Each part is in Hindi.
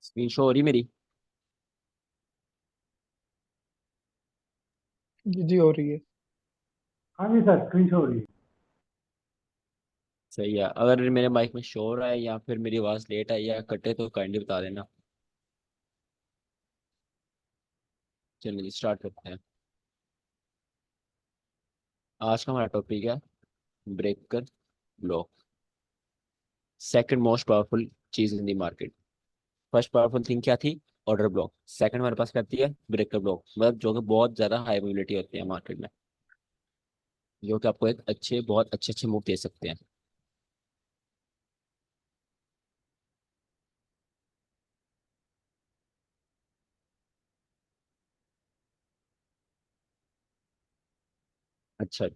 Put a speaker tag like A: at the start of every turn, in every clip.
A: स्क्रीन शो हो रही मेरी?
B: जी हो रही है।
C: हाँ जी सर, स्क्रीन शो हो रही है।
A: सही है। अगर मेरे माइक में शोर है या फिर मेरी आवाज़ लेट है या कटे तो काइंडली बता देना। चलिए स्टार्ट करते हैं। आज का हमारा टॉपिक है breaker block. Second most powerful चीज in the market. First powerful thing क्या थी? Order block. सेकंड हमारे पास क्या है? Breaker block. मतलब जो कि बहुत ज्यादा हाई मोबिलिटी होती है मार्केट में, जो कि आपको एक अच्छे बहुत अच्छे अच्छे मूव दे सकते हैं। अच्छा,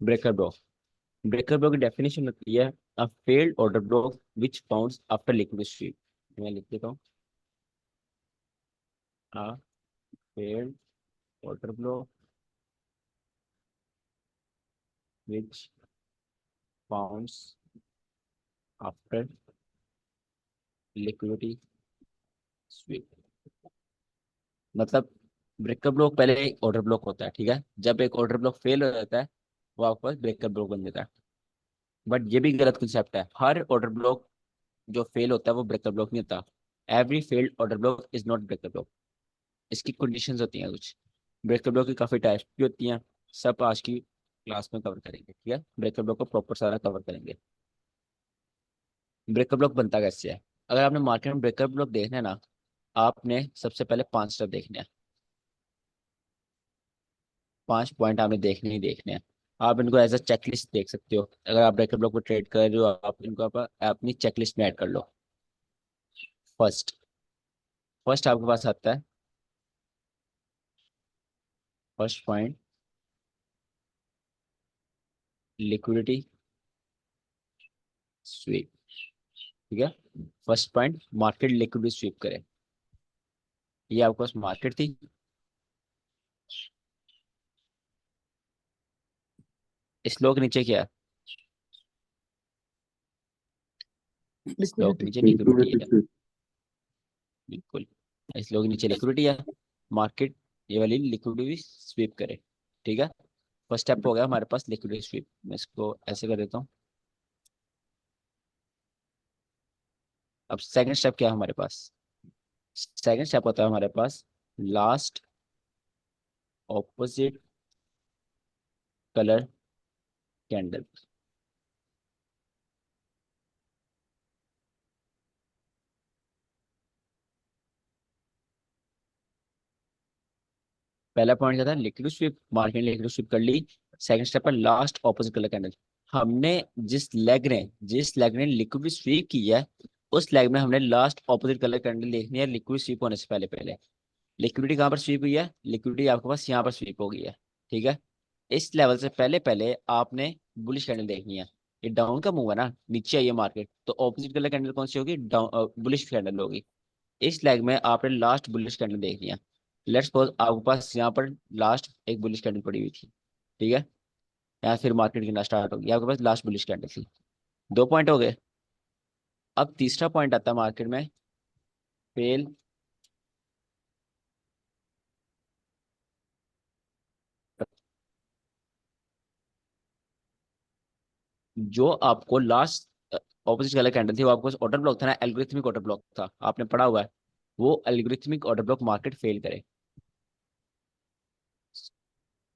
A: ब्रेकर ब्लॉक। ब्रेकर ब्लॉक की डेफिनेशन होती है a failed order block which bounce after liquid sweep. मैं लिख देता हूँ। A failed order block which bounce after liquidity sweep. मतलब ब्रेकर ब्लॉक पहले एक ऑर्डर ब्लॉक होता है, ठीक है। जब एक ऑर्डर ब्लॉक फेल हो जाता है वो आपके पास ब्रेकर ब्लॉक बन जाता है। बट ये भी गलत कंसेप्ट है। हर ऑर्डर ब्लॉक जो फेल होता है वो ब्रेकर ब्लॉक नहीं होता। Every failed order block is not breaker block. इसकी कंडीशंस होती हैं कुछ। ब्रेकर ब्लॉक की काफी टाइप्स भी होती हैं। सब आज की क्लास में कवर करेंगे, ठीक है। ब्रेकर ब्लॉक को प्रॉपर सारा कवर करेंगे। ब्रेकर ब्लॉक बनता कैसे है? अगर आपने मार्केट में ब्रेकर ब्लॉक देखना है ना, आपने सबसे पहले 5 स्टेप देखने हैं। 5 पॉइंट आपने देखने ही देखने हैं। आप इनको एज अ चेकलिस्ट देख सकते हो। अगर आप ब्रेकर ब्लॉक को ट्रेड कर रहे हो, आप इनको अपनी चेकलिस्ट में ऐड कर लो। फर्स्ट फर्स्ट आपके पास आता है। फर्स्ट पॉइंट, लिक्विडिटी स्वीप, ठीक है। First point, market liquidity SVEEP करे। ये आपके पास मार्केट थी। इस लो के नीचे क्या है? इस लो के
B: लिक्विडिटी।
A: नीचे लिक्विडिटी है। बिल्कुल। इस लो के नीचे लिक्विडिटी है। मार्केट ये वाली लिक्विडिटी स्वीप करे, ठीक है। फर्स्ट स्टेप हो गया हमारे पास लिक्विडिटी स्वीप। मैं इसको ऐसे कर देता हूँ। अब सेकंड स्टेप क्या है हमारे पास? सेकंड स्टेप होता है हमारे पास लास्ट ऑपोजिट कलर कैंडल। पहला पॉइंट क्या था? Liquid sweep. मार्केट ने लिक्विड स्विप कर ली। सेकंड स्टेप पर लास्ट ऑपोजिट कलर कैंडल। हमने जिस लेग ने लिक्विड स्वीप की है, उस लेग में हमने लास्ट ऑपोजिट कलर कैंडल देखनी है लिक्विड स्वीप होने से पहले पहले। लिक्विडिटी कहाँ पर स्वीप हुई है? लिक्विडिटी आपके पास यहाँ पर स्वीप हो गई है, ठीक है। इस लेवल से पहले पहले आपने बुलिश कैंडल देखनी है। ये डाउन का मूव है ना, नीचे आई है मार्केट, तो ऑपोजिट कलर कैंडल कौन सी होगी? डाउन बुलिश कैंडल होगी। इस लेग में आपने लास्ट बुलिश कैंडल देखनी है। लेट्स सपोज आपके पास यहाँ पर लास्ट एक बुलिश कैंडल पड़ी हुई थी, ठीक है। यहाँ फिर मार्केट गिरना स्टार्ट हो गया, आपके पास लास्ट बुलिश कैंडल थी। 2 पॉइंट हो गए। अब तीसरा पॉइंट आता है मार्केट में, फेल जो आपको लास्ट ऑपोजिट कलर कैंडल थी वो आपको ऑर्डर ब्लॉक था ना, एल्गोरिथमिक ऑर्डर ब्लॉक था, आपने पढ़ा हुआ है। वो algorithmic order block market fail करे।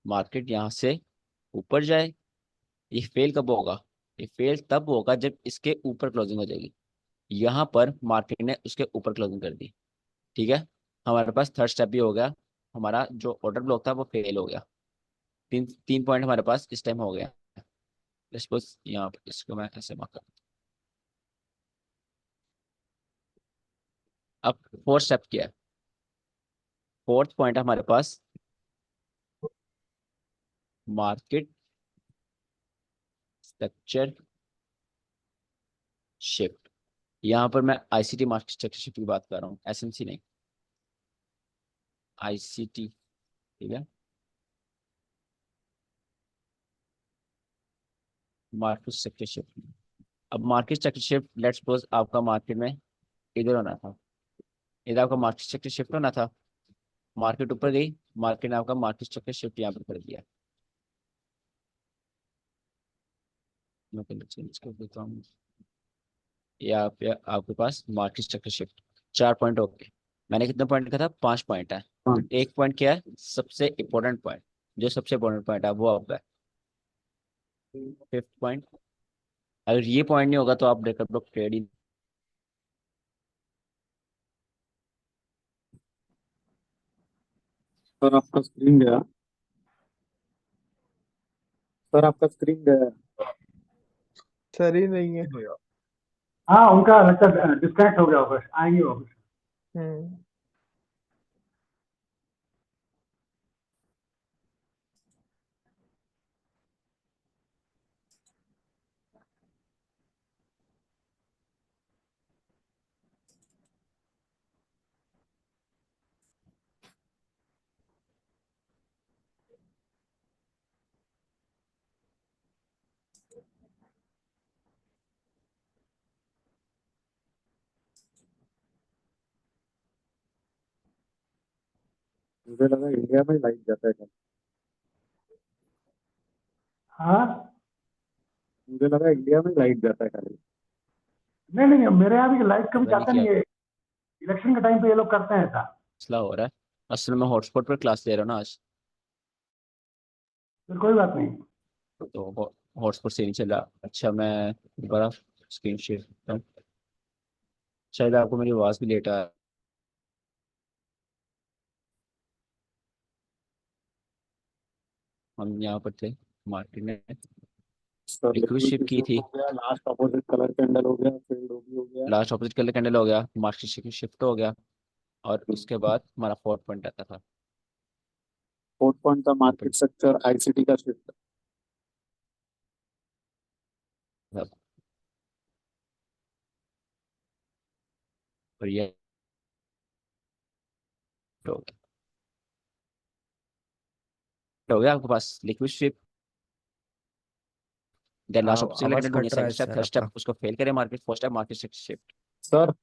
A: मार्केट यहाँ से ऊपर जाए। ये फेल कब होगा? ये फेल तब होगा जब इसके ऊपर क्लोजिंग हो जाएगी। यहाँ पर मार्केट ने उसके ऊपर क्लोजिंग कर दी, ठीक है। हमारे पास थर्ड स्टेप भी हो गया। हमारा जो ऑर्डर ब्लॉक था वो फेल हो गया। तीन तीन पॉइंट हमारे पास इस टाइम हो गया। सपोज यहाँ पर इसको मैं ऐसे मार्क कर। अब फोर्थ स्टेप क्या है? फोर्थ पॉइंट हमारे पास मार्केट स्ट्रक्चर शिफ्ट। यहाँ पर मैं आईसीटी मार्केट स्ट्रक्चर शिफ्ट की बात कर रहा हूँ, एसएमसी नहीं, आईसीटी, ठीक है। Market structure shift. अब market structure shift, let's suppose आपका मार्केट में इधर होना था, इधर आपका मार्केट स्ट्रक्चर शिफ्ट होना था। मार्केट ऊपर गई, मार्केट ने आपका मार्केट स्ट्रक्चर शिफ्ट यहाँ पर कर दिया। मैं पहले चेंज कर देता हूँ। ये आप आपके पास market structure shift 4 point okay. मैंने कितने पॉइंट कहा था? 5 पॉइंट है।
C: हाँ।
A: एक पॉइंट क्या है? सबसे इम्पोर्टेंट पॉइंट। जो सबसे इम्पोर्टेंट पॉइंट है वो आपका है 5th पॉइंट। अगर ये पॉइंट नहीं होगा तो आप ब्रेकअप ब्लॉक ट्रेड ही।
B: सर आपका स्क्रीन गया। सर आपका स्क्रीन गया।
D: सर ही नहीं है।
C: हाँ उनका लगता है डिस्कनेक्ट हो गया वापस, आएंगे वापस।
D: हम्म।
B: मुझे लगा इंडिया में लाइट जाता है कल।
C: हाँ
B: मुझे लगा इंडिया में लाइट जाता है कल।
C: नहीं नहीं नहीं, मेरे यहाँ भी लाइट कभी
A: पता नहीं
C: जाता
A: क्या
C: नहीं है। इलेक्शन के टाइम पे ये लोग करते हैं ऐसा।
A: मसला हो रहा है। असल में हॉटस्पॉट पर क्लास ले रहा हूँ ना आज,
C: फिर कोई बात नहीं।
A: तो हॉटस्पॉट से नहीं चला। अच्छा मैं दोबारा स्क्रीन शेयर करता हूँ। शायद आपको मेरी आवाज़ भी लेट आ। हम यहाँ पर थे, मार्केट में
B: सर
A: लिक्विड शिप की थी।
B: हो गया, लास्ट अपोजिट कलर कैंडल हो गया, फील्ड ओबी हो गया।
A: लास्ट ऑपोजिट कलर कैंडल हो गया, मार्केट शिफ्ट हो गया। और उसके बाद हमारा 4th पॉइंट आता था।
B: 4 पॉइंट का मार्केट सेक्टर आईसीटी का शिफ्ट।
A: मतलब, और ये हो गया आपके पास liquid ship. Then last opposite colour
E: आवाज
A: कैंडल ढूंढिए,
E: कट रहा है
A: second step,
E: sir
A: third step,
E: आपका।
A: उसको फेल करें market, first step market shift.
B: Sir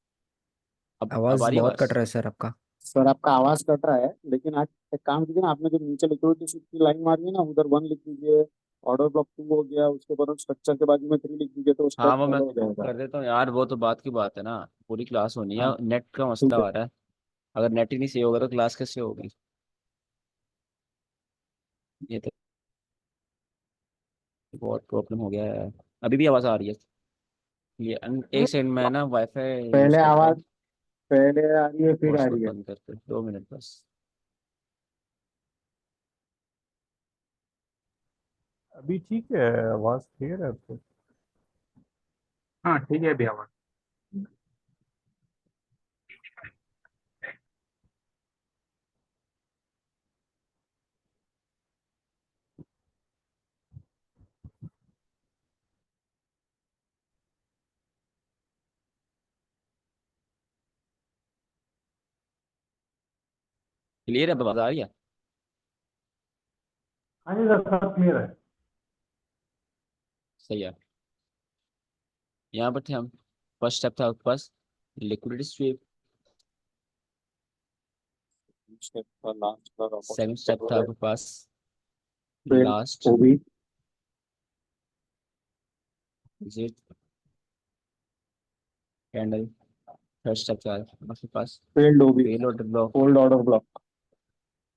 A: अब आ
E: आवाज
A: रही है
E: बहुत कट
A: आवाज?
E: रहा है सर आपका।
B: सर आपका आवाज कट रहा है, लेकिन आज एक काम कीजिए ना, आपने जो नीचे लिक्विडिटी शिफ्ट की लाइन मारी है ना, उधर 1 लिख दीजिए। ऑर्डर ब्लॉक 2 हो गया, उसके बाद स्ट्रक्चर के बाजू में 3 लिख दीजिए, तो स्टेप
A: हाँ वो मैं
B: फॉलो हो जाएगा।
A: कर देता हूँ यार, वो तो बात की बात है ना। पूरी क्लास होनी है,
B: हाँ
A: नेट का मसला
B: ठीक है।
A: आ रहा है। अगर नेट ही नहीं सही होगा तो क्लास कैसे होगी? ये तो बहुत प्रॉब्लम हो गया है। अभी भी आवाज़ आ रही है? ये एक सेकंड में ना वाईफाई यूज़
B: पहले
A: करता
B: आवाज
A: हूँ।
B: पहले आ रही है फिर आ
A: हॉटस्पॉट
B: रही है।
A: बंद करते 2 मिनट बस।
D: अभी ठीक है, आवाज क्लियर है आपको?
C: हाँ ठीक है अभी आवाज।
A: क्लियर है? आवाज़ आ रही है?
C: हाँ जी सर, सब क्लियर है।
A: सही है। यहाँ पर थे हम। फर्स्ट स्टेप था आपके पास लिक्विडिटी स्वीप।
B: स्टेप का last colour
A: second
B: opposite
A: step था
B: कलर है,
A: आपके पास
B: field
A: last
B: OB.
A: Candle. Third step था आपके पास
B: field OB.
A: Fail order block.
B: Hold order block.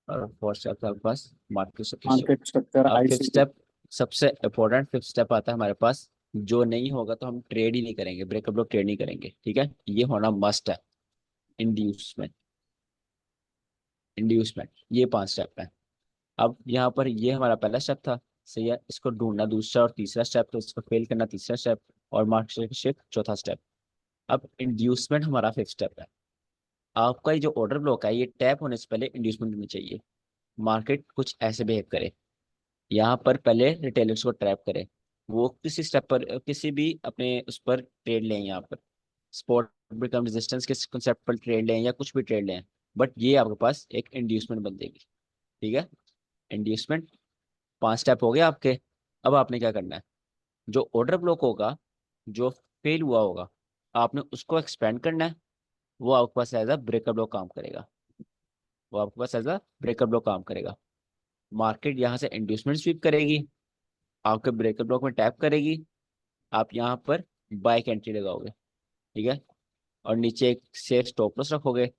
A: और फोर्थ स्टेप था आपके पास मार्केट शिफ्ट।
B: मार्केट स्ट्रक्चर
A: अब फिफ्थ
B: आईसीटी।
A: स्टेप, सबसे इम्पोर्टेंट फिफ्थ स्टेप आता है हमारे पास। जो नहीं होगा तो हम ट्रेड ही नहीं करेंगे, ब्रेकअप लोग ट्रेड नहीं करेंगे, ठीक है? ये होना मस्ट है। इंड्यूसमेंट। इंड्यूसमेंट, ये 5 स्टेप है। अब यहाँ पर ये हमारा पहला स्टेप था, सही है। इसको ढूंढना दूसरा और तीसरा स्टेप, तो इसको फेल करना तीसरा स्टेप। और मार्केट शिफ्ट चौथा स्टेप। अब इंड्यूसमेंट हमारा फिफ्थ स्टेप है। आपका ये जो ऑर्डर ब्लॉक है, ये टैप होने से पहले इंड्यूसमेंट होनी चाहिए। मार्केट कुछ ऐसे बिहेव करे, यहाँ पर पहले रिटेलर्स को ट्रैप करे। वो किसी स्टेप पर किसी भी अपने उस पर ट्रेड लें, यहाँ पर स्पॉट बिकम रेजिस्टेंस के कंसेप्ट पर ट्रेड लें या कुछ भी ट्रेड लें, बट ये आपके पास एक इंड्यूसमेंट बन देगी, ठीक है? इंड्यूसमेंट 5 स्टेप हो गए आपके। अब आपने क्या करना है? जो ऑर्डर ब्लॉक होगा, जो फेल हुआ होगा, आपने उसको एक्सपेंड करना है। वो आपके पास एज अ ब्रेकर ब्लॉक काम करेगा। वो आपके पास एज अ ब्रेकर ब्लॉक काम करेगा। मार्केट यहाँ से इंड्यूसमेंट स्वीप करेगी, आपके ब्रेकर ब्लॉक में टैप करेगी, आप यहाँ पर बाइक एंट्री लगाओगे, ठीक है, और नीचे एक सेफ स्टॉप लॉस रखोगे,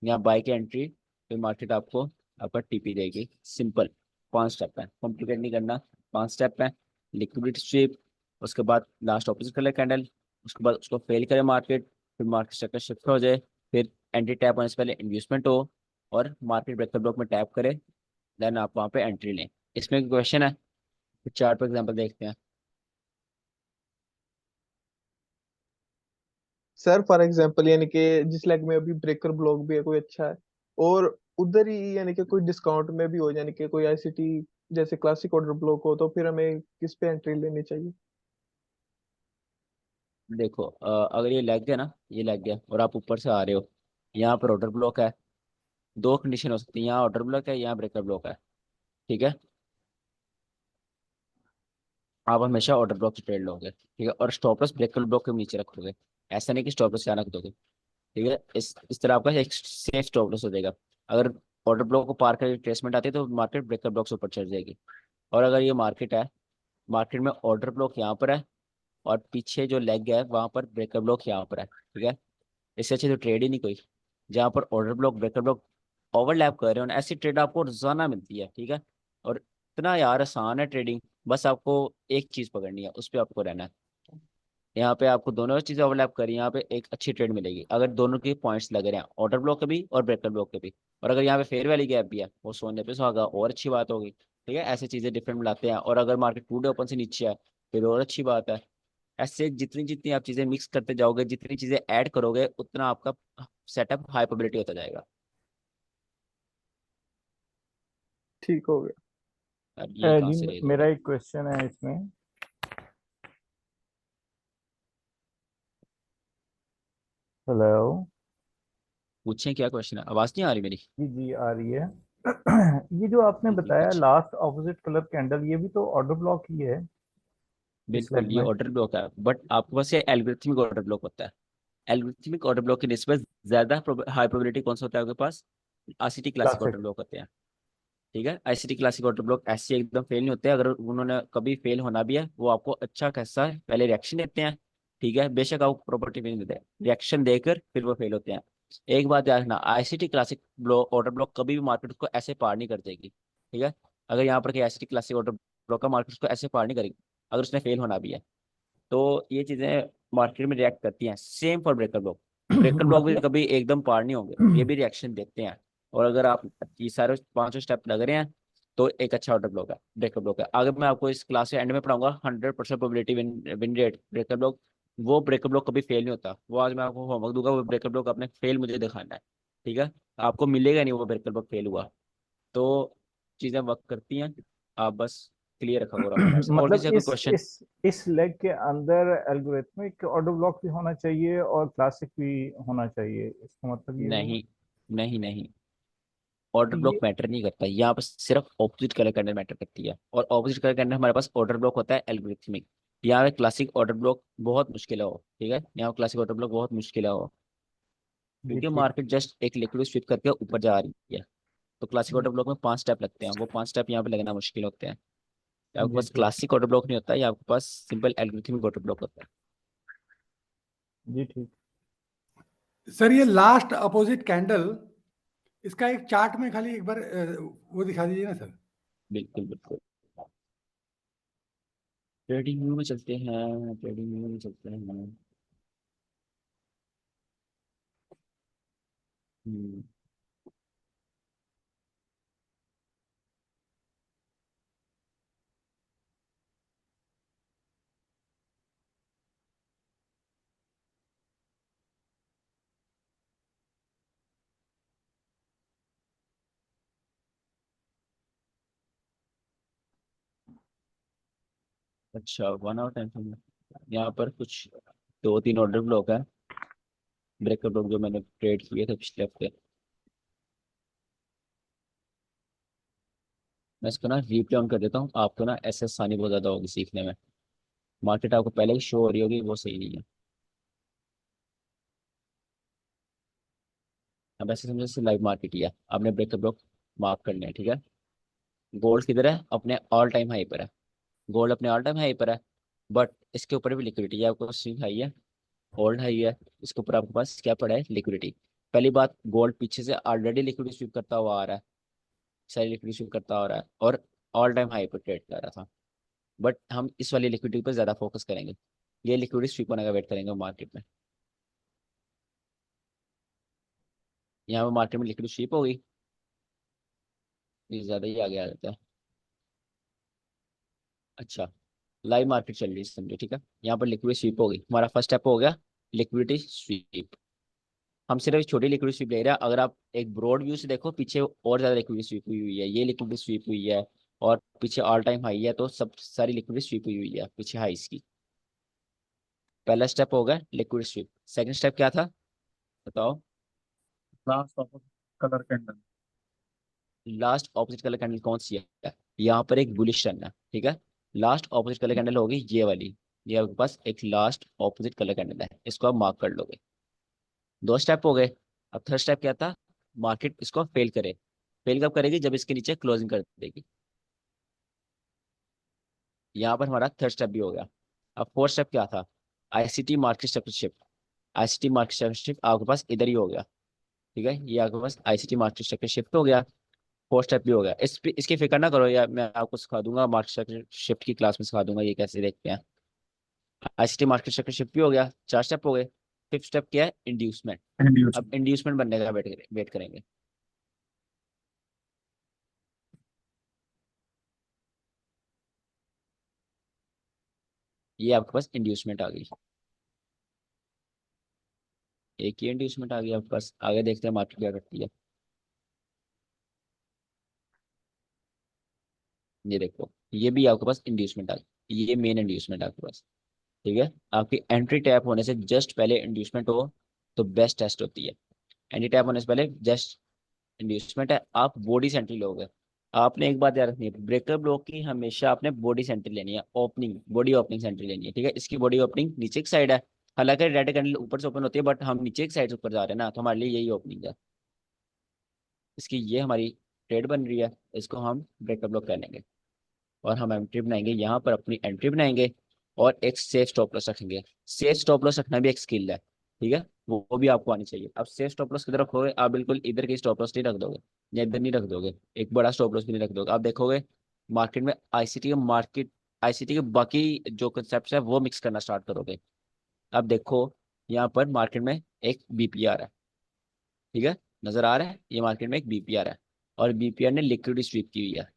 A: यहाँ बाई की एंट्री, फिर मार्केट आपको आपका टीपी देगी। सिंपल 5 स्टेप है, कॉम्प्लिकेट नहीं करना। 5 स्टेप है। लिक्विडिटी स्वीप, उसके बाद लास्ट ऑपोजिट कलर कैंडल, उसके बाद उसको फेल करे मार्केट, फिर मार्केट स्ट्रक्चर शिफ्ट हो जाए, फिर एंट्री टैप होने से पहले इन्वेस्टमेंट हो, और मार्केट ब्रेकर ब्लॉक में टैप करे, देन आप वहाँ पे एंट्री लें। इसमें क्वेश्चन है, फिर चार्ट पर एग्जाम्पल देखते हैं।
E: सर फॉर एग्जांपल यानी कि जिस लेग में अभी ब्रेकर ब्लॉक भी है कोई अच्छा है, और उधर ही यानी कि कोई डिस्काउंट में भी हो, यानी कि कोई आईसीटी जैसे क्लासिक ऑर्डर ब्लॉक हो, तो फिर हमें किस पे एंट्री लेनी चाहिए?
A: देखो अगर ये लग गया ना, ये लग गया और आप ऊपर से आ रहे हो, यहाँ पर ऑर्डर ब्लॉक है, दो कंडीशन हो सकती है, यहाँ ऑर्डर ब्लॉक है, यहाँ ब्रेकर ब्लॉक है, ठीक है, आप हमेशा ऑर्डर ब्लॉक से ट्रेड लोगे, ठीक है, और स्टॉप लॉस ब्रेकर ब्लॉक के नीचे रखोगे। ऐसा नहीं कि स्टॉप लॉस यहाँ रख दोगे, ठीक है, इस तरह आपका एक सेफ स्टॉप लॉस हो जाएगा। अगर ऑर्डर ब्लॉक को पार करके रिट्रेसमेंट आती है तो मार्केट ब्रेकर ब्लॉक से ऊपर चढ़ जाएगी। और अगर ये मार्केट है, मार्केट में ऑर्डर ब्लॉक यहाँ पर है, और पीछे जो लेग है वहां पर ब्रेकर ब्लॉक यहाँ पर है, ठीक है, इससे अच्छी तो ट्रेड ही नहीं कोई। जहाँ पर order block breaker block overlap कर रहे हो ना, ऐसी ट्रेड आपको रोजाना मिलती है, ठीक है, और इतना यार आसान है ट्रेडिंग, बस आपको एक चीज पकड़नी है, उस पर आपको रहना है। यहाँ पे आपको दोनों चीजें ओवरलैप करी, यहाँ पे एक अच्छी ट्रेड मिलेगी अगर दोनों के पॉइंट्स लग रहे हैं, ऑर्डर ब्लॉक के भी और ब्रेकर ब्लॉक के भी। और अगर यहाँ पे फेयर वैली गैप भी है, वो सोने पे सुहागा, और अच्छी बात होगी, ठीक है, ऐसी चीजें डिफरेंट मिलाते हैं। और अगर मार्केट टू डे ओपन से नीचे है, फिर और अच्छी बात है। ऐसे जितनी जितनी आप चीजें मिक्स करते जाओगे, जितनी चीजें ऐड करोगे, उतना आपका सेटअप हाई प्रोबेबिलिटी होता जाएगा।
E: ठीक हो गया।
A: अब ये कहाँ
D: जी
A: से रेज हो
D: मेरा
A: गया?
D: एक क्वेश्चन है इसमें। हेलो।
A: पूछें क्या क्वेश्चन है, आवाज नहीं आ रही मेरी?
D: जी जी आ रही है। ये जो आपने
A: जी जी
D: बताया
A: पूछिए।
D: लास्ट ऑपोजिट कलर कैंडल, ये भी तो ऑर्डर ब्लॉक ही है इस
A: बिल्कुल
D: लेग
A: ये
D: में।
A: ऑर्डर ब्लॉक है, बट आपके पास ये एल्गोरिथमिक ऑर्डर ब्लॉक होता है। एल्गोरिथमिक ऑर्डर ब्लॉक की निस्बत ज्यादा हाई प्रोबेबिलिटी कौन सा होता है आपके पास? ICT classic
D: classic.
A: Order block होते हैं, ठीक है। आईसीटी क्लासिक ऑर्डर ब्लॉक ऐसे एकदम फेल नहीं होते, अगर उन्होंने कभी फेल होना भी है, वो आपको अच्छा खासा पहले रिएक्शन देते हैं, ठीक है, बेशक आपको प्रॉपर्टी भी नहीं देते, रिएक्शन देकर फिर वो फेल होते हैं। एक बात याद रखना, ICT classic block order block कभी भी मार्केट को ऐसे पार नहीं कर देगी, ठीक है। अगर यहाँ पर आईसीटी क्लासिक ऑर्डर ब्लॉक का मार्केट को ऐसे पार नहीं करेगी, अगर उसने फेल होना भी है, तो ये चीजें मार्केट में रिएक्ट करती हैं। Same for breaker block, breaker block भी
D: मतलब
A: कभी एकदम पार नहीं होंगे, ये भी रिएक्शन देते हैं। और अगर आप ये सारे पांचों स्टेप लग रहे हैं, तो एक अच्छा ऑर्डर ब्लॉक है, ब्रेकर ब्लॉक है। आगे मैं आपको इस क्लास के एंड में पढ़ाऊंगा 100% probability win rate breaker block. वो ब्रेकर ब्लॉक कभी फेल नहीं होता, वो आज मैं आपको होमवर्क दूंगा, वो ब्रेकर ब्लॉक अपने फेल मुझे दिखाना है, ठीक है, आपको मिलेगा नहीं वो ब्रेकर ब्लॉक फेल हुआ। तो चीजें वर्क करती हैं, आप बस क्लियर रखा करो अपने माइंड से। और
D: मतलब
A: किसी का कोई क्वेश्चन?
D: इस लेग के अंदर एल्गोरिथमिक ऑर्डर ब्लॉक भी होना चाहिए और क्लासिक भी होना चाहिए, इसका मतलब ये हुआ?
A: नहीं नहीं नहीं, ऑर्डर
D: ये
A: ब्लॉक मैटर नहीं करता, यहाँ पर सिर्फ ऑपोजिट कलर कैंडल मैटर करती है, और ऑपोजिट कलर कैंडल हमारे पास ऑर्डर ब्लॉक होता है एल्गोरिथमिक। यहाँ पे क्लासिक ऑर्डर ब्लॉक बहुत मुश्किल है हो, ठीक है, यहाँ क्लासिक ऑर्डर ब्लॉक बहुत मुश्किल है हो,
D: जी
A: क्योंकि
D: ठीक।
A: मार्केट जस्ट एक लिक्विड स्विप करके ऊपर जा रही है। तो क्लासिक ऑर्डर ब्लॉक में 5 स्टेप लगते हैं, वो 5 स्टेप यहाँ पे लगना मुश्किल होते हैं। आपके
D: जी
A: पास
D: ठीक।
A: क्लासिक ऑर्डर ब्लॉक नहीं होता है, आपके पास सिंपल एल्गोरिथमिक ऑर्डर ब्लॉक होता है।
D: जी ठीक।
C: सर ये लास्ट अपोजिट कैंडल, इसका एक चार्ट में खाली एक बार वो दिखा दीजिए ना सर।
A: बिल्कुल बिल्कुल। ट्रेडिंग व्यू में चलते हैं, ट्रेडिंग व्यू में चलते हैं। हम्म, अच्छा 1 आवर टाइम फ्रेम में यहाँ पर कुछ 2-3 ऑर्डर ब्लॉक है, ब्रेकर ब्लॉक जो मैंने ट्रेड किए थे पिछले हफ्ते। मैं इसको ना रिप्ले ऑन कर देता हूँ, आपको ना ऐसे आसानी बहुत ज़्यादा होगी सीखने में। मार्केट आपको पहले ही शो हो रही होगी, वो सही नहीं है। अब ऐसे समझो जैसे लाइव मार्केट ही है, आपने ब्रेकअप ब्लॉक मार्क करने हैं, ठीक है। गोल्ड किधर है? अपने ऑल टाइम हाई पर है। गोल्ड अपने ऑल टाइम हाई पर है, बट इसके ऊपर भी लिक्विडिटी है, आपको स्विंग हाई है, होल्ड हाई है, इसके ऊपर आपके पास क्या पड़ा है? लिक्विडिटी। पहली बात, गोल्ड पीछे से ऑलरेडी लिक्विडिटी स्वीप करता हुआ आ रहा है, सारी लिक्विडिटी स्वीप करता आ रहा है, और ऑल टाइम हाई पर ट्रेड कर रहा था। बट हम इस वाली लिक्विडिटी पर ज्यादा फोकस करेंगे, ये लिक्विडिटी स्वीप होने का वेट करेंगे मार्केट में। यहाँ पर मार्केट में लिक्विडिटी स्वीप हो गई, ये ज्यादा ही आगे आ जाता है। अच्छा, लाइव मार्केट चल रही है समझो, ठीक है। यहाँ पर लिक्विडिटी स्वीप हो गई, हमारा फर्स्ट स्टेप हो गया लिक्विडिटी स्वीप। हम सिर्फ एक छोटी लिक्विडिटी स्वीप ले रहे हैं, अगर आप एक ब्रॉड व्यू से देखो पीछे और ज्यादा लिक्विडिटी स्वीप हुई हुई है, ये लिक्विडिटी स्वीप हुई है, और पीछे ऑल टाइम हाई है, तो सब सारी लिक्विडिटी स्वीप हुई हुई है पीछे हाईस की। पहला स्टेप हो गया लिक्विडिटी स्वीप। सेकंड स्टेप क्या था बताओ?
B: Last of colour candle.
A: Last opposite colour candle कौन सी है? यहाँ पर एक बुलिश रन है, ठीक है। लास्ट ऑपोजिट कलर कैंडल होगी ये वाली, ये आपके पास एक लास्ट ऑपोजिट कलर कैंडल है, इसको आप मार्क कर लोगे। दो स्टेप हो गए। अब थर्ड स्टेप क्या था? मार्केट इसको फेल करे। फेल कब करेगी? जब इसके नीचे क्लोजिंग कर देगी। यहाँ पर हमारा थर्ड स्टेप भी हो गया। अब फोर्थ स्टेप क्या था? ICT market structure shift. ICT market structure shift आपके पास इधर ही हो गया, ठीक है। ये आपके पास आईसीटी मार्केट स्ट्रक्चर शिफ्ट हो गया, फोर्थ स्टेप भी हो गया। इसकी फिक्र ना करो यार, मैं आपको सिखा दूंगा, मार्केट स्ट्रक्चर शिफ्ट की क्लास में सिखा दूंगा ये कैसे देखते हैं। आईसीटी मार्केट स्ट्रक्चर शिफ्ट भी हो गया, चार स्टेप हो गए। फिफ्थ स्टेप क्या है? इंड्यूसमेंट।
B: इंड्यूस।
A: अब इंड्यूसमेंट बनने का वेट करेंगे। ये आपके पास इंड्यूसमेंट आ गई, एक ही इंड्यूसमेंट आ गई आपके पास। आगे देखते हैं मार्केट क्या करती है। ये देखो, ये भी आपके पास इंड्यूसमेंट आ गई, ये मेन इंड्यूसमेंट आपके पास, ठीक है। आपकी एंट्री टैप होने से जस्ट पहले इंड्यूसमेंट हो तो बेस्ट टेस्ट होती है। एंट्री टैप होने से पहले जस्ट इंड्यूसमेंट है, आप बॉडी से एंट्री लोगे। आपने एक बात याद रखनी है, ब्रेकर ब्लॉक की हमेशा आपने बॉडी से एंट्री लेनी है, ओपनिंग बॉडी ओपनिंग से एंट्री लेनी है, ठीक है। इसकी बॉडी ओपनिंग नीचे की साइड है, हालांकि रेड कैंडल ऊपर से ओपन होती है, बट हम नीचे की साइड से ऊपर जा रहे हैं ना, तो हमारे लिए यही ओपनिंग है। इसकी ये हमारी ट्रेड बन रही है, इसको हम ब्रेकर ब्लॉक कर लेंगे, और हम एंट्री बनाएंगे यहाँ पर, अपनी एंट्री बनाएंगे, और एक सेफ स्टॉप लॉस रखेंगे। सेफ स्टॉप लॉस रखना भी एक स्किल है, ठीक है, वो भी आपको आनी चाहिए। अब सेफ स्टॉप लॉस किधर रखोगे? आप बिल्कुल इधर की स्टॉप लॉस नहीं रख दोगे, या इधर नहीं रख दोगे, एक बड़ा स्टॉप लॉस भी नहीं रख दोगे। आप देखोगे मार्केट में आईसीटी के बाकी जो कंसेप्ट है वो मिक्स करना स्टार्ट करोगे। अब देखो यहाँ पर मार्केट में एक बीपीआर है, ठीक है, नजर आ रहा है, ये मार्केट में एक बीपीआर है, और बीपीआर ने लिक्विडिटी स्वीप की हुई है।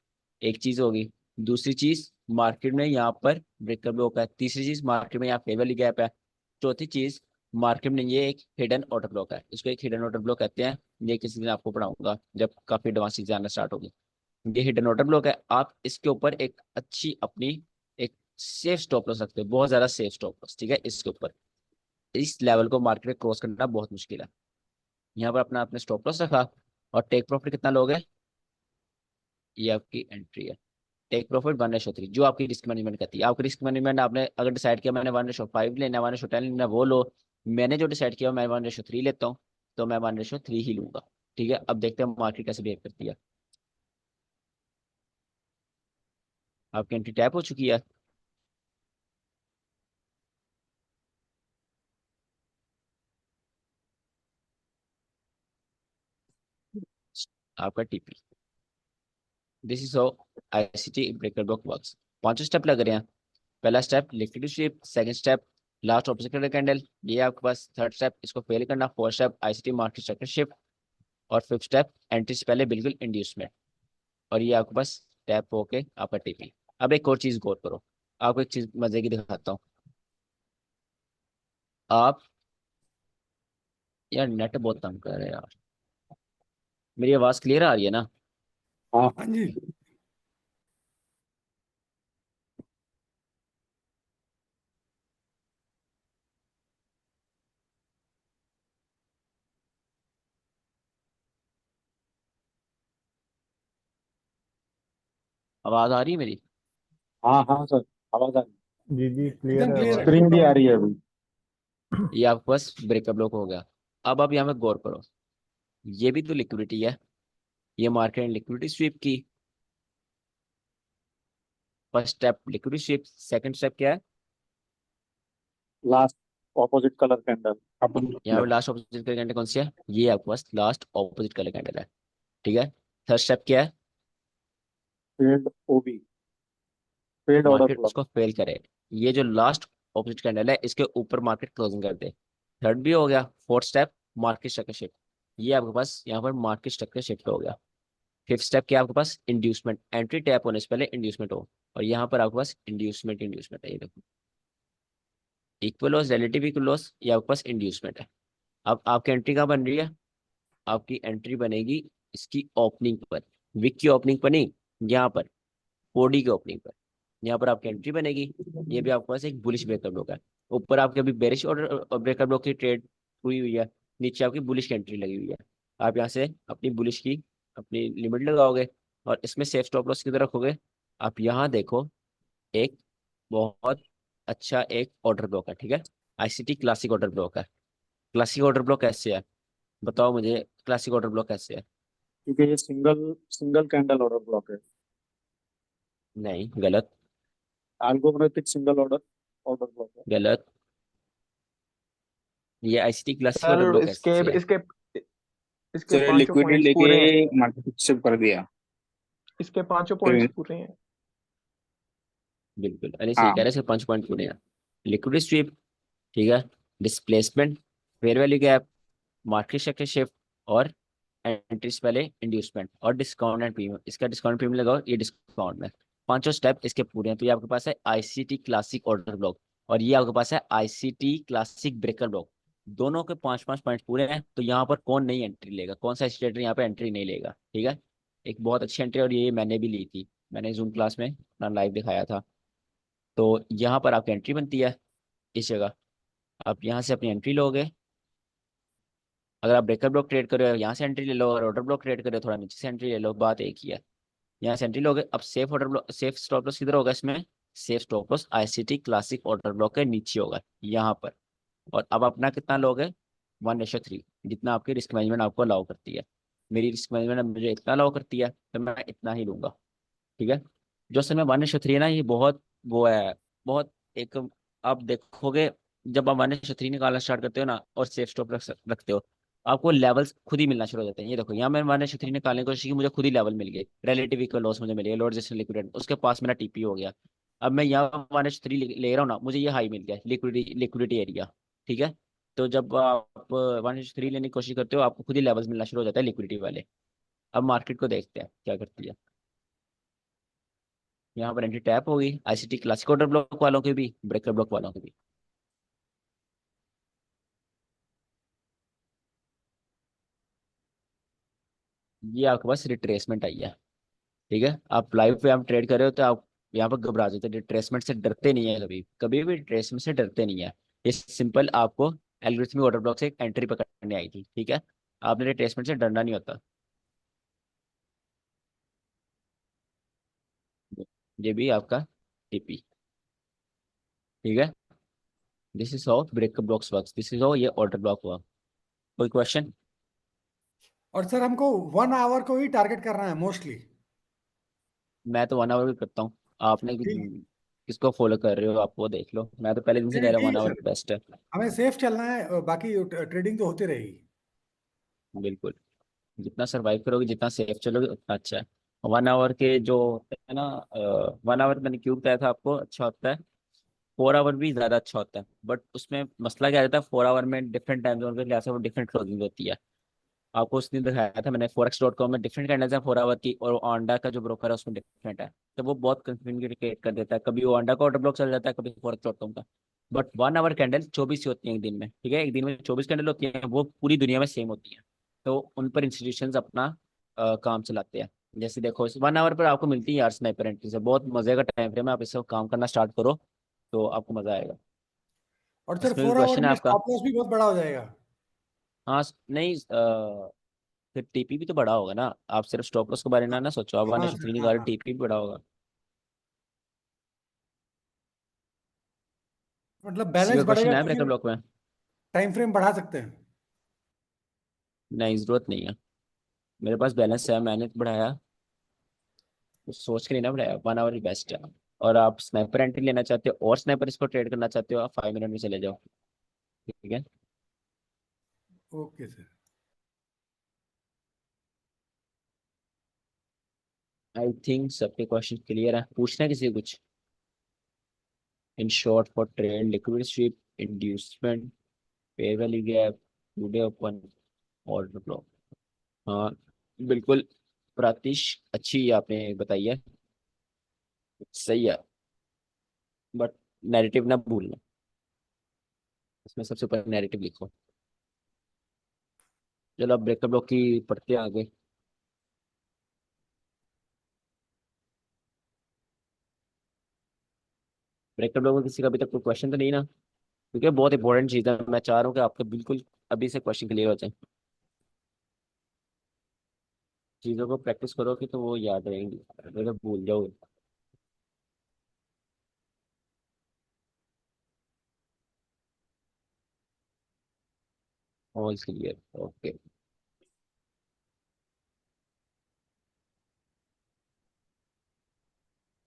A: एक चीज होगी। दूसरी चीज, मार्केट में यहाँ पर ब्रेकर ब्लॉक है। तीसरी चीज, मार्केट में यहाँ फेवर वाली गैप है। चौथी चीज, मार्केट में ये एक हिडन ऑर्डर ब्लॉक है, इसको एक हिडन ऑर्डर ब्लॉक कहते हैं। ये किसी दिन आपको पढ़ाऊंगा जब काफी एडवांस चीजें आना स्टार्ट होगी। ये हिडन ऑर्डर ब्लॉक है, आप इसके ऊपर एक अच्छी अपनी एक सेफ स्टॉप लॉस रखते हो, बहुत ज्यादा सेफ स्टॉप लॉस, ठीक है। इसके ऊपर इस लेवल को मार्केट में क्रॉस करना बहुत मुश्किल है। यहाँ पर अपना आपने स्टॉप लॉस रखा, और टेक प्रॉफिट कितना लोगे? ये आपकी एंट्री है। टेक प्रॉफिट 1:3, जो आपकी रिस्क मैनेजमेंट कहती है। आपकी रिस्क मैनेजमेंट आपने अगर डिसाइड किया मैंने 1:5 लेना है, 1:10 लेना है, वो लो। मैंने जो डिसाइड किया मैं 1:3 लेता हूँ, तो मैं 1:3 ही लूंगा, ठीक है। अब देखते हैं मार्केट कैसे बिहेव करती है। आपकी एंट्री टैप हो चुकी है, आपका TP. This is how ICT breaker block works. पांचों स्टेप लग रहे हैं। पहला step liquidity sweep, second step last obstacle candle, ये आपके पास थर्ड स्टेप इसको फेल करना, fourth step ICT market structure shift, और फिफ्थ स्टेप एंट्री से पहले बिल्कुल इंड्यूसमेंट, और ये आपके पास टैप होके आपका टीपी। अब एक और चीज गौर करो, आपको एक चीज मजे की दिखाता हूँ। आप, यार नेट बहुत तंग कर रहे हैं यार, मेरी आवाज क्लियर आ रही है ना?
B: हाँ।
C: हाँ जी।
A: आवाज आ रही है मेरी?
B: हाँ हाँ सर, आवाज आ रही
D: जी जी क्लियर
C: एकदम
D: है
C: क्लियर
B: है,
C: है।
D: आवाज।
B: स्क्रीन भी आ रही है अभी।
A: ये आपके पास ब्रेकअप ब्लॉक हो गया। अब आप यहाँ पे गौर करो, ये भी तो लिक्विडिटी है, ये मार्केट ने लिक्विडिटी स्वीप की। First step liquidity sweep, second step क्या है?
B: Last opposite colour candle.
A: यहाँ पे लास्ट ऑपोजिट कलर कैंडल कौन सी है? ये आपके पास लास्ट ऑपोजिट कलर कैंडल है, ठीक है। थर्ड स्टेप क्या है?
B: फेल्ड ओबी, फेल्ड ऑर्डर
A: मार्केट
B: ब्लॉक।
A: उसको फेल करे, ये जो लास्ट ऑपोजिट कैंडल है इसके ऊपर मार्केट क्लोजिंग कर दे। थर्ड भी हो गया। Fourth step market structure shift, ये आपके पास यहाँ पर मार्केट स्ट्रक्चर शिफ्ट हो गया। फिफ्थ स्टेप क्या है आपके पास? इंड्यूसमेंट, एंट्री टैप होने से पहले इंड्यूसमेंट हो, और यहाँ पर आपके पास इंड्यूसमेंट इंड्यूसमेंट है, ये देखो equal loss relative equal loss, ये आपके पास इंड्यूसमेंट है। अब आपकी एंट्री कहाँ बन रही है? आपकी एंट्री बनेगी इसकी ओपनिंग पर, विक की ओपनिंग पर नहीं, यहाँ पर ओडी की ओपनिंग पर, यहाँ पर आपकी एंट्री बनेगी। ये भी आपके पास एक बुलिश ब्रेकअप ब्लॉक है। ऊपर आपके अभी बेरिश ऑर्डर ब्रेकअप ब्लॉक की ट्रेड हुई हुई है, नीचे आपकी बुलिश की एंट्री लगी हुई है। आप यहाँ से अपनी बुलिश की अपनी लिमिट लगाओगे, और इसमें सेफ स्टॉप लॉस किधर रखोगे? आप यहाँ देखो, एक बहुत अच्छा एक ऑर्डर ब्लॉक है, ठीक है। आईसीटी क्लासिक ऑर्डर ब्लॉक है। क्लासिक ऑर्डर ब्लॉक कैसे है? बताओ मुझे, क्लासिक ऑर्डर ब्लॉक कैसे है?
B: क्योंकि ये single single candle order block है।
A: नहीं, गलत।
B: Algorithmic single order order block है।
A: गलत। ये ICT classic order
E: sir
A: block
E: इसके
A: कैसे है?
E: इसके इसके
F: सर
E: पांचों
F: लिक्विडिटी
E: पॉइंट्स
F: लेके
E: पूरे हैं।
F: मार्केट शिफ्ट कर दिया।
E: इसके पांचों पॉइंट्स
F: फिर
E: पूरे हैं।
A: बिल्कुल, अरे सही
F: हाँ,
A: कह रहे हैं, सिर्फ 5 पॉइंट पूरे हैं। लिक्विडिटी स्वीप, ठीक है, displacement, fair value gap, market sector shift, और एंट्री से पहले इंड्यूसमेंट, और डिस्काउंट एंड प्रीमियम। इसका डिस्काउंट प्रीमियम लगाओ, ये डिस्काउंट में। पांचों स्टेप इसके पूरे हैं, तो ये आपके पास है आईसीटी क्लासिक ऑर्डर ब्लॉक, और ये आपके पास है आईसीटी क्लासिक ब्रेकर ब्लॉक। दोनों के 5 5 पॉइंट पूरे हैं, तो यहाँ पर कौन नहीं एंट्री लेगा, कौन सा स्टेटर यहाँ पे एंट्री नहीं लेगा, ठीक है। एक बहुत अच्छी एंट्री, और ये मैंने भी ली थी, मैंने जूम क्लास में अपना लाइव दिखाया था। तो यहाँ पर आपकी एंट्री बनती है इस जगह, आप यहाँ से अपनी एंट्री लोगे। अगर आप ब्रेकर ब्लॉक ट्रेड कर रहे हो यहाँ से एंट्री ले लो, और ऑर्डर ब्लॉक ट्रेड कर रहे हो थोड़ा नीचे से एंट्री ले लो, बात एक ही है। यहाँ से एंट्री लोगे। अब safe order block, safe stop loss किधर होगा इसमें? Safe stop loss ICT classic order block के नीचे होगा, यहाँ पर। और अब अपना कितना लोगे? 1:3, जितना आपकी रिस्क मैनेजमेंट आपको अलाउ करती है। मेरी रिस्क मैनेजमेंट मुझे इतना अलाउ करती है, तो मैं इतना ही लूंगा, ठीक है। जो असल में 1:3 है ना, ये बहुत वो है, बहुत एक, आप देखोगे जब आप 1:3 निकालना स्टार्ट करते हो ना, और सेफ स्टॉप रखते हो, आपको लेवल्स खुद ही मिलना शुरू हो जाते हैं। ये देखो, यहाँ मैंने 1:3 निकालने की कोशिश की, मुझे खुद ही लेवल मिल गए, रिलेटिव इक्वल लॉस मुझे मिल गया, लॉर्ड रेजिस्टेंस लिक्विडेट, उसके पास मेरा टीपी हो गया। अब मैं यहाँ 1:3 ले रहा हूँ ना, मुझे ये हाई मिल गया, लिक्विडिटी एरिया, ठीक है। तो जब आप 1:3 लेने की कोशिश करते हो, आपको खुद ही लेवल्स मिलना शुरू हो जाता है लिक्विडिटी वाले। अब मार्केट को देखते हैं क्या करती है। यहाँ पर एंट्री टैप होगी आईसीटी क्लासिक ऑर्डर ब्लॉक वालों की भी, ब्रेकर ब्लॉक वालों की भी। ये आपके पास रिट्रेसमेंट आई है, ठीक है। आप लाइव पे आप ट्रेड कर रहे हो, तो आप यहाँ पर घबरा जाते हैं, रिट्रेसमेंट से डरते नहीं है, कभी कभी भी रिट्रेसमेंट से डरते नहीं है। ये सिंपल आपको एल्गोरिथमिक ऑर्डर ब्लॉक से एक एंट्री पकड़ने आई थी, ठीक है। आपने रिट्रेसमेंट से डरना नहीं होता। ये भी आपका टीपी, ठीक है। This is how breaker blocks works, this is how ये ऑर्डर ब्लॉक हुआ। कोई क्वेश्चन?
C: और सर हमको 1 आवर को ही टारगेट करना है मोस्टली।
A: मैं तो 1 आवर भी करता हूँ, आपने
C: ठीक।
A: किसको फॉलो कर रहे हो आप वो देख लो, मैं तो पहले दिन से
C: नहीं
A: कह
C: नहीं,
A: रहा हूँ
C: ठीक
A: 1 आवर
C: है सर,
A: बेस्ट है।
C: हमें सेफ चलना है, बाकी ट्रेडिंग तो होती रहेगी।
A: बिल्कुल, जितना सरवाइव करोगे, जितना सेफ चलोगे, उतना अच्छा है। 1 आवर के जो है ना, 1 आवर मैंने क्यों बताया था आपको अच्छा होता है, 4 आवर भी ज़्यादा अच्छा होता है, बट उसमें मसला क्या रहता है, 4 आवर में डिफरेंट टाइम जोन के लिहाज से वो डिफरेंट क्लोजिंग होती है। आपको उस दिन दिखाया था मैंने forex.com में, डिफरेंट कैंडल्स है 4 आवर की, और ओंडा का जो ब्रोकर है उसमें डिफरेंट है। तो वो बहुत कंफ्यूजन क्रिएट कर देता है, कभी ओंडा का ऑर्डर ब्लॉक चल जाता है, कभी forex.com का। बट 1 आवर कैंडल 24 ही होती है एक दिन में, ठीक है। एक दिन में 24 कैंडल होती है, वो पूरी दुनिया में सेम होती है। तो उन पर इंस्टीट्यूशन अपना काम चलाते हैं। जैसे देखो, इस 1 आवर पर आपको मिलती है यार स्नाइपर एंट्री से, बहुत मजे का टाइम फ्रेम है, आप इससे काम करना स्टार्ट करो तो आपको मजा आएगा।
C: और सर
A: इसमें भी
C: 4 आवर
A: क्वेश्चन है
C: में
A: आपका?
C: स्टॉप लॉस भी बहुत बड़ा हो जाएगा।
A: हाँ, नहीं, फिर टीपी भी तो बड़ा होगा ना, आप सिर्फ स्टॉप लॉस के बारे में ना सोचो, आप वन
C: हाँ
A: एस
C: सर,
A: थ्री
C: हाँ
A: निकालो,
C: हाँ।
A: टीपी भी बड़ा होगा।
C: मतलब
A: किसी
C: बैलेंस
A: का क्वेश्चन
C: बढ़ेगा
A: है
C: तो
A: ब्रेकर
C: फिर
A: ब्लॉक में?
C: टाइम फ्रेम बढ़ा सकते हैं।
A: नहीं, जरूरत नहीं है, मेरे पास बैलेंस है, मैंने तो बढ़ाया, तो सोच के नहीं ना बढ़ाया, 1 आवर ही बेस्ट है। और आप स्नाइपर एंट्री लेना चाहते हो और स्नाइपर इसको ट्रेड करना चाहते हो, आप 5 मिनट में चले जाओ, ठीक है।
C: Okay sir.
A: आई थिंक सबके क्वेश्चन क्लियर है, पूछना है किसी को कुछ? In short for trade liquid sweep, inducement, fair value gap, today open, order flow. हाँ बिल्कुल, प्रातिश अच्छी आपने बताई है, सही है, बट नैरेटिव ना भूलना, इसमें सबसे ऊपर नैरेटिव लिखो। चलो अब ब्रेकअप ब्लॉक की पढ़ते हैं आगे। ब्रेकअप ब्लॉक में किसी का अभी तक कोई क्वेश्चन तो नहीं ना? क्योंकि बहुत इंपॉर्टेंट चीज़ है, मैं चाह रहा हूँ कि आपके बिल्कुल अभी से क्वेश्चन क्लियर हो जाए। चीज़ों को प्रैक्टिस करोगे तो वो याद रहेंगी, अगर भूल जाओ। All clear, okay.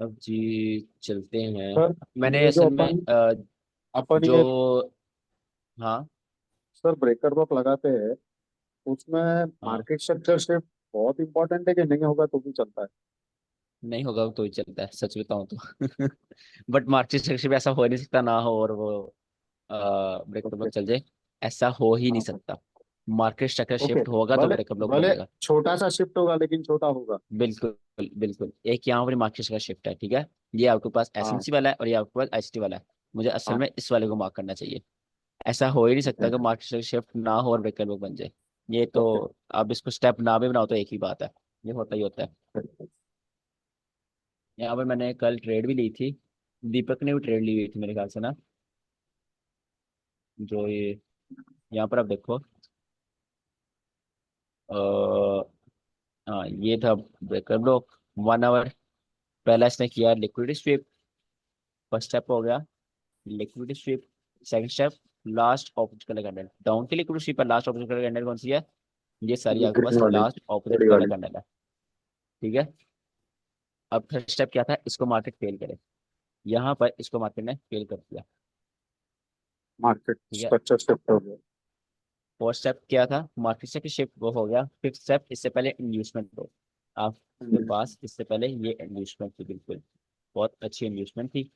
A: अब जी चलते हैं।
B: सर
A: मैंने
B: ये जो
A: असल में
B: अपन
A: जो,
B: ये
A: हाँ,
B: सर ब्रेकर बॉक लगाते हैं, उसमें
A: हाँ,
B: मार्केट स्ट्रक्चर शिफ्ट बहुत इंपॉर्टेंट है कि नहीं होगा तो भी चलता है?
A: नहीं होगा तो ही चलता है, सच बताऊं तो। बट मार्केट सेक्शन ऐसा हो ही नहीं सकता ना हो और वो ब्रेकअप
B: ओके।
A: ब्लॉक चल जाए, ऐसा हो ही नहीं
B: हाँ।
A: सकता। Market structure
B: okay.
A: शिफ्ट होगा तो
B: भले
A: ब्रेकअप ब्लॉक
B: भले
A: बनेगा।
B: छोटा सा शिफ्ट होगा लेकिन छोटा होगा।
A: बिल्कुल बिल्कुल, एक यहाँ पर मार्केट का शिफ्ट है, ठीक है। ये आपके पास
B: हाँ।
A: एसएमसी वाला है और ये आपके पास आईसीटी वाला है, मुझे असल
B: हाँ।
A: में इस वाले को मार्क करना चाहिए। ऐसा हो ही नहीं
B: ओके।
A: सकता कि मार्केट शिफ्ट ना हो और ब्रेकर बुक बन जाए, ये तो
B: ओके।
A: आप इसको स्टेप ना भी बनाओ तो एक ही बात है, ये होता ही होता है। यहाँ पे मैंने कल ट्रेड भी ली थी, दीपक ने भी ट्रेड ली हुई थी मेरे ख्याल से ना, जो ये यहाँ पर आप देखो, अ, हाँ ये था ब्रेकर ब्लॉक, 1 आवर। पहला इसने किया लिक्विडिटी स्वीप, फर्स्ट स्टेप हो गया liquidity sweep. Second step last opposite colour candle, down की लिक्विडिटी स्वीप पर लास्ट ऑपोजिट कलर कैंडल कौन सी है? ये सारी
B: ये
A: आपके
B: ग्रीन
A: पास
B: वाली,
A: लास्ट ऑपोजिट
B: बड़ी
A: कलर
B: वाली।
A: कैंडल है, ठीक है। अब थर्ड स्टेप क्या था, इसको मार्केट फेल करे, यहाँ पर इसको मार्केट ने फेल कर दिया,
B: मार्केट
A: ठीक है।
B: स्ट्रक्चर शिफ्ट हो गया।
A: फोर्थ स्टेप क्या था, मार्केट से शिफ्ट वो हो गया। फिफ्थ स्टेप, इससे पहले इंड्यूसमेंट हो, आपके
B: हम्म।
A: पास इससे पहले ये इंड्यूसमेंट थी, बिल्कुल बहुत अच्छी इंड्यूसमेंट थी।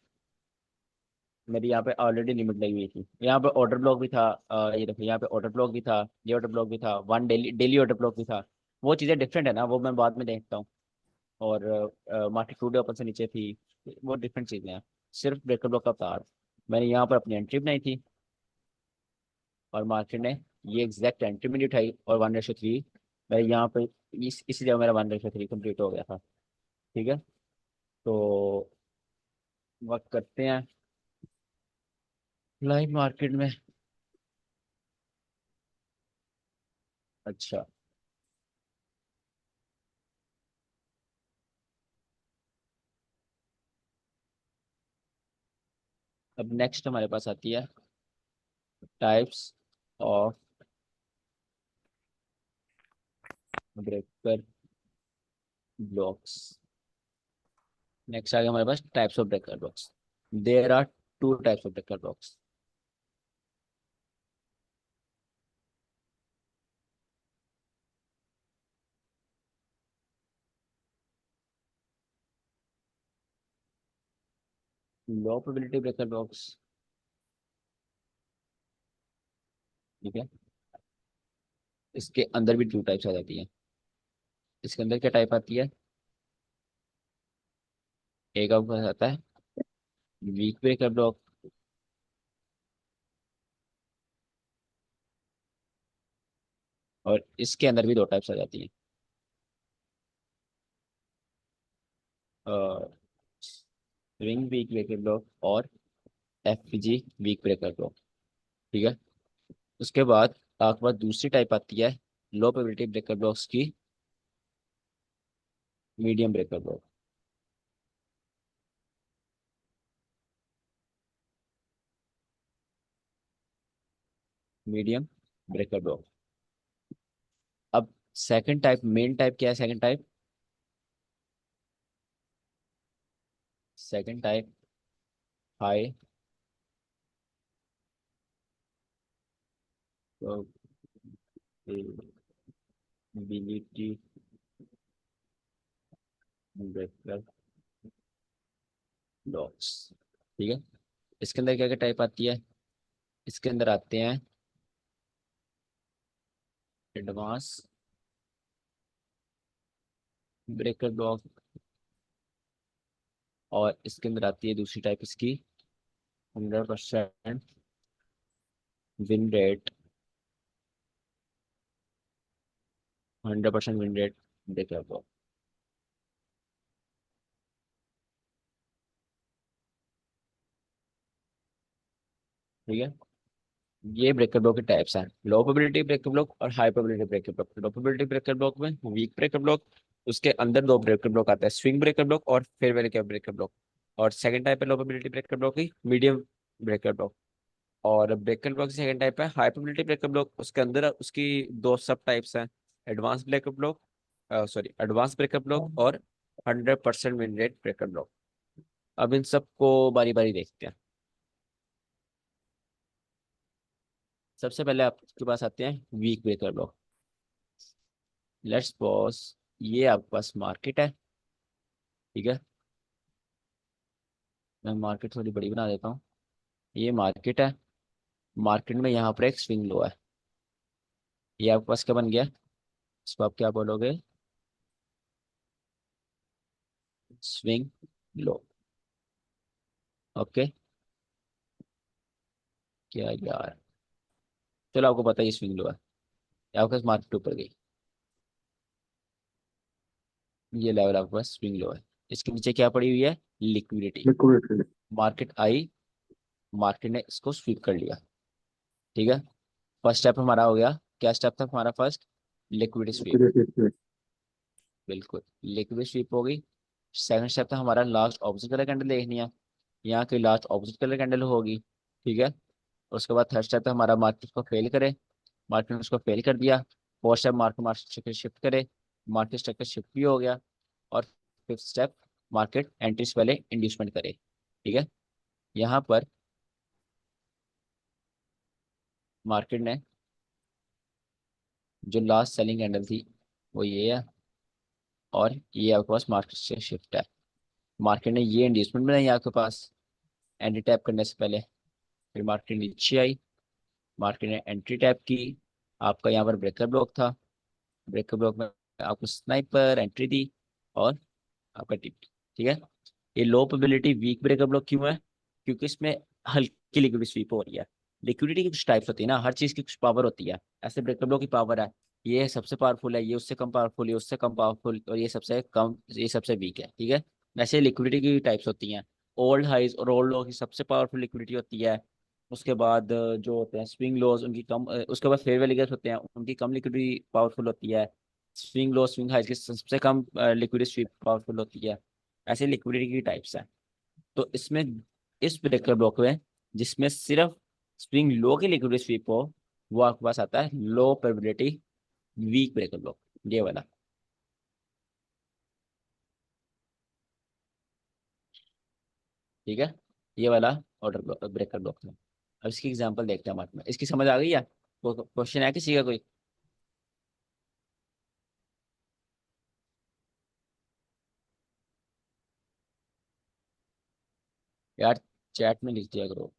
A: मेरी यहाँ पे ऑलरेडी लिमिट लगी हुई थी, यहाँ पे ऑर्डर ब्लॉक भी था, ये देखो यहाँ पे ऑर्डर ब्लॉक भी था, ये ऑर्डर ब्लॉक भी था, one daily daily order block भी था। वो चीज़ें डिफरेंट है ना, वो मैं बाद में देखता हूँ। और मार्केट टूडे ओपन से नीचे थी, वो डिफरेंट चीज़ें हैं। सिर्फ ब्रेकर ब्लॉक का तार, मैंने यहाँ पर अपनी एंट्री बनाई थी और मार्केट ने ये एग्जैक्ट एंट्री में नहीं उठाई, और 1:3 मैं यहाँ पे इसी जगह मेरा 1:3 कंप्लीट हो गया था, ठीक है। तो वक्त करते हैं लाइव मार्केट में। अच्छा, अब नेक्स्ट हमारे पास आती है types of breaker blocks. Next आ गया हमारे पास types of breaker blocks. There are two types of breaker blocks. Low probability breaker blocks, ठीक है। इसके अंदर भी टू टाइप्स आ जाती है। इसके अंदर क्या टाइप आती है, एक आपको आता है वीक ब्रेकर ब्लॉक, और इसके अंदर भी दो टाइप्स आ जाती हैं, रिंग वीक ब्रेकर ब्लॉक और एफपीजी वीक ब्रेकर ब्लॉक, ठीक है। उसके बाद आपके पास दूसरी टाइप आती है लो प्रोबेबिलिटी ब्रेकर ब्लॉक्स की, medium breaker block. Medium breaker block, अब सेकंड टाइप, मेन टाइप क्या है? Second type, second type high probability breaker blocks. ठीक है, इसके अंदर क्या क्या टाइप आती है? इसके अंदर आते हैं एडवांस ब्रेकर ब्लॉक, और इसके अंदर आती है दूसरी टाइप इसकी 100% win rate, 100% win rate breaker block. ठीक है, ये ब्रेकर ब्लॉक के टाइप्स हैं, लो प्रोबेबिलिटी ब्रेकर ब्लॉक और हाई प्रोबेबिलिटी ब्रेकर ब्लॉक। लो प्रोबेबिलिटी ब्रेकर ब्लॉक में वीक ब्रेकर ब्लॉक, उसके अंदर दो ब्रेकर ब्लॉक आता है, स्विंग ब्रेकर ब्लॉक और फेयरवेल कैप ब्रेकर ब्लॉक। और सेकंड टाइप है लो प्रोबेबिलिटी ब्रेकर ब्लॉक की मीडियम ब्रेकर ब्लॉक। और ब्रेकर ब्लॉक की सेकंड टाइप है हाई प्रोबेबिलिटी ब्रेकर ब्लॉक, उसके अंदर उसकी दो सब टाइप्स हैं, advance breaker block, sorry advance breaker block और 100% विन रेट ब्रेकर ब्लॉक। अब इन सबको बारी बारी देखते हैं। सबसे पहले आपके पास आते हैं weak breaker block. Let's pause, ये आपके पास मार्केट है। ठीक है, मैं मार्केट थोड़ी बड़ी बना देता हूँ। ये मार्केट है, मार्केट में यहाँ पर एक स्विंग लो है। ये आपके पास क्या बन गया? इसको आप क्या बोलोगे? Swing low. ओके, क्या यार, चलो आपको पता है ये स्विंग लो है। ये आपके पास मार्केट ऊपर गई, ये लेवल आपके पास स्विंग लो है। इसके नीचे क्या पड़ी हुई है? Liquidity.
B: Liquidity.
A: Market I, market ने इसको स्वीप कर लिया। ठीक है, फर्स्ट स्टेप हमारा हो गया। क्या स्टेप था हमारा फर्स्ट? Liquidity SVEEP.
B: लिक्विडिटी।
A: बिल्कुल, लिक्विड स्वीप हो गई। सेकंड स्टेप था हमारा लास्ट ऑपोजिट कलर कैंडल देखनी है, यहाँ की लास्ट ऑपोजिट कलर कैंडल होगी। ठीक है, उसके बाद थर्ड स्टेप था हमारा मार्केट को फेल करे, मार्केट ने उसको फेल कर दिया। Fourth step market market structure shift करे, मार्केट स्ट्रक्चर शिफ्ट भी हो गया। और फिफ्थ स्टेप मार्केट एंट्री से पहले इंड्यूसमेंट करे। ठीक है, यहाँ पर मार्केट ने जो लास्ट सेलिंग कैंडल थी वो ये है, और ये आपके पास मार्केट से शिफ्ट है। मार्केट ने ये इंड्यूसमेंट बनाई आपके पास एंट्री टैप करने से पहले, फिर मार्केट नीचे आई, मार्केट ने एंट्री टैप की। आपका यहाँ पर ब्रेकर ब्लॉक था, ब्रेकर ब्लॉक में आपको स्नाइपर एंट्री दी और आपका टिप। ठीक है, ये low probability weak breaker block क्यों है? क्योंकि इसमें हल्की लिक्विडिटी स्वीप हो रही है। लिक्विडिटी की कुछ टाइप्स होती है ना, हर चीज की कुछ पावर होती है। ऐसे ब्रेकर ब्लॉक की पावर है, ये सबसे पावरफुल है, ये उससे कम पावरफुल, ये उससे कम पावरफुल, और ये सबसे कम, ये सबसे वीक है। ठीक है, वैसे लिक्विडिटी की टाइप्स होती हैं। ओल्ड हाइज और ओल्ड लो की सबसे पावरफुल लिक्विडिटी होती है। उसके बाद जो होते हैं स्विंग लोज, उनकी कम, उसके बाद फेयर वैल्यू होते हैं, उनकी कम लिक्विडिटी पावरफुल होती है। स्विंग लो स्विंग हाइज की सबसे कम लिक्विडिटी स्वीप पावरफुल होती है। ऐसे लिक्विडिटी की टाइप्स हैं। तो इसमें, इस ब्रेकर ब्लॉक में जिसमें सिर्फ स्विंग लो की लिक्विडिटी स्वीप हो, वो आपके पास आता है low probability weak breaker block, ये वाला। ठीक है, ये वाला ऑर्डर ब्लॉक ब्रेकर ब्लॉक है। अब इसकी एग्जांपल देखते हैं हमारे में, इसकी समझ आ गई है? क्वेश्चन है किसी का कोई? यार चैट में लिख दिया करो।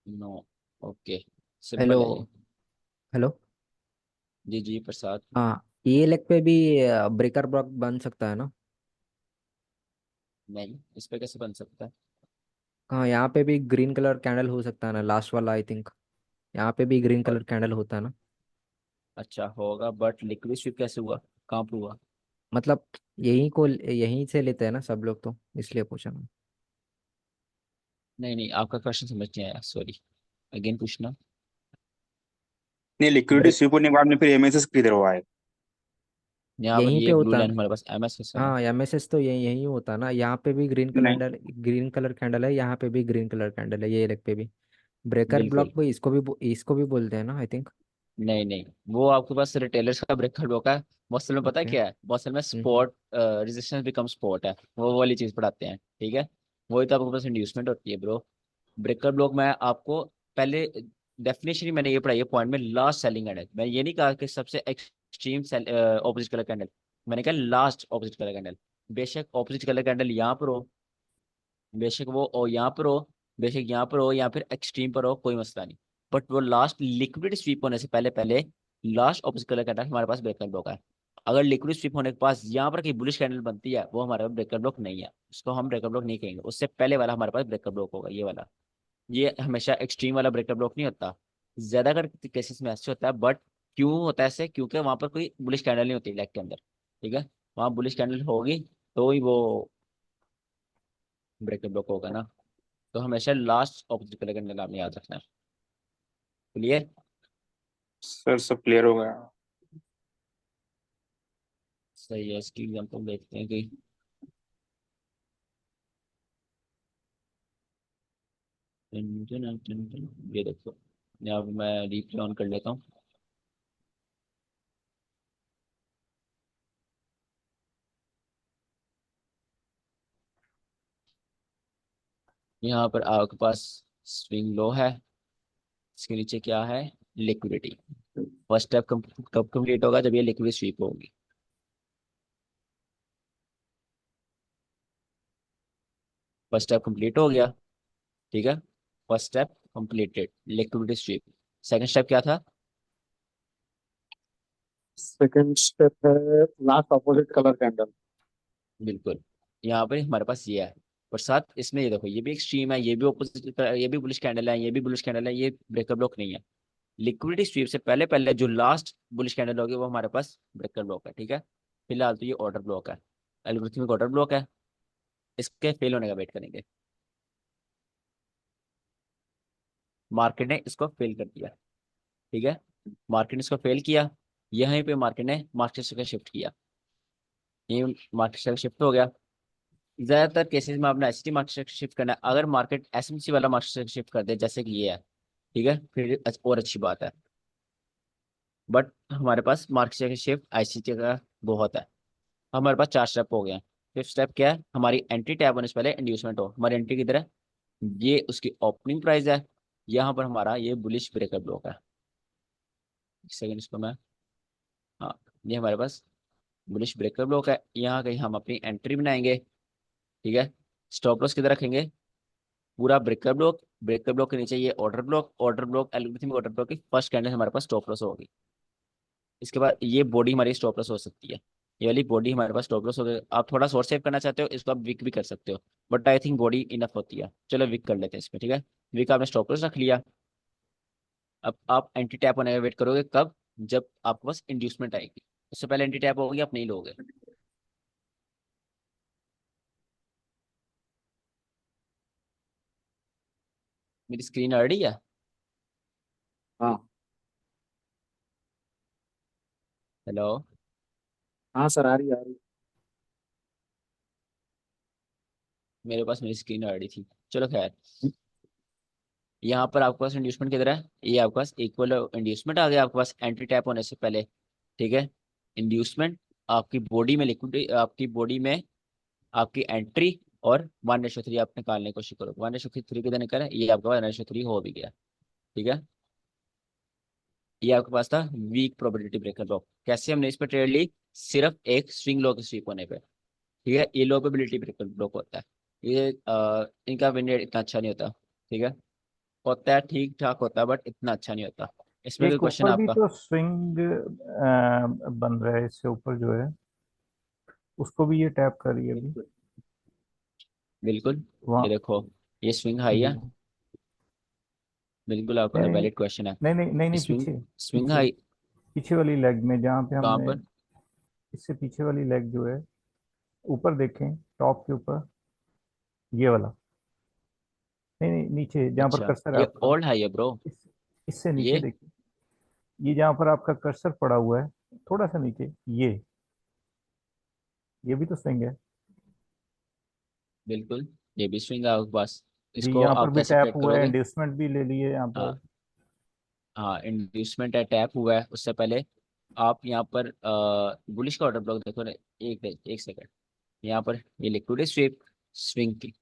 A: No, okay,
F: hello.
A: सिंपल है ये।
F: हेलो।
A: जी जी प्रसाद।
F: हाँ, ये लेग पे भी ब्रेकर ब्लॉक बन सकता है ना?
A: नहीं, इस पे कैसे बन सकता है?
F: हाँ, यहाँ पे भी ग्रीन कलर कैंडल हो सकता है ना, लास्ट वाला आई थिंक। यहाँ पे भी ग्रीन
A: और
F: कलर कैंडल होता है ना?
A: अच्छा होगा, बट लिक्विड स्वीप कैसे हुआ? कहाँ पे हुआ?
F: मतलब यहीं से लेते हैं ना सब लोग, तो इसलिए पूछा मैं।
A: नहीं नहीं, आपका क्वेश्चन समझ नहीं आया, सॉरी, अगेन पूछना।
G: नहीं, लिक्विडिटी
F: ब्रेक
G: स्वीप होने के बाद में फिर एमएसएस किधर हुआ है?
A: यहाँ पर
F: यहीं पे
A: ये ब्लू
F: होता है
A: लाइन
F: ना?
A: हमारे पास एमएस है ना।
F: हाँ, एमएसएस तो यही यही होता है ना। यहाँ पे भी
G: नहीं,
F: ग्रीन कलर कैंडल है, यहाँ पे भी ग्रीन कलर कैंडल है, ये लेग पे भी। ब्रेकर
A: बिल्कुल,
F: ब्लॉक भी इसको भी बोलते हैं ना आई थिंक।
A: नहीं नहीं, वो आपके पास रिटेलर्स का ब्रेकआउट ब्लॉक है। मसल में पता है
D: ओके।
A: क्या है, मसल में स्पॉट रेजिस्टेंस बिकम स्पॉट है, वो वाली चीज पढ़ाते हैं, ठीक है। वही तो आपके पास इंड्यूसमेंट होती है ब्रो। ब्रेकआउट ब्लॉक मैं आपको पहले डेफिनेशन ही मैंने ये पढ़ाई है पॉइंट में, लास्ट सेलिंग कैंडल। मैं ये नहीं कहा कि सबसे एक्सट्रीम ऑपोजिट कलर कैंडल, मैंने कहा लास्ट ऑपोजिट कलर कैंडल। बेशक ऑपोजिट कलर कैंडल यहाँ पर हो, बेशक वो और यहाँ पर हो, बेशक यहाँ पर हो या फिर एक्सट्रीम पर हो, कोई मसला नहीं। बट वो लास्ट लिक्विड स्वीप होने से पहले पहले लास्ट ऑपोजिट कलर कैंडल हमारे पास ब्रेकआउट ब्लॉक है। अगर लिक्विड स्वीप होने के पास यहाँ पर कहीं बुलिश कैंडल बनती है, वो हमारे पास ब्रेकआउट ब्लॉक नहीं है, उसको हम ब्रेकआउट ब्लॉक नहीं कहेंगे। उससे पहले वाला हमारे पास ब्रेकआउट ब्लॉक होगा, ये वाला। ये हमेशा एक्सट्रीम वाला ब्रेकअप ब्लॉक नहीं होता, ज्यादातर केसेस में ऐसे होता है। बट क्यों होता है ऐसे, क्योंकि वहां पर कोई बुलिश कैंडल नहीं होती लेग के अंदर, ठीक है। वहां बुलिश कैंडल होगी तो ही वो ब्रेकअप ब्लॉक होगा ना। तो हमेशा लास्ट ऑपोजिट कलर कैंडल आपने याद रखना है। क्लियर?
G: सर सब क्लियर हो गया।
A: सही है, इसकी एग्जांपल देखते हैं कि ये देखो, यहाँ पे मैं रिप्ले ऑन कर लेता हूँ। यहाँ पर आपके पास स्विंग लो है, इसके नीचे क्या है, लिक्विडिटी। फर्स्ट स्टेप कब कंप्लीट होगा, जब ये लिक्विड स्वीप होगी। फर्स्ट स्टेप कंप्लीट हो गया, ठीक है। First step completed, liquidity sweep. Second step क्या था?
B: सेकंड स्टेप है लास्ट ऑपोजिट कलर कैंडल।
A: बिल्कुल, यहाँ पर हमारे पास ये है। और साथ इसमें ये देखो, ये भी एक स्ट्रीम है, ये भी ऑपोजिट, ये भी बुलिश कैंडल है, ये भी बुलिश कैंडल है, ये ब्रेकअप ब्लॉक नहीं है। लिक्विडिटी स्वीप से पहले पहले जो लास्ट बुलिश कैंडल होगी वो हमारे पास ब्रेकअप ब्लॉक है, ठीक है। फिलहाल तो ये ऑर्डर ब्लॉक है, एल्गोरिथमिक ऑर्डर ब्लॉक है, इसके फेल होने का वेट करेंगे। मार्केट ने इसको फेल कर दिया, ठीक है। मार्केट ने इसको फेल किया, यहीं पे मार्केट ने मार्केट से शिफ्ट किया, ये मार्केट से शिफ्ट हो गया। ज्यादातर केसेस में आपने एसटी मार्केट से शिफ्ट करना है। अगर मार्केट एसएमसी वाला मार्केट से शिफ्ट कर दे जैसे कि ये है, ठीक है, फिर और अच्छी बात है। बट हमारे पास मार्केट से शिफ्ट आईसीटी का बहुत है। हमारे पास 4 स्टेप हो गए हैं। फिफ्थ स्टेप क्या है, हमारी एंट्री टैब होने से पहले इंड्यूसमेंट हो। हमारी एंट्री किधर है, ये उसकी ओपनिंग प्राइस है, यहाँ पर हमारा ये बुलिश ब्रेकअप ब्लॉक है। एक सेकंड, इसको मैं, हाँ, ये हमारे पास बुलिश ब्रेकअप ब्लॉक है, यहाँ कहीं हम अपनी एंट्री बनाएंगे, ठीक है। स्टॉप लॉस किधर रखेंगे, पूरा ब्रेकअप ब्लॉक, ब्रेकअप ब्लॉक के नीचे ये order block, order block algorithmic order block की फर्स्ट कैंडल हमारे पास स्टॉप लॉस होगी। इसके बाद ये बॉडी हमारी स्टॉप लॉस हो सकती है, ये वाली बॉडी हमारे पास स्टॉप लॉस हो गई। आप थोड़ा शॉर्ट सेव करना चाहते हो, इसको आप विक भी कर सकते हो, but I think body enough होती है। चलो विक कर लेते हैं इसमें, ठीक है। विक आपने स्टॉप लॉस रख लिया। अब आप एंटी टैप होने का वेट करोगे, कब, जब आपके पास इंड्यूसमेंट आएगी। उससे पहले एंटी टैप होगी, आप नहीं लोगे। मेरी स्क्रीन आ रही है?
B: हाँ
A: हेलो?
B: हाँ सर, आ रही है, आ रही है।
A: मेरे पास मेरी स्क्रीन आ रही थी, चलो खैर। यहाँ पर आपके पास इंड्यूसमेंट किधर है, ये आपके पास इक्वल इंड्यूसमेंट आ गया आपके पास एंटी टैप होने से पहले, ठीक है। इंड्यूसमेंट, आपकी बॉडी में लिक्विड, आपकी बॉडी में आपकी एंट्री, और 1:3 आप निकालने की कोशिश करो। 1:3 किधर निकला है, ये आपके पास 1:3 हो भी गया, ठीक है। ये आपके पास था वीक प्रोबेबिलिटी ब्रेकर ब्लॉक। कैसे हमने इस पर ट्रेड ली, सिर्फ एक स्विंग लो के स्वीप होने पे, ठीक है। ये लो प्रोबेबिलिटी ब्रेकर ब्लॉक होता है। ये इनका विन रेट इतना अच्छा नहीं होता, ठीक है। होता है, ठीक ठाक होता है, बट इतना अच्छा नहीं होता। इसमें कोई
D: एक
A: क्वेश्चन
D: ऊपर भी
A: आपका?
D: तो स्विंग बन रहा है, इससे ऊपर जो है उसको भी ये टैप करिए अभी।
A: बिल्कुल, ये
D: वहाँ।
A: देखो, ये स्विंग हाई
D: जी।
A: है, बिल्कुल आपका
D: नहीं नहीं
A: वैलिड क्वेश्चन है।
D: नहीं नहीं नहीं नहीं,
A: स्विंग,
D: पीछे।
A: स्विंग
D: पीछे
A: हाई
D: पीछे वाली लेग में, जहाँ पे
A: कहाँ
D: हमने,
A: पर?
D: इससे पीछे वाली लेग जो है, ऊपर देखें, टॉप के ऊपर, ये वाला। नहीं नहीं, नीचे जहाँ पर
A: अच्छा,
D: कर्सर है
A: ये
D: आपका।
A: ओल्ड हाई है ब्रो।
D: इस, इससे नीचे
A: ये
D: देखिए, ये जहाँ पर आपका कर्सर पड़ा हुआ है, थोड़ा सा नीचे, ये भी तो स्विंग है।
A: बिल्कुल, ये भी स्विंग है आपके पास।
D: जी,
A: इसको
D: यहाँ पर
A: आप
D: भी
A: कैसे
D: टैप
A: ट्रैक
D: हुआ है,
A: करोगे?
D: इंड्यूसमेंट भी ले लिए यहाँ
A: हाँ,
D: पर।
A: हाँ इंड्यूसमेंट है, टैप हुआ है, उससे पहले आप यहाँ पर बुलिश का ऑर्डर ब्लॉक देखो ना। एक सेकंड, यहाँ पर ये लिक्विड स्वीप स्विंग की,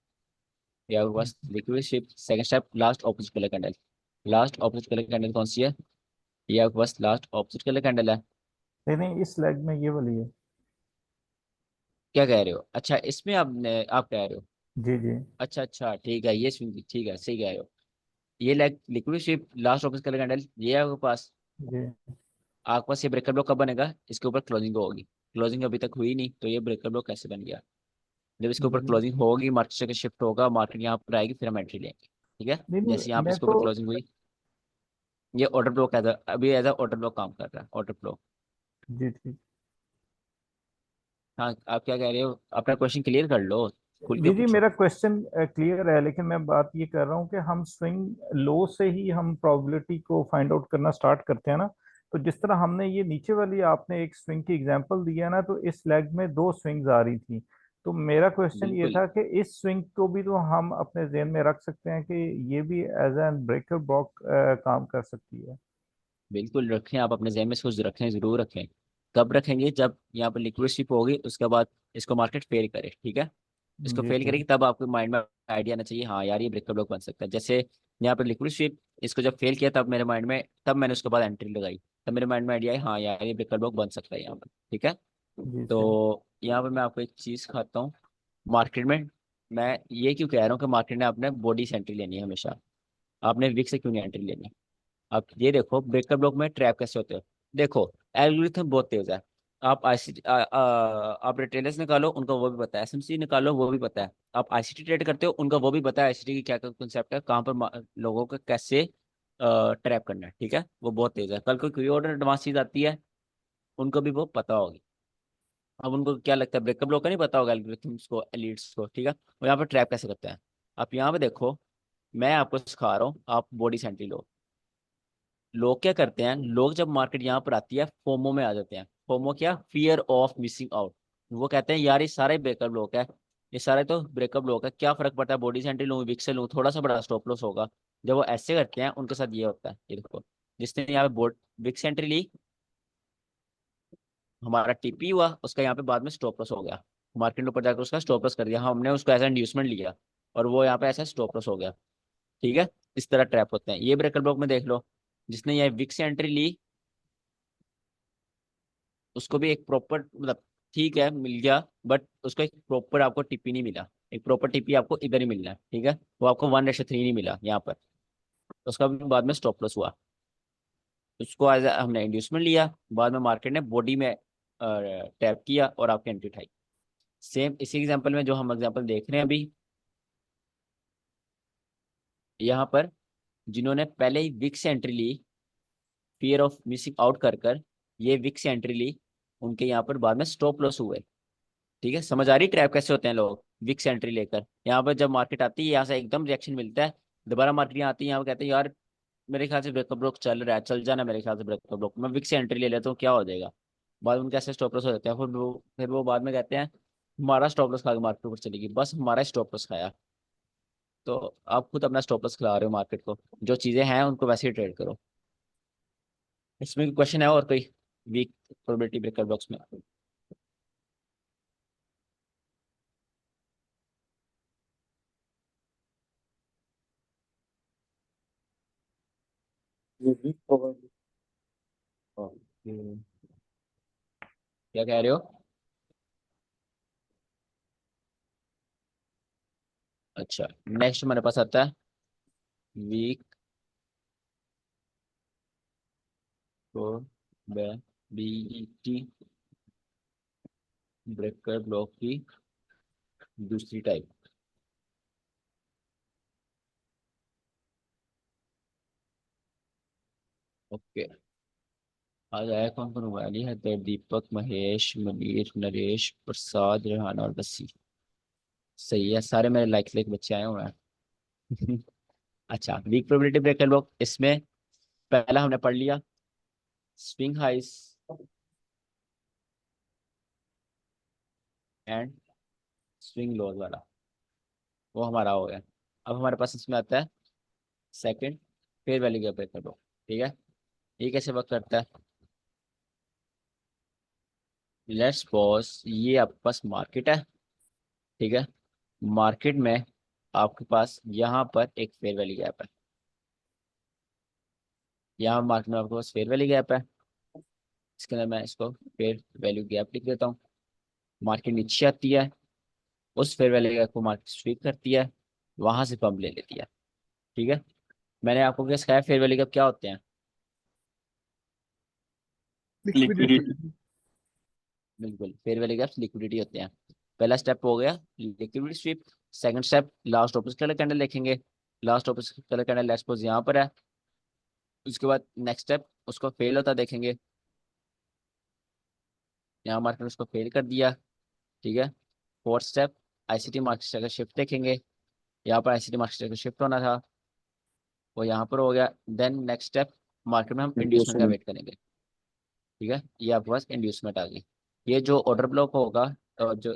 A: या बस liquid sweep second step last opposite colour candle. Last opposite colour candle कौन सी है? ये आपके पास लास्ट ऑपोजिट कलर कैंडल है।
D: नहीं नहीं, इस लेग में ये वाली है।
A: क्या कह रहे हो? अच्छा इसमें आप कह रहे हो।
D: जी जी
A: अच्छा अच्छा ठीक है, ये स्विंग ठीक है, सही कह रहे हो। ये like liquid sweep last opposite colour candle ये है आपके पास।
D: जी
A: आपके पास ये ब्रेकर ब्लॉक कब बनेगा? इसके ऊपर क्लोजिंग होगी। क्लोजिंग अभी तक हुई नहीं, तो ये ब्रेकर ब्लॉक कैसे बन गया? जब इसके ऊपर
D: जी।
A: क्लोजिंग होगी, मार्केट से शिफ्ट होगा, मार्केट यहाँ पर आएगी, फिर हम एंट्री लेंगे। ठीक है,
D: नहीं
A: जैसे
D: नहीं,
A: यहाँ पर
D: मैं
A: इसके
D: तो
A: ऊपर क्लोजिंग हुई, ये ऑर्डर ब्लॉक अभी एज ऑर्डर ब्लॉक काम कर रहा है, ऑर्डर ब्लॉक।
D: जी ठीक।
A: हाँ आप क्या कह रहे हो? अपना क्वेश्चन क्लियर कर लो, खुल के
D: जी जी,
A: पूछो।
D: मेरा क्वेश्चन क्लियर है, लेकिन मैं बात ये कर रहा हूँ कि हम स्विंग लो से ही हम प्रोबेबिलिटी को फाइंड आउट करना स्टार्ट करते हैं ना। तो जिस तरह हमने ये नीचे वाली आपने एक स्विंग की एग्जांपल दिया ना, तो इस लेग में दो स्विंग्स आ रही थी। तो मेरा क्वेश्चन ये
A: बिल्कुल
D: था कि इस स्विंग को भी तो हम अपने जेहन में रख सकते हैं कि ये भी एज एन ब्रेकर ब्लॉक काम कर सकती है।
A: बिल्कुल रखें, आप अपने जहन में सोच रखें, जरूर रखें। कब रखेंगे? जब यहाँ पर लिक्विड शिप होगी, उसके बाद इसको मार्केट फेल करे, ठीक है। इसको
D: जी
A: फेल
D: ठीक।
A: करेगी तब आपके माइंड में आइडिया आना चाहिए, हाँ यार ये ब्रेकर ब्लॉक बन सकता है। जैसे यहाँ पर लिक्विड शिप, इसको जब फेल किया तब मेरे माइंड में, तब मैंने उसके बाद एंट्री लगाई, तब मेरे माइंड में आइडिया है हाँ यार ये ब्रेकर ब्लॉक बन सकता है यहाँ पर, ठीक है।
D: जी सही।
A: तो यहाँ पर मैं आपको एक चीज़ खाता हूँ। मार्केट में मैं ये क्यों कह रहा हूँ कि मार्केट ने आपने बॉडी से एंट्री लेनी है हमेशा, आपने विक से क्यों नहीं एंट्री लेनी? आप ये देखो ब्रेकर ब्लॉक में ट्रैप कैसे होते हो। देखो एल्गोरिथम बहुत तेज है। आप आईसीटी आप रिटेलर्स निकालो, उनका वो भी पता है, एसएमसी निकालो, वो भी पता है। आप आईसीटी ट्रेड करते हो, उनका वो भी पता है आईसीटी की क्या कंसेप्ट है, कहाँ पर लोगों को कैसे ट्रैप करना है, ठीक है। वो बहुत तेज है, कल को कोई और एडवांस चीज आती है, उनको भी वो पता होगी। अब उनको क्या लगता है, ब्रेकर ब्लॉक का नहीं पता होगा एल्गोरिथम्स को, एलिट्स को, ठीक है। वो यहाँ पर ट्रैप कैसे करते हैं, आप यहाँ पे देखो। मैं आपको सिखा रहा हूँ, आप बॉडी सेंट्री लो। लोग क्या करते हैं, लोग जब मार्केट यहाँ पर आती है फोमो में आ जाते हैं। फोमो क्या? Fear of missing out. वो कहते हैं यार ये सारे ब्रेकअप ब्लॉक है, ये सारे तो ब्रेकअप ब्लॉक है, क्या फर्क पड़ता है, बॉडी सेंट्री लूँ विक से लूँ, थोड़ा सा बड़ा स्टॉप लॉस होगा। जब वो ऐसे करते हैं उनके साथ ये होता है, ये देखो। जिसने यहाँ पे बोर्ड विक सेंट्री ली, हमारा टीपी हुआ, उसका यहाँ पे बाद में स्टॉप लॉस हो गया। मार्केट ने ऊपर जाकर उसका स्टॉप लॉस कर दिया, हमने उसको एज इंड्यूसमेंट लिया, और वो यहाँ पे ऐसा स्टॉप लॉस हो गया, ठीक है। इस तरह ट्रैप होते हैं। ये ब्रेकर ब्लॉक में देख लो, जिसने ये विक से एंट्री ली, उसको भी एक प्रॉपर मतलब ठीक है मिल गया, बट उसको एक प्रॉपर आपको टिपी नहीं मिला। एक प्रॉपर टिपी आपको इधर ही मिलना है, ठीक है। वो आपको 1:3 नहीं मिला यहाँ पर, उसका भी बाद में स्टॉप लॉस हुआ। उसको एज हमने इंड्यूसमेंट लिया, बाद में मार्केट ने बॉडी में टैप किया और आपकी एंट्री उठाई। सेम इसी एग्जांपल में जो हम एग्जांपल देख रहे हैं अभी, यहाँ पर जिन्होंने पहले ही विक से एंट्री ली, फियर ऑफ मिसिंग आउट कर कर ये विक से एंट्री ली, उनके यहाँ पर बाद में स्टॉप लॉस हुए। ठीक है, समझ आ रही ट्रैप कैसे होते हैं लोग विक्स एंट्री लेकर। यहाँ पर जब मार्केट आती है यहाँ से एकदम रिएक्शन मिलता है, दोबारा मार्केट यहाँ आती है, यहाँ पर कहते हैं यार मेरे ख्याल से ब्रेकअप ब्लॉक चल रहा है, चल जाना मेरे ख्याल से ब्रेकअप ब्लॉक, मैं विक्स से एंट्री ले लेता हूँ, क्या हो जाएगा। बाद में उनके ऐसे स्टॉप लॉस हो जाते हैं, फिर वो बाद में कहते हैं हमारा स्टॉप लॉस खा के मार्केट ऊपर चलेगी, बस हमारा स्टॉप लॉस खाया। तो आप खुद अपना स्टॉप लॉस खिला रहे हो मार्केट को, जो चीजें हैं उनको वैसे ही ट्रेड करो। इसमें क्वेश्चन है और कोई वीक प्रोबेबिलिटी ब्रेकर बॉक्स में?
B: ये वीक प्रोबेबिलिटी।
A: ओके, क्या कह रहे हो? अच्छा नेक्स्ट हमारे पास आता है वीक प्रोबेबिलिटी ब्रेकर ब्लॉक की दूसरी टाइप। ओके, आज आया कौन कौन हुआ? अली हैदर, दीपक, महेश, मनीर, नरेश, प्रसाद, रेहाना और बस्सी। सही है, सारे मेरे लाइक लाइक बच्चे आए हुए हैं। अच्छा वीक प्रोबेबिलिटी ब्रेकर ब्लॉक, इसमें पहला हमने पढ़ लिया स्विंग हाइस एंड स्विंग लोज वाला, वो हमारा हो गया। अब हमारे पास इसमें आता है second fair value gap breaker block. ठीक है, ये कैसे वर्क करता है? लेट्स सपोज ये आपके पास मार्केट है, ठीक है। मार्केट में आपके पास यहाँ पर एक फेयर वैल्यू गैप है, यहाँ मार्केट में आपके पास फेयर वैल्यू गैप है। इसके अंदर मैं इसको फेयर वैल्यू गैप लिख देता हूँ। मार्केट नीचे आती है, उस फेयर वैल्यू गैप को मार्केट स्वीप करती है, वहां से पंप ले लेती है, ठीक है। मैंने आपको क्या सिखाया, फेयर वैल्यू गैप क्या होते हैं?
E: लिक्विडिटी।
A: बिल्कुल, फेयर वैल्यू गैप्स लिक्विडिटी होते हैं। पहला स्टेप हो गया liquidity sweep. Second step last opposite colour candle देखेंगे। Last opposite colour candle let's suppose यहाँ पर है। उसके बाद नेक्स्ट स्टेप उसको फेल होता देखेंगे, यहाँ मार्केट उसको फेल कर दिया, ठीक है। फोर्थ स्टेप आईसीटी मार्केट का शिफ्ट देखेंगे, यहाँ पर आईसीटी मार्केट का शिफ्ट होना था, वो यहाँ पर हो गया। देन नेक्स्ट स्टेप मार्केट में हम इंड्यूसमेंट का
B: इंड्यूसमेंट।
A: वेट करेंगे, ठीक है। ये आपके पास इंड्यूसमेंट आ गई। ये जो ऑर्डर ब्लॉक होगा, जो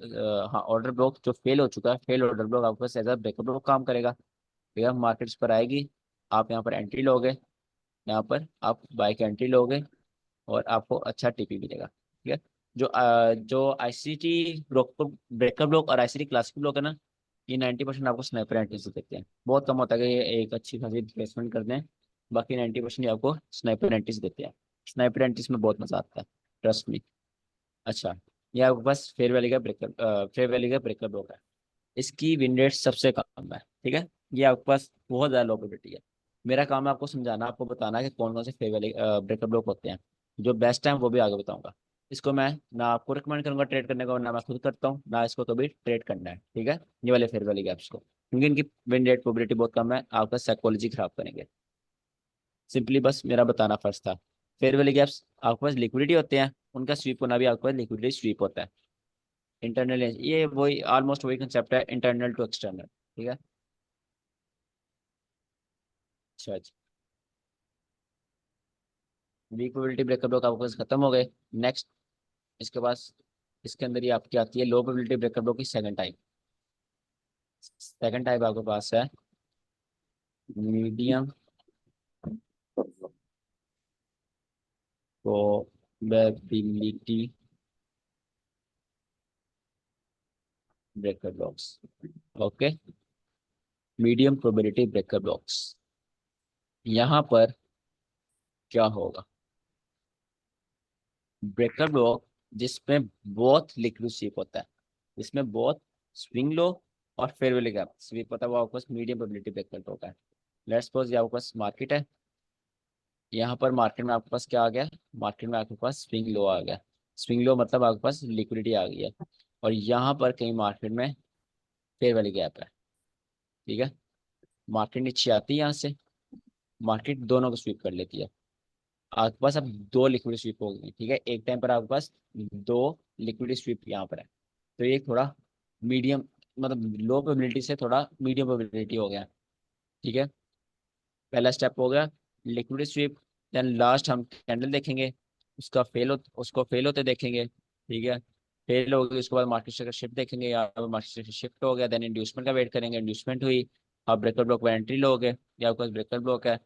A: हाँ ऑर्डर ब्लॉक जो फेल हो चुका है, फेल ऑर्डर ब्लॉक आपके पास एज अ ब्रेकअप ब्लॉक काम करेगा, ठीक है। मार्केट्स पर आएगी, आप यहाँ पर एंट्री लोगे, यहाँ पर आप बाय की एंट्री लोगे और आपको अच्छा टीपी मिलेगा, ठीक है। जो आईसीटी ब्लॉक ब्रेकअप ब्लॉक और आईसीटी क्लासिक ब्लॉक है ना, ये 90% आपको स्नाइपर एंट्री से देते हैं। बहुत कम होता है कि ये एक अच्छी खासी रिप्लेसमेंट करते हैं, बाकी 90% ये आपको स्नाइपर एंट्रीज देते हैं। स्नाइपर एंट्रीज में बहुत मजा आता है, ट्रस्ट मी। अच्छा, ये आपके पास फेयर वैली का ब्रेकअप ब्लॉक है। इसकी विन रेट सबसे कम है, ठीक है। ये आपके पास बहुत ज़्यादा लो प्रोबेबिलिटी है। मेरा काम है आपको समझाना, आपको बताना कि कौन कौन से फेयर वैली ब्रेकअप ब्लॉक होते हैं। जो बेस्ट है वो भी आगे बताऊंगा। इसको मैं ना आपको रिकमेंड करूंगा ट्रेड करने का, ना मैं खुद करता हूँ, ना इसको कभी ट्रेड करना है, ठीक है। ये वाले फेयर वैली गैप्स को, क्योंकि इनकी विन रेट प्रोबेबिलिटी बहुत कम है, आपका साइकोलॉजी खराब करेंगे। सिंपली बस मेरा बताना फर्ज था। फेयर वैली गैप्स आपके पास लिक्विडिटी होते हैं, उनका स्वीप होना भी आपके पास लिक्विडिटी स्वीप होता है। इंटरनल, ये वही ऑलमोस्ट वही कंसेप्ट है, इंटरनल टू एक्सटर्नल, ठीक है। अच्छा अच्छा, वीक प्रोबेबिलिटी ब्रेकअप ब्लॉक आपके पास खत्म हो गए। नेक्स्ट इसके पास, इसके अंदर ही आपकी आती है लो प्रोबेबिलिटी ब्रेकअप ब्लॉक की सेकंड टाइप। सेकंड टाइप आपके पास है medium probability breakup blocks. Okay, medium probability breakup blocks. यहाँ पर क्या होगा, ब्रेकअप ब्लॉक जिसमें बहुत लिक्विड स्वीप होता है, जिसमें बहुत स्विंग लो और फेयर वैली गैप स्वीप होता है, वो आपके पास मीडियम प्रोबेबिलिटी ब्रेकअप ब्लॉक है। लेट्स सपोज ये आपके पास मार्केट है, यहाँ पर मार्केट में आपके पास क्या आ गया, मार्केट में आपके पास स्विंग लो आ गया। स्विंग लो मतलब आपके पास लिक्विडिटी आ गई है, और यहाँ पर कहीं मार्केट में फेयर वैली गैप है, ठीक है। मार्केट नीचे आती है, यहाँ से मार्केट दोनों को स्वीप कर लेती है। आपके पास अब दो लिक्विड स्वीप हो गई, ठीक है। एक टाइम पर आपके पास दो लिक्विड स्वीप यहाँ पर है, तो ये थोड़ा मीडियम, मतलब लो प्रोबेबिलिटी से थोड़ा मीडियम प्रोबेबिलिटी हो गया, ठीक है। पहला स्टेप हो गया लिक्विड स्वीप। देन लास्ट हम कैंडल देखेंगे, उसको फेल होते देखेंगे, ठीक है। फेल हो गई, उसके बाद मार्केट शेयर का शिफ्ट देखेंगे, यहाँ पर मार्केट शेयर शिफ्ट हो गया, देन इंड्यूसमेंट का वेट करेंगे, इंड्यूसमेंट हुई, आप ब्रेकर ब्लॉक में एंट्री लोगे, या आपके पास ब्रेकर ब्लॉक है।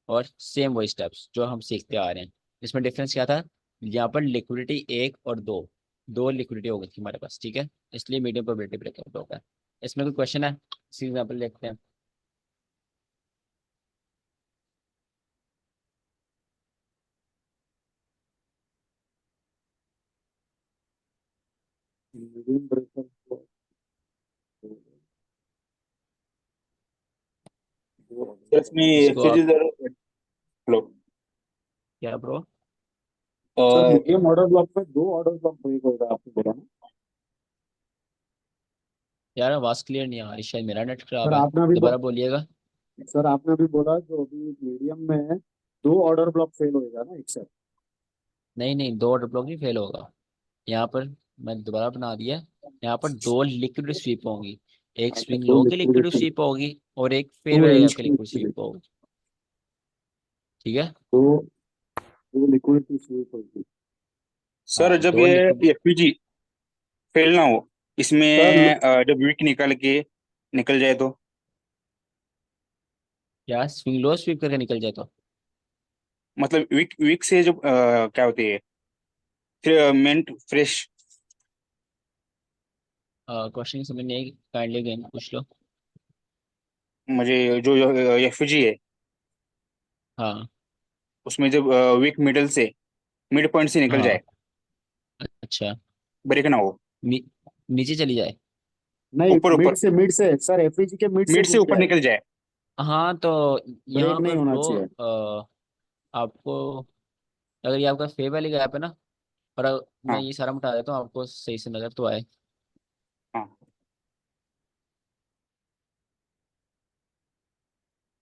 A: और सेम वही स्टेप्स जो हम सीखते आ रहे हैं। इसमें डिफरेंस क्या था, यहाँ पर लिक्विडिटी एक और दो, दो लिक्विडिटी हो गई थी हमारे पास, ठीक है। इसलिए मीडियम प्रोबेबिलिटी ब्रेकर ब्लॉक है। इसमें कोई क्वेश्चन है, इसी एग्जाम्पल देखते हैं।
B: Medium breakup.
G: सर इसमें
A: इसको
G: फिर
A: आप
G: इधर हेलो
A: क्या bro?
B: Sir medium order block में दो ऑर्डर ब्लॉक ब्रेक होगा, आपने बोला ना।
A: यार आवाज क्लियर नहीं आ रही, शायद मेरा नेट खराब
B: सर
A: है,
B: आपने अभी
A: दोबारा बोलिएगा।
B: सर आपने अभी बोला जो अभी मीडियम में है, दो ऑर्डर ब्लॉक फेल होएगा ना एक साथ।
A: नहीं नहीं, दो ऑर्डर ब्लॉक नहीं फेल होगा। यहाँ पर मैं दोबारा बना दिया, यहाँ पर दो लिक्विड स्वीप होंगी, एक
B: अच्छा,
A: स्विंग
B: दो
A: लो की लिक्विड
B: लिक्विडिटी,
A: स्वीप होगी और एक फेयर
B: दो
A: वैल्यू
B: रेंज
A: की
B: की
A: लिक्विड
B: लिक्विडिटी,
A: स्वीप होगी, ठीक है।
B: दो दो लिक्विडिटी स्वीप होगी।
G: सर
A: हाँ
G: जब
A: दो
G: ये
A: लिक्विड।
G: एफपीजी फेल ना हो,
B: सर
G: इसमें जब वीक निकाल के निकल जाए तो?
A: क्या स्विंग लो स्वीप करके निकल जाए तो?
G: मतलब वीक वीक से जो क्या होती है, फिर मिंट फ्रेश।
A: क्वेश्चन समझ नहीं आई, काइंडली अगेन पूछ लो।
G: मुझे जो एफजी है
A: हाँ
G: उसमें जब वीक मिडल से, मिड पॉइंट से निकल
A: हाँ।
G: जाए,
A: अच्छा।
G: ब्रेक ना हो,
A: नी, नीचे चली जाए।
B: नहीं,
G: ऊपर ऊपर,
B: मिड से सर, एफईजी के मिड से
G: मिड से
B: घुस
G: ऊपर
B: जाए,
G: निकल जाए।
A: हाँ तो
B: ब्रेक
A: यहाँ
B: नहीं
A: पर
B: होना
A: ब्रो,
B: चाहिए।
A: आपको अगर ये आपका फेयर वाली गैप है ना, और मैं
G: हाँ
A: ये सारा मिटा देता हूँ आपको सही से नजर तो आए।
G: हाँ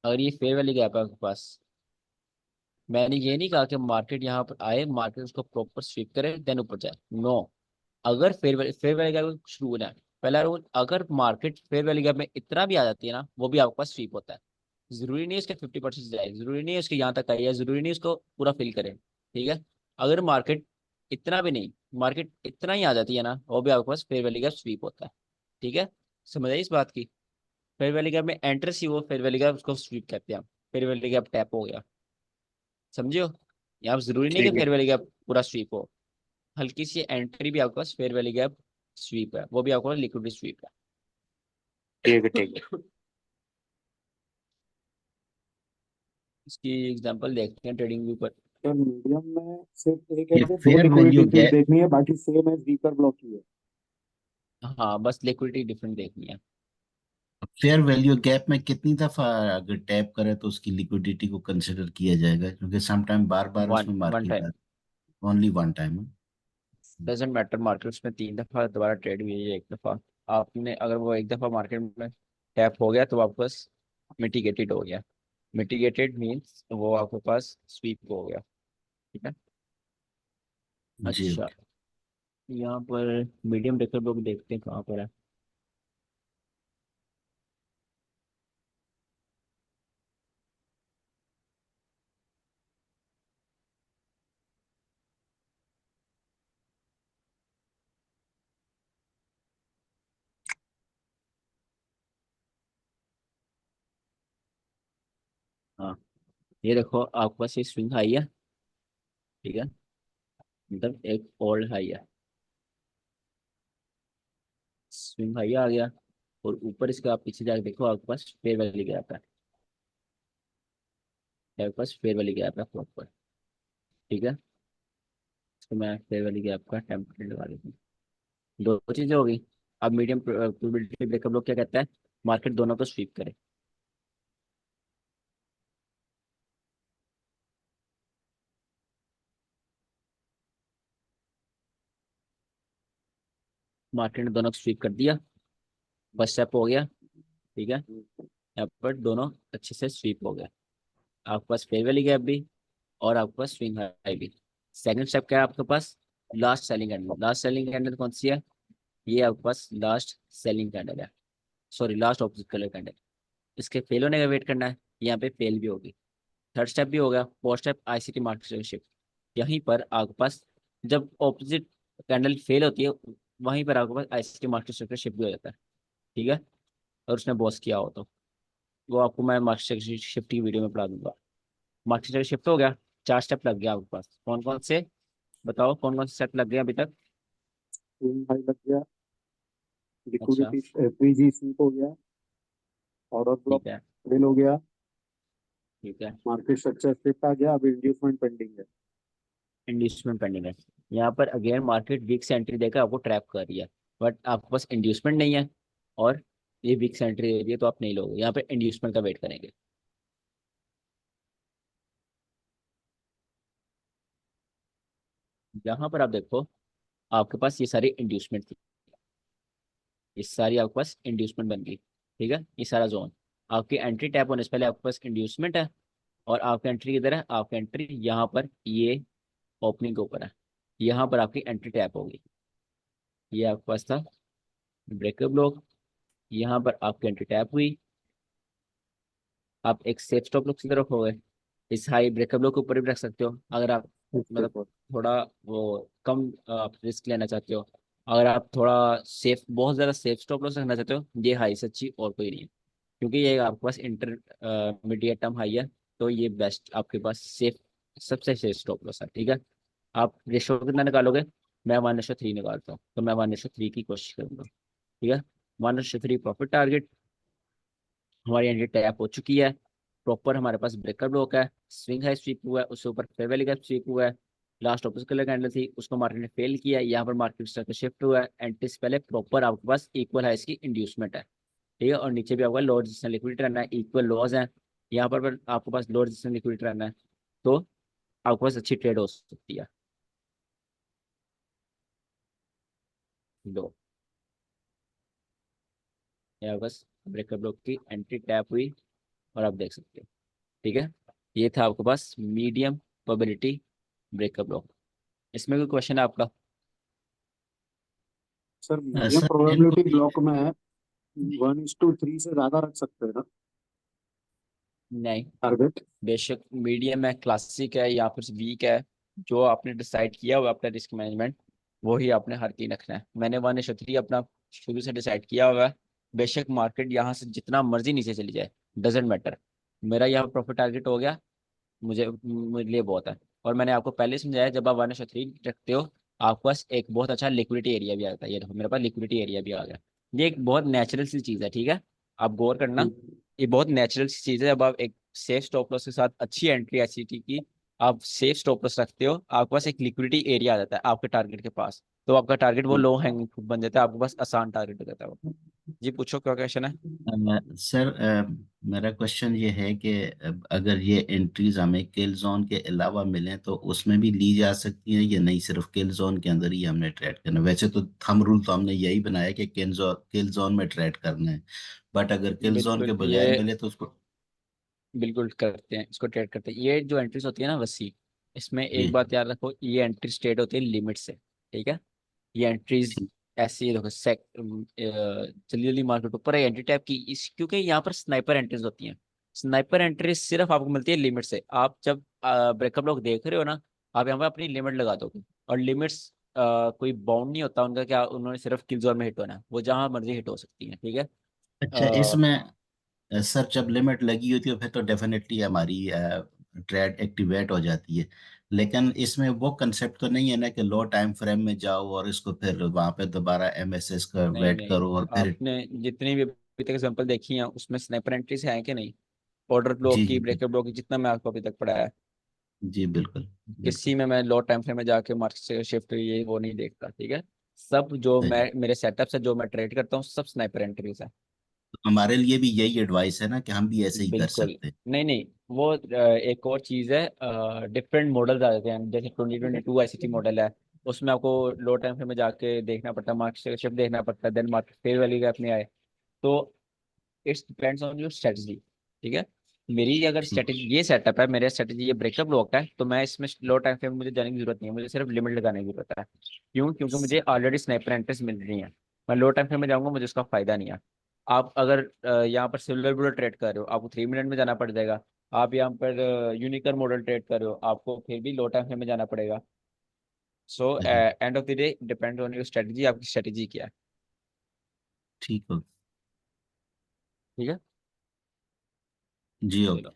A: अगर ये फेयर वाली गैप है आपके पास, मैंने ये नहीं कहा कि मार्केट यहाँ पर आए, मार्केट उसको प्रॉपर स्वीप करे देन ऊपर जाए, नो। अगर फेयर वैल्यू गैप कुछ रूल है। पहला रूल, अगर मार्केट फेयर वैल्यू गैप में इतना भी आ जाती है ना, वो भी आपके पास स्वीप होता है। जरूरी नहीं है उसके 50% जाए, जरूरी नहीं है उसके यहाँ तक आई है, जरूरी नहीं है उसको पूरा फिल करे। ठीक है। अगर मार्केट इतना भी नहीं, मार्केट इतना ही आ जाती है ना, वो भी आपके पास फेयर वैल्यू गैप स्वीप होता है। ठीक है। समझ आई इस बात की। फेयर वैल्यू गैप में एंटर सी वो फेयर वैल्यू गैप उसको स्वीप कहते हैं हम। फेयर वैल्यू गैप टैप हो गया, समझियो। यहाँ पे जरूरी नहीं कि
G: ठीक है
A: फेयर वैल्यू गैप पूरा स्वीप हो। हल्की सी एंट्री भी आपके पास फेयर वैल्यू गैप स्वीप है, वो भी आपको लिक्विडिटी स्वीप
G: ठीक है
A: है।
G: ठीक है।
A: इसकी एग्जांपल देखते हैं ट्रेडिंग व्यू पर।
B: सर मीडियम में सिर्फ एक
H: ये
B: ऐसे दो
H: fair
B: liquidity
H: value
B: sweep
H: gap,
B: देखनी है, बाकी सेम एज वीकर ब्लॉक ही है।
A: हाँ बस लिक्विडिटी डिफरेंट देखनी है।
H: फेयर वैल्यू गैप में कितनी दफा अगर टैप करे तो उसकी लिक्विडिटी को कंसिडर किया जाएगा, क्योंकि सम टाइम बार बार
A: वन
H: उसमें
A: one
H: market
A: time.
H: Only one time.
A: Doesn't matter markets में 3 दफा दोबारा ट्रेड हुई है, 1 दफा। आपने अगर वो 1 दफा मार्केट में टैप हो गया तो वापस मिटिगेटेड हो गया। मिटिगेटेड मीन्स वो आपके पास स्वीप हो गया। ठीक है।
H: जी
A: अच्छा,
H: ओके।
A: यहाँ पर मीडियम ब्रेकर लोग देखते हैं कहाँ पर है। हाँ, ये देखो आपके पास ये स्विंग हाई है। ठीक है। मतलब एक ओल्ड हाई है, स्विंग हाई आ गया। और ऊपर इसके आप पीछे जाके देखो, आपके पास फेयर वैली गैप है, आपके पास फेयर वैली गैप है प्रॉपर। ठीक है। तो मैं फेयर वैली गैप का टेम्पलेट लगा देता हूँ। दो चीजें हो गई। अब मीडियम प्रोबेबिलिटी ब्रेकअप लोग क्या कहता है, मार्केट दोनों को स्वीप करे। मार्केट ने दोनों को स्वीप कर दिया, फर्स्ट स्टेप हो गया। ठीक है। यहाँ पर दोनों अच्छे से स्वीप हो गए, आपके पास फेयर वैली गैप भी और आपके पास स्विंग हाई भी। सेकंड स्टेप क्या है आपके पास, last selling candle. Last selling candle कौन सी है, ये आपके पास लास्ट सेलिंग कैंडल है, sorry last opposite colour candle. इसके फेल होने का वेट करना है, यहाँ पे फेल भी होगी। थर्ड स्टेप भी हो गया, fourth step ICT market shift. यहीं पर आपके पास जब ऑपोजिट कैंडल फेल होती है, वहीं पर आपके पास आईसीटी मार्केट शिफ्ट भी हो जाता है। ठीक है। और उसने बॉस किया हो तो वो आपको मैं मार्केट शिफ्ट की वीडियो में पढ़ा दूंगा। मार्केट शिफ्ट हो गया, 4 स्टेप लग गया आपके पास। कौन कौन से बताओ, कौन कौन से स्टेप लग गए अभी तक।
B: स्विंग हाई लग गया,
A: अच्छा।
B: लिक्विडिटी एफईजी स्वीप हो गया, ऑर्डर ब्लॉक
A: ठीक है।
B: फेल हो गया,
A: ठीक है।
B: मार्केट स्ट्रक्चर शिफ्ट आ गया, अब इंड्यूसमेंट पेंडिंग है।
A: इंड्यूसमेंट पेंडिंग है। यहाँ पर अगेन मार्केट वीक से एंट्री देकर आपको ट्रैप कर रही है, बट आपके पास इंड्यूसमेंट नहीं है। और ये वीक से एंट्री दे रही है तो आप नहीं लोगे, यहाँ पे इंड्यूसमेंट का वेट करेंगे। यहाँ पर आप देखो, आपके पास ये सारी इंड्यूसमेंट थी, ये सारी आपके पास इंड्यूसमेंट बन गई। ठीक है। ये सारा जोन आपकी एंट्री टैप होने से पहले आपके पास इंड्यूसमेंट है। और आपकी एंट्री किधर है, आपकी एंट्री यहाँ पर, ये ओपनिंग के ऊपर है, यहाँ पर आपकी एंट्री टैप होगी। ये आपके पास था ब्रेकअप ब्लॉक, यहाँ पर आपकी एंट्री टैप हुई। आप एक सेफ स्टॉप लॉस की तरफ हो गए। इस हाई ब्रेकअप लो के ऊपर भी रख सकते हो अगर आप मतलब थोड़ा वो कम आप रिस्क लेना चाहते हो। अगर आप थोड़ा सेफ, बहुत ज़्यादा सेफ स्टॉप लॉस रखना चाहते हो, ये हाई से अच्छी और कोई नहीं है, क्योंकि ये आपके पास इंटरमीडिएट टर्म हाई है। तो ये बेस्ट आपके पास सेफ सबसे सेफ स्टॉप लॉस है, ठीक है। आप रेशो कितना निकालोगे? मैं 1:3 निकालता हूँ, तो मैं 1:3 की कोशिश करूंगा, ठीक है। 1:3 प्रॉफिट टारगेट हमारी एंट्री टैप हो चुकी है। प्रॉपर हमारे पास ब्रेकर ब्लॉक है, स्विंग है, स्वीप हुआ है, उसके ऊपर फेयर वैल्यू गैप स्वीप हुआ है। लास्ट ऑपोजिट कलर कैंडल थी, उसको मार्केट ने फेल किया है, यहाँ पर मार्केट स्ट्रक्चर शिफ्ट हुआ है। एंट्री से पहले प्रॉपर आपके पास इक्वल है, इसकी इंड्यूसमेंट है, ठीक है। और नीचे भी आपका लोअर रेजिस्टेंस लिक्विडिटी रहना है, इक्वल लॉस है यहाँ पर आपके पास लोअर रेजिस्टेंस लिक्विडिटी रहना है, तो आपके पास अच्छी ट्रेड हो सकती है। लो, यहाँ बस ब्रेकर ब्लॉक की एंट्री टैप हुई और आप देख सकते हो, ठीक है। ये था आपके पास मीडियम प्रोबेबिलिटी ब्रेकर ब्लॉक। इसमें कोई क्वेश्चन है आपका?
B: Sir medium
H: sir
B: probability block में 1:3 से ज्यादा रख सकते हैं ना
A: नहीं,
B: टारगेट?
A: बेशक मीडियम है, क्लासिक है या फिर वीक है, जो आपने डिसाइड किया हुआ है अपना रिस्क मैनेजमेंट, वही आपने हर तीन रखना है। मैंने 1:3 अपना शुरू से डिसाइड किया हुआ है। बेशक मार्केट यहाँ से जितना मर्जी नीचे चली जाए, डजेंट मैटर, मेरा यहाँ प्रॉफिट टारगेट हो गया, मुझे मेरे लिए बहुत है। और मैंने आपको पहले समझाया, जब आप 1:3 रखते हो, आपके पास एक बहुत अच्छा लिक्विडिटी एरिया भी आता है। ये देखो मेरे पास लिक्विडिटी एरिया भी आ गया। ये एक बहुत नेचुरल सी चीज़ है, ठीक है, आप गौर करना। ये बहुत नेचुरल सी चीज़ है, जब आप एक सेफ स्टॉप लॉस के साथ अच्छी एंट्री एससीटी की आप सेफ स्टॉप लॉस रखते हो, आपके पास एक लिक्विडिटी एरिया आ जाता है आपके टारगेट के पास, तो आपका टारगेट वो लो हैंगिंग फ्रूट बन जाता है, आपके पास आसान टारगेट हो जाता है वो। जी पूछो, क्या क्वेश्चन है?
H: सर मेरा क्वेश्चन ये है कि अगर ये एंट्रीज हमें किल जोन के अलावा मिलें तो उसमें भी ली जा सकती हैं या नहीं, सिर्फ किल जोन के अंदर ही हमने ट्रेड करना है? वैसे तो थंब रूल तो हमने यही बनाया कि किल जोन में ट्रेड करना है, बट अगर किल जोन के
A: बिल्कुल, ये
H: बजाय मिले तो उसको।
A: बिल्कुल करते हैं, इसको ट्रेड करते हैं। ये जो एंट्रीज होती है ना वसी, इसमें
H: जी
A: एक बात याद रखो, ये एंट्री स्टेट होती है लिमिट से, ठीक है। ये एंट्रीज
H: ठीक।
A: ऐसी देखो जल्दी जल्दी मार्केट ऊपर है एंट्री टाइप की, इस क्योंकि यहाँ पर स्नाइपर एंट्रीज होती हैं। स्नाइपर एंट्रीज सिर्फ आपको मिलती है लिमिट से। आप जब ब्रेकअप लोग देख रहे हो ना, आप यहाँ पर अपनी लिमिट लगा दोगे, और लिमिट्स कोई बाउंड नहीं होता उनका, क्या उन्होंने सिर्फ किल जोन में हिट होना है, वो जहां मर्जी हिट हो सकती है, ठीक है।
H: अच्छा, इसमें सर जब लिमिट लगी होती है फिर तो डेफिनेटली हमारी ट्रेड एक्टिवेट हो जाती है, लेकिन इसमें वो कंसेप्ट तो नहीं है ना कि लो टाइम फ्रेम में जाओ और इसको फिर वहां पे दोबारा एमएसएस का
A: नहीं
H: वेट
A: नहीं,
H: करो और फिर।
A: आपने जितनी भी अभी तक एग्जाम्पल देखी हैं उसमें स्नाइपर एंट्रीज हैं कि नहीं? ऑर्डर
H: जी
A: ब्लॉक की,
H: जी जी
A: ब्रेकअप ब्लॉक की, जितना मैं आपको अभी तक पढ़ाया है,
H: जी बिल्कुल
A: किसी
H: बिल्कुल।
A: में मैं लो टाइम फ्रेम में जाके मार्केट से शिफ्ट हुई है वो नहीं देखता, ठीक है। सब जो
H: सही।
A: मैं मेरे सेटअप से जो मैं ट्रेड करता हूँ सब स्नाइपर एंट्रीज है।
H: तो हमारे लिए भी यही एडवाइस है ना कि हम भी ऐसे ही कर
A: बिल्कुल।
H: सकते हैं?
A: नहीं नहीं, वो एक और चीज़ है, डिफरेंट मॉडल्स आ जाते हैं, जैसे 2022 आईसीटी मॉडल है, उसमें आपको लो टाइम फ्रेम में जाके देखना पड़ता है, मार्केट से शिफ्ट देखना पड़ता है, then market fair value gap में आए, तो it's depends on your strategy, ठीक है। मेरी अगर
H: ठीक।
A: स्ट्रेटजी ये सेटअप है, मेरा स्ट्रेटजी ये ब्रेकअप ब्लॉक है, तो मैं इसमें लो टाइम फ्रेम में मुझे जाने की जरूरत नहीं है, मुझे सिर्फ लिमिट लगाने की जरूरत है। क्यों? क्योंकि मुझे ऑलरेडी स्नाइपर एंट्रीज मिल रही हैं। मैं लो टाइम फ्रेम में जाऊंगा, मुझे उसका फायदा नहीं है। आप अगर यहाँ पर सिल्वर बुलेट ट्रेड कर रहे हो, आपको 3 मिनट में जाना पड़ जाएगा। आप यहाँ पर यूनिकर मॉडल ट्रेड कर रहे हो, आपको फिर भी लो टाइम फ्रेम में जाना पड़ेगा। सो
H: सही।
A: End of the day depend on your strategy, आपकी स्ट्रेटजी क्या है,
H: ठीक हो।
A: ठीक है।
H: जी ओके।
A: चलो,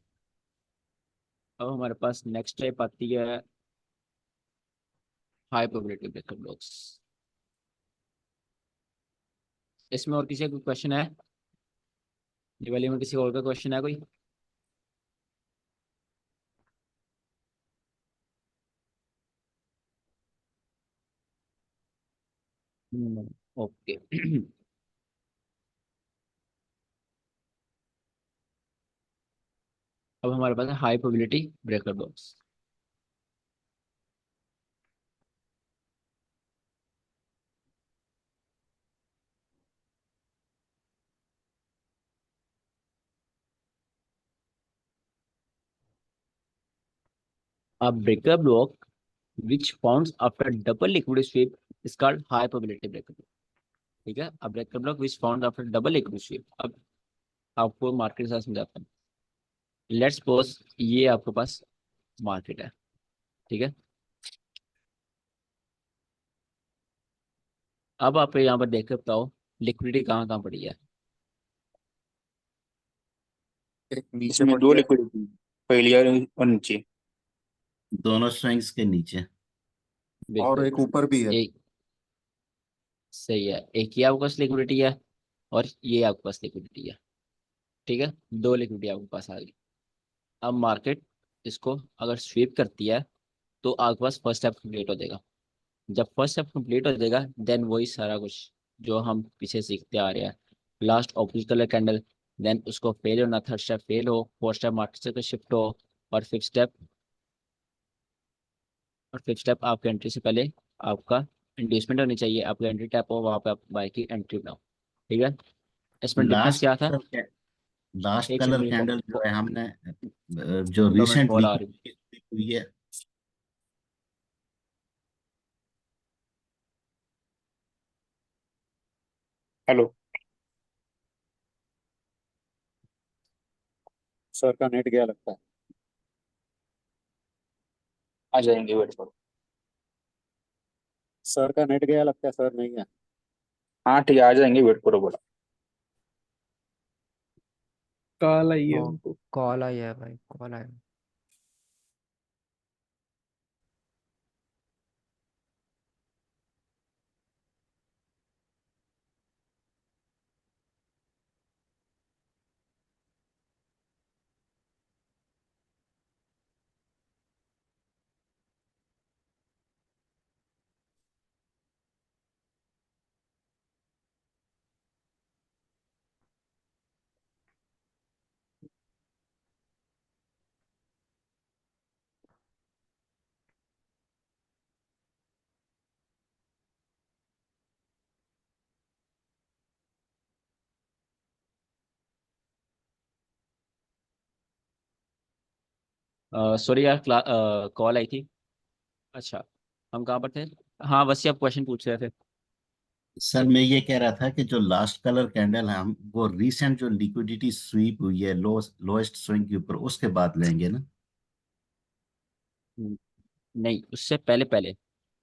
A: अब हमारे पास नेक्स्ट टाइप आती है हाई प्रोबेबिलिटी ब्रेकअप ब्लॉक्स। इसमें और किसी का कोई क्वेश्चन है? दिवाली में किसी और का क्वेश्चन है कोई? ओके। अब हमारे पास है हाई प्रोबेबिलिटी ब्रेकअप ब्लॉक्स। अब breakup block which forms after double liquidity sweep is called high probability breakup block, ठीक है। अब breakup block which formed after double liquidity sweep, अब आपको मार्केट के साथ समझाता हूँ। लेट्स सपोज ये आपके पास मार्केट है, ठीक है। अब आप यहाँ पर देख के बताओ लिक्विडिटी कहाँ कहाँ पड़ी है।
B: एक नीचे
G: इसमें
B: पड़
G: दो
B: गया।
G: लिक्विडिटी, पहली और नीचे।
H: दोनों स्विंग्स के नीचे।
B: और
A: बिल्कुल।
B: एक ऊपर भी है।
A: एक सही है, एक ये आपके पास लिक्विडिटी है और ये आपके पास लिक्विडिटी है। ठीक है, दो लिक्विडिटी आपके पास आ गई। अब मार्केट इसको अगर स्वीप करती है तो आपके पास फर्स्ट स्टेप कंप्लीट हो जाएगा। जब फर्स्ट स्टेप कंप्लीट हो जाएगा देन वही सारा कुछ जो हम पीछे सीखते आ रहे हैं, last opposite colour candle, then उसको फेल होना, थर्ड स्टेप फेल हो, फोर्थ स्टेप मार्केट से शिफ्ट हो, और फिफ्थ स्टेप आपके एंट्री से पहले आपका इंड्यूसमेंट होनी चाहिए, आपका एंट्री टैप हो, वहाँ पे आप बाय की एंट्री बनाओ। ठीक है, इसमें डिफरेंस
H: लास्ट
A: क्या था?
H: लास्ट
A: एक सेकंड
H: कलर
A: मेरी
H: कैंडल जो है हमने जो
A: 2 मिनट
H: रिसेंट
A: कॉल आ रही
H: वीक हुई है।
G: हेलो।
B: सर का नेट गया लगता है।
G: आ जाएंगे, वेट करो।
B: सर का नेट गया लगता है, सर नहीं है।
G: हाँ ठीक है, आ जाएंगे, वेट करो, बोला।
E: कॉल आई है
F: वो
E: उनको।
F: कॉल आई है भाई, कॉल आया।
A: सॉरी यार, कॉल आई थी। अच्छा, हम कहाँ पर थे? हाँ, बस ये आप क्वेश्चन पूछ रहे थे।
H: सर मैं ये कह रहा था कि जो लास्ट कलर कैंडल है हम वो रीसेंट जो लिक्विडिटी स्वीप हुई है लोएस्ट स्विंग के ऊपर उसके बाद लेंगे ना?
A: नहीं, उससे पहले पहले।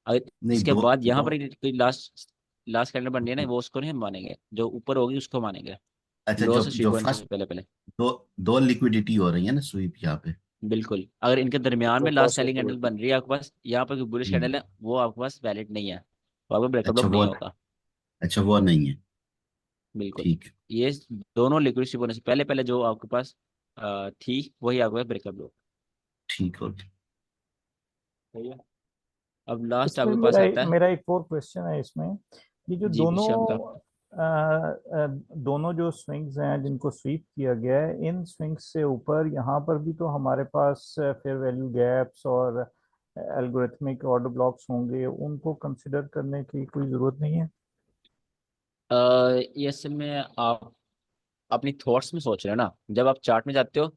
A: अगर
H: नहीं,
A: इसके
H: दो
A: बाद यहाँ
H: दो
A: पर कोई लास्ट लास्ट कैंडल बन रही है ना, वो उसको नहीं हम मानेंगे, जो ऊपर होगी उसको मानेंगे।
H: अच्छा,
A: लो
H: जो
A: से
H: जो
A: स्वीप होने से
H: फर्स्ट
A: पहले पहले।
H: दो दो लिक्विडिटी हो रही है ना स्वीप यहाँ पे।
A: बिल्कुल, अगर इनके दरमियान
B: जो
A: में last
B: first
A: selling candle
B: liquidity.
A: बन रही है आपके पास, यहाँ पर बुलिश
H: हम्म।
A: कैंडल है, वो आपके पास वैलिड नहीं है, तो आपका ब्रेकअप
H: अच्छा
A: ब्लॉक
H: वो
A: नहीं होगा।
H: अच्छा वो नहीं है।
A: बिल्कुल।
H: ठीक।
A: ये दोनों लिक्विड स्वीप होने से पहले पहले जो आपके पास थी वही आपके पास ब्रेकअप ब्लॉक।
H: ठीक हो गया।
A: सही है। अब लास्ट
D: इसमें
A: आपके पास आता है।
D: मेरा एक और क्वेश्चन है इसमें। ये जो
A: जी विशाल।
D: दोनों जो स्विंग्स हैं जिनको स्वीप किया गया है, इन स्विंग्स से ऊपर यहाँ पर भी तो हमारे पास फेयर वैल्यू गैप्स और एल्गोरिथमिक ऑर्डर ब्लॉक्स होंगे, उनको कंसिडर करने की कोई ज़रूरत नहीं है?
A: ये असल में आप अपनी थॉट्स में सोच रहे हो ना, जब आप चार्ट में जाते हो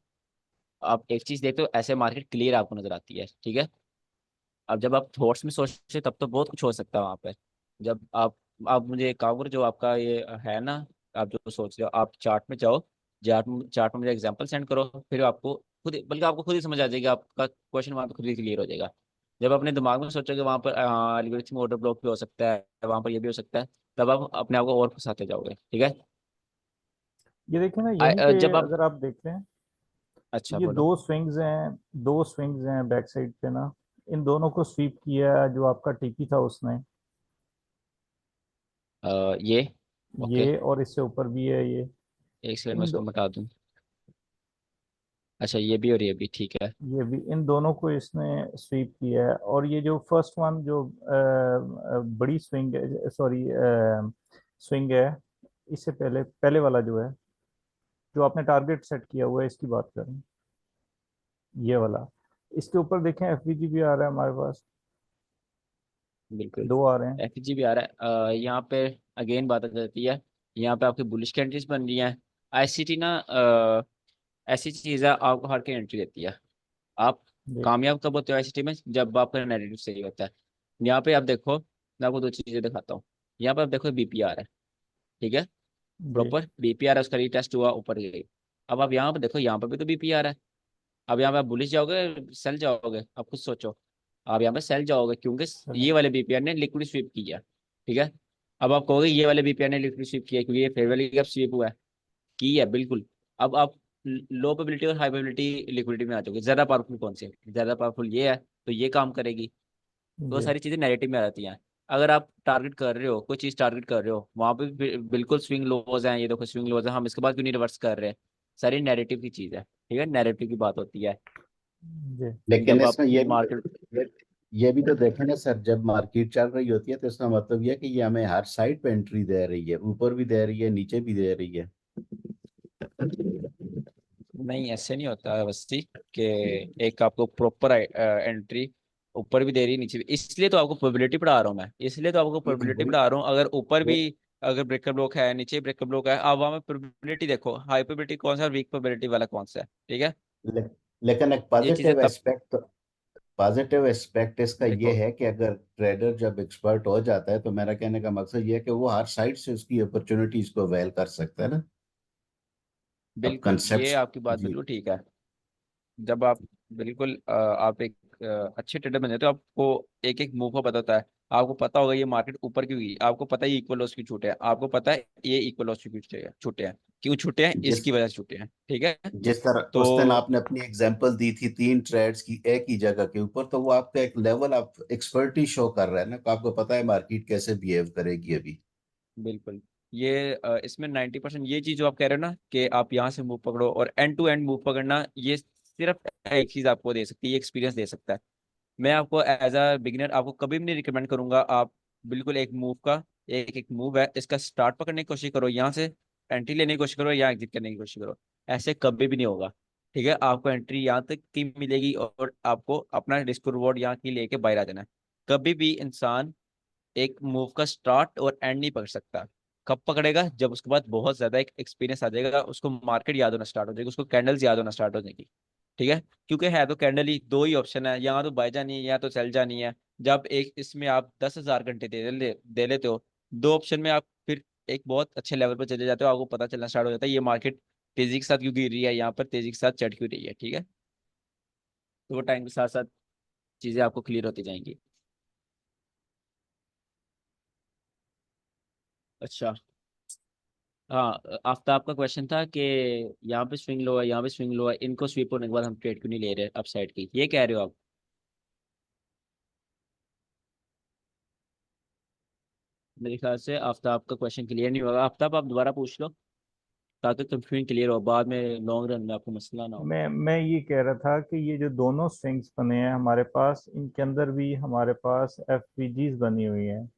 A: आप एक चीज देखते हो, ऐसे मार्केट क्लियर आपको नजर आती है। ठीक है, अब जब आप थॉट्स में सोचते हो तब तो बहुत कुछ हो सकता है वहां पर। जब आप मुझे एक काम करो, जो आपका ये है ना, आप जो सोच रहे हो आप चार्ट में जाओ, चार्ट में मुझे एग्जांपल सेंड करो, फिर आपको खुद बल्कि आपको खुद ही समझ आ जाएगा, आपका क्वेश्चन वहां पर खुद ही क्लियर हो जाएगा। जब अपने दिमाग में सोचोगे वहां पर एल्गोरिथम ऑर्डर ब्लॉक भी हो सकता है, वहां पर ये भी हो सकता है, तब आप अपने आप को और फंसाते जाओगे। ठीक है।
D: ये देखिए ना, यहीं पे
A: जब आप
D: अगर आप देखें तो
A: अच्छा
D: ये
A: बोलो।
D: दो स्विंग्स हैं बैक साइड पे ना, इन दोनों को स्वीप किया जो आपका टीपी था उसने,
A: ये ओके,
D: ये और इससे ऊपर भी है ये।
A: एक सेकंड में
D: इन
A: इसको
D: दो,
A: मिटा दूं। अच्छा, ये भी और ये भी ठीक है।
D: ये भी, इन दोनों को इसने स्वीप किया है। और ये जो फर्स्ट वन जो बड़ी स्विंग है, सॉरी स्विंग है, इससे पहले पहले वाला जो है, जो आपने टारगेट सेट किया हुआ है, इसकी बात करें, ये वाला, इसके ऊपर देखें एफवीजी भी आ रहा है हमारे पास,
A: बिल्कुल।
D: दो आ रहे हैं।
A: एफजी भी आ रहा है। यहाँ पे अगेन बात आ जाती है, यहाँ पे आपकी बुलिश कैंडल्स बन रही हैं। आईसीटी ना ऐसी चीज है, आपको हर की एंट्री देती है। आप
D: देख
A: कामयाब कब होते हो आईसीटी में? जब आपका नैरेटिव सही होता है। यहाँ पे आप देखो, मैं आपको दो चीजें दिखाता हूँ। यहाँ पे आप देखो बीपीआर है। ठीक है,
D: जी
A: प्रॉपर बीपीआर है, उसका रीटेस्ट हुआ, ऊपर गई। अब आप यहाँ पे देखो, यहाँ पे भी तो बीपीआर है। अब यहाँ पे आप बुलिश जाओगे सेल जाओगे, आप खुद सोचो। आप यहाँ पे सेल जाओगे क्योंकि
D: चलो।
A: ये वाले बीपीआर ने लिक्विड स्वीप किया। ठीक है, अब आप कहोगे ये वाले बीपीआर ने लिक्विड स्वीप किया क्योंकि ये फेयर वैल्यू गैप स्वीप हुआ है, की है बिल्कुल। अब आप लो प्रोबेबिलिटी और हाई प्रोबेबिलिटी लिक्विडिटी में आ जाओगे। ज्यादा पावरफुल कौन सी है? ज्यादा पावरफुल ये है, तो ये काम करेगी। तो वो
D: जी
A: सारी चीजें नैरेटिव में आ जाती हैं। अगर आप टारगेट कर रहे हो, कोई चीज टारगेट कर रहे हो, वहां पे बिल्कुल स्विंग लोज हैं, ये देखो स्विंग लोज है, हम इसके बाद क्यों नहीं रिवर्स कर रहे हैं? सारी नैरेटिव की चीज है, ठीक है, नैरेटिव की बात होती है।
D: जी
H: लेकिन
A: जब आप
H: इसमें
A: मार्केट,
H: ये भी तो देखें ना सर, जब मार्केट चल रही होती है तो इसका मतलब ये है कि ये हमें हर साइड पे एंट्री दे रही है, ऊपर भी दे रही है, नीचे भी दे रही है।
A: नहीं ऐसे नहीं होता है वस्ती कि एक आपको प्रॉपर एंट्री ऊपर भी दे रही है नीचे भी। इसलिए तो आपको प्रोबेबिलिटी पढ़ा रहा हूँ मैं, इसलिए तो आपको प्रोबेबिलिटी
H: वही
A: पढ़ा रहा हूँ। अगर ऊपर
H: वो
A: भी अगर ब्रेकर ब्लॉक है, नीचे ब्रेकर ब्लॉक है, अब वहाँ में प्रोबेबिलिटी देखो, हाई प्रोबेबिलिटी कौन सा है, वीक प्रोबेबिलिटी वाला कौन सा है, ठीक है।
H: ले, लेकिन एक
A: ये चीजें
H: पॉजिटिव
A: तब,
H: एस्पेक्ट, पॉजिटिव एस्पेक्ट इसका ये
A: देखो
H: है कि अगर ट्रेडर जब एक्सपर्ट हो जाता है तो मेरा कहने का मकसद ये है कि वो हर साइड से उसकी अपॉर्चुनिटीज को अवेल कर सकता है ना। अब
A: बिल्कुल ये
H: कंसेप्ट
A: आपकी बात
H: जी,
A: बिल्कुल ठीक है। जब आप बिल्कुल आप एक अच्छे ट्रेडर बन जाते हो, आपको एक एक मूव का पता होता है। आपको पता होगा ये मार्केट ऊपर क्यों गई, आपको पता है ये इक्वल लॉस क्यों छूटे हैं, आपको पता है ये इक्वल लॉस क्यों छूटे हैं, क्यों छूटे हैं,
H: जिस
A: इसकी वजह से छूटे हैं, ठीक है।
H: जिस तरह उस दिन
A: तो
H: आपने अपनी एग्जांपल दी थी 3 ट्रेड्स की एक ही जगह के ऊपर, तो वो आपका एक लेवल आप एक्सपर्टीज शो कर रहा है ना, कि आपको पता है मार्केट कैसे बिहेव करेगी अभी।
A: बिल्कुल ये इसमें 90% ये चीज जो आप कह रहे हो ना कि आप यहाँ से मूव पकड़ो और एंड टू एंड मूव पकड़ना, ये सिर्फ एक चीज आपको दे सकती है, ये एक्सपीरियंस दे सकता है। मैं आपको एज अ बिगिनर आपको कभी भी नहीं रिकमेंड करूंगा। आप बिल्कुल एक मूव का, एक एक मूव है इसका स्टार्ट पकड़ने की कोशिश करो, यहाँ से एंट्री लेने की कोशिश करो, या एग्जिट करने की कोशिश करो। ऐसे कभी भी नहीं होगा, ठीक है। आपको एंट्री यहाँ तक की मिलेगी और आपको अपना रिस्क रिवॉर्ड यहाँ की लेके बाहर आ जाना है। कभी भी इंसान एक मूव का स्टार्ट और एंड नहीं पकड़ सकता। कब पकड़ेगा? जब उसके बाद बहुत ज्यादा एक एक्सपीरियंस आ जाएगा, उसको मार्केट याद होना स्टार्ट हो जाएगी, उसको कैंडल्स याद होना स्टार्ट हो जाएगी, ठीक है। क्योंकि है तो कैंडल ही दो ही ऑप्शन है, यहाँ तो बाय जानी है या तो सेल जानी है। जब एक इसमें आप 10,000 घंटे दे लेते हो, दो ऑप्शन में आप फिर एक बहुत अच्छे लेवल पर चले जाते हो, आपको पता चलना स्टार्ट हो जाता है ये मार्केट तेजी के साथ क्यों गिर रही है, यहाँ पर तेजी के साथ चढ़ क्यों रही है, ठीक है। तो वो टाइम के साथ साथ चीजें आपको क्लियर होती जाएंगी। अच्छा, हाँ, आफ्ताब का क्वेश्चन था कि यहाँ पे स्विंग लो है, यहाँ पे स्विंग लो है, इनको स्वीप होने के बाद हम ट्रेड क्यों नहीं ले रहे अप साइड की, ये कह रहे हो आप? मेरे ख्याल से आफ्ताब का क्वेश्चन क्लियर नहीं होगा। आफ्ताब आप दोबारा पूछ लो ताकि कंफ्यूजन क्लियर हो, बाद में लॉन्ग रन में आपको मसला ना हो।
D: मैं ये कह रहा था कि ये जो दोनों स्विंग्स बने हैं हमारे पास, इनके अंदर भी हमारे पास एफवीजीज बनी हुई हैं।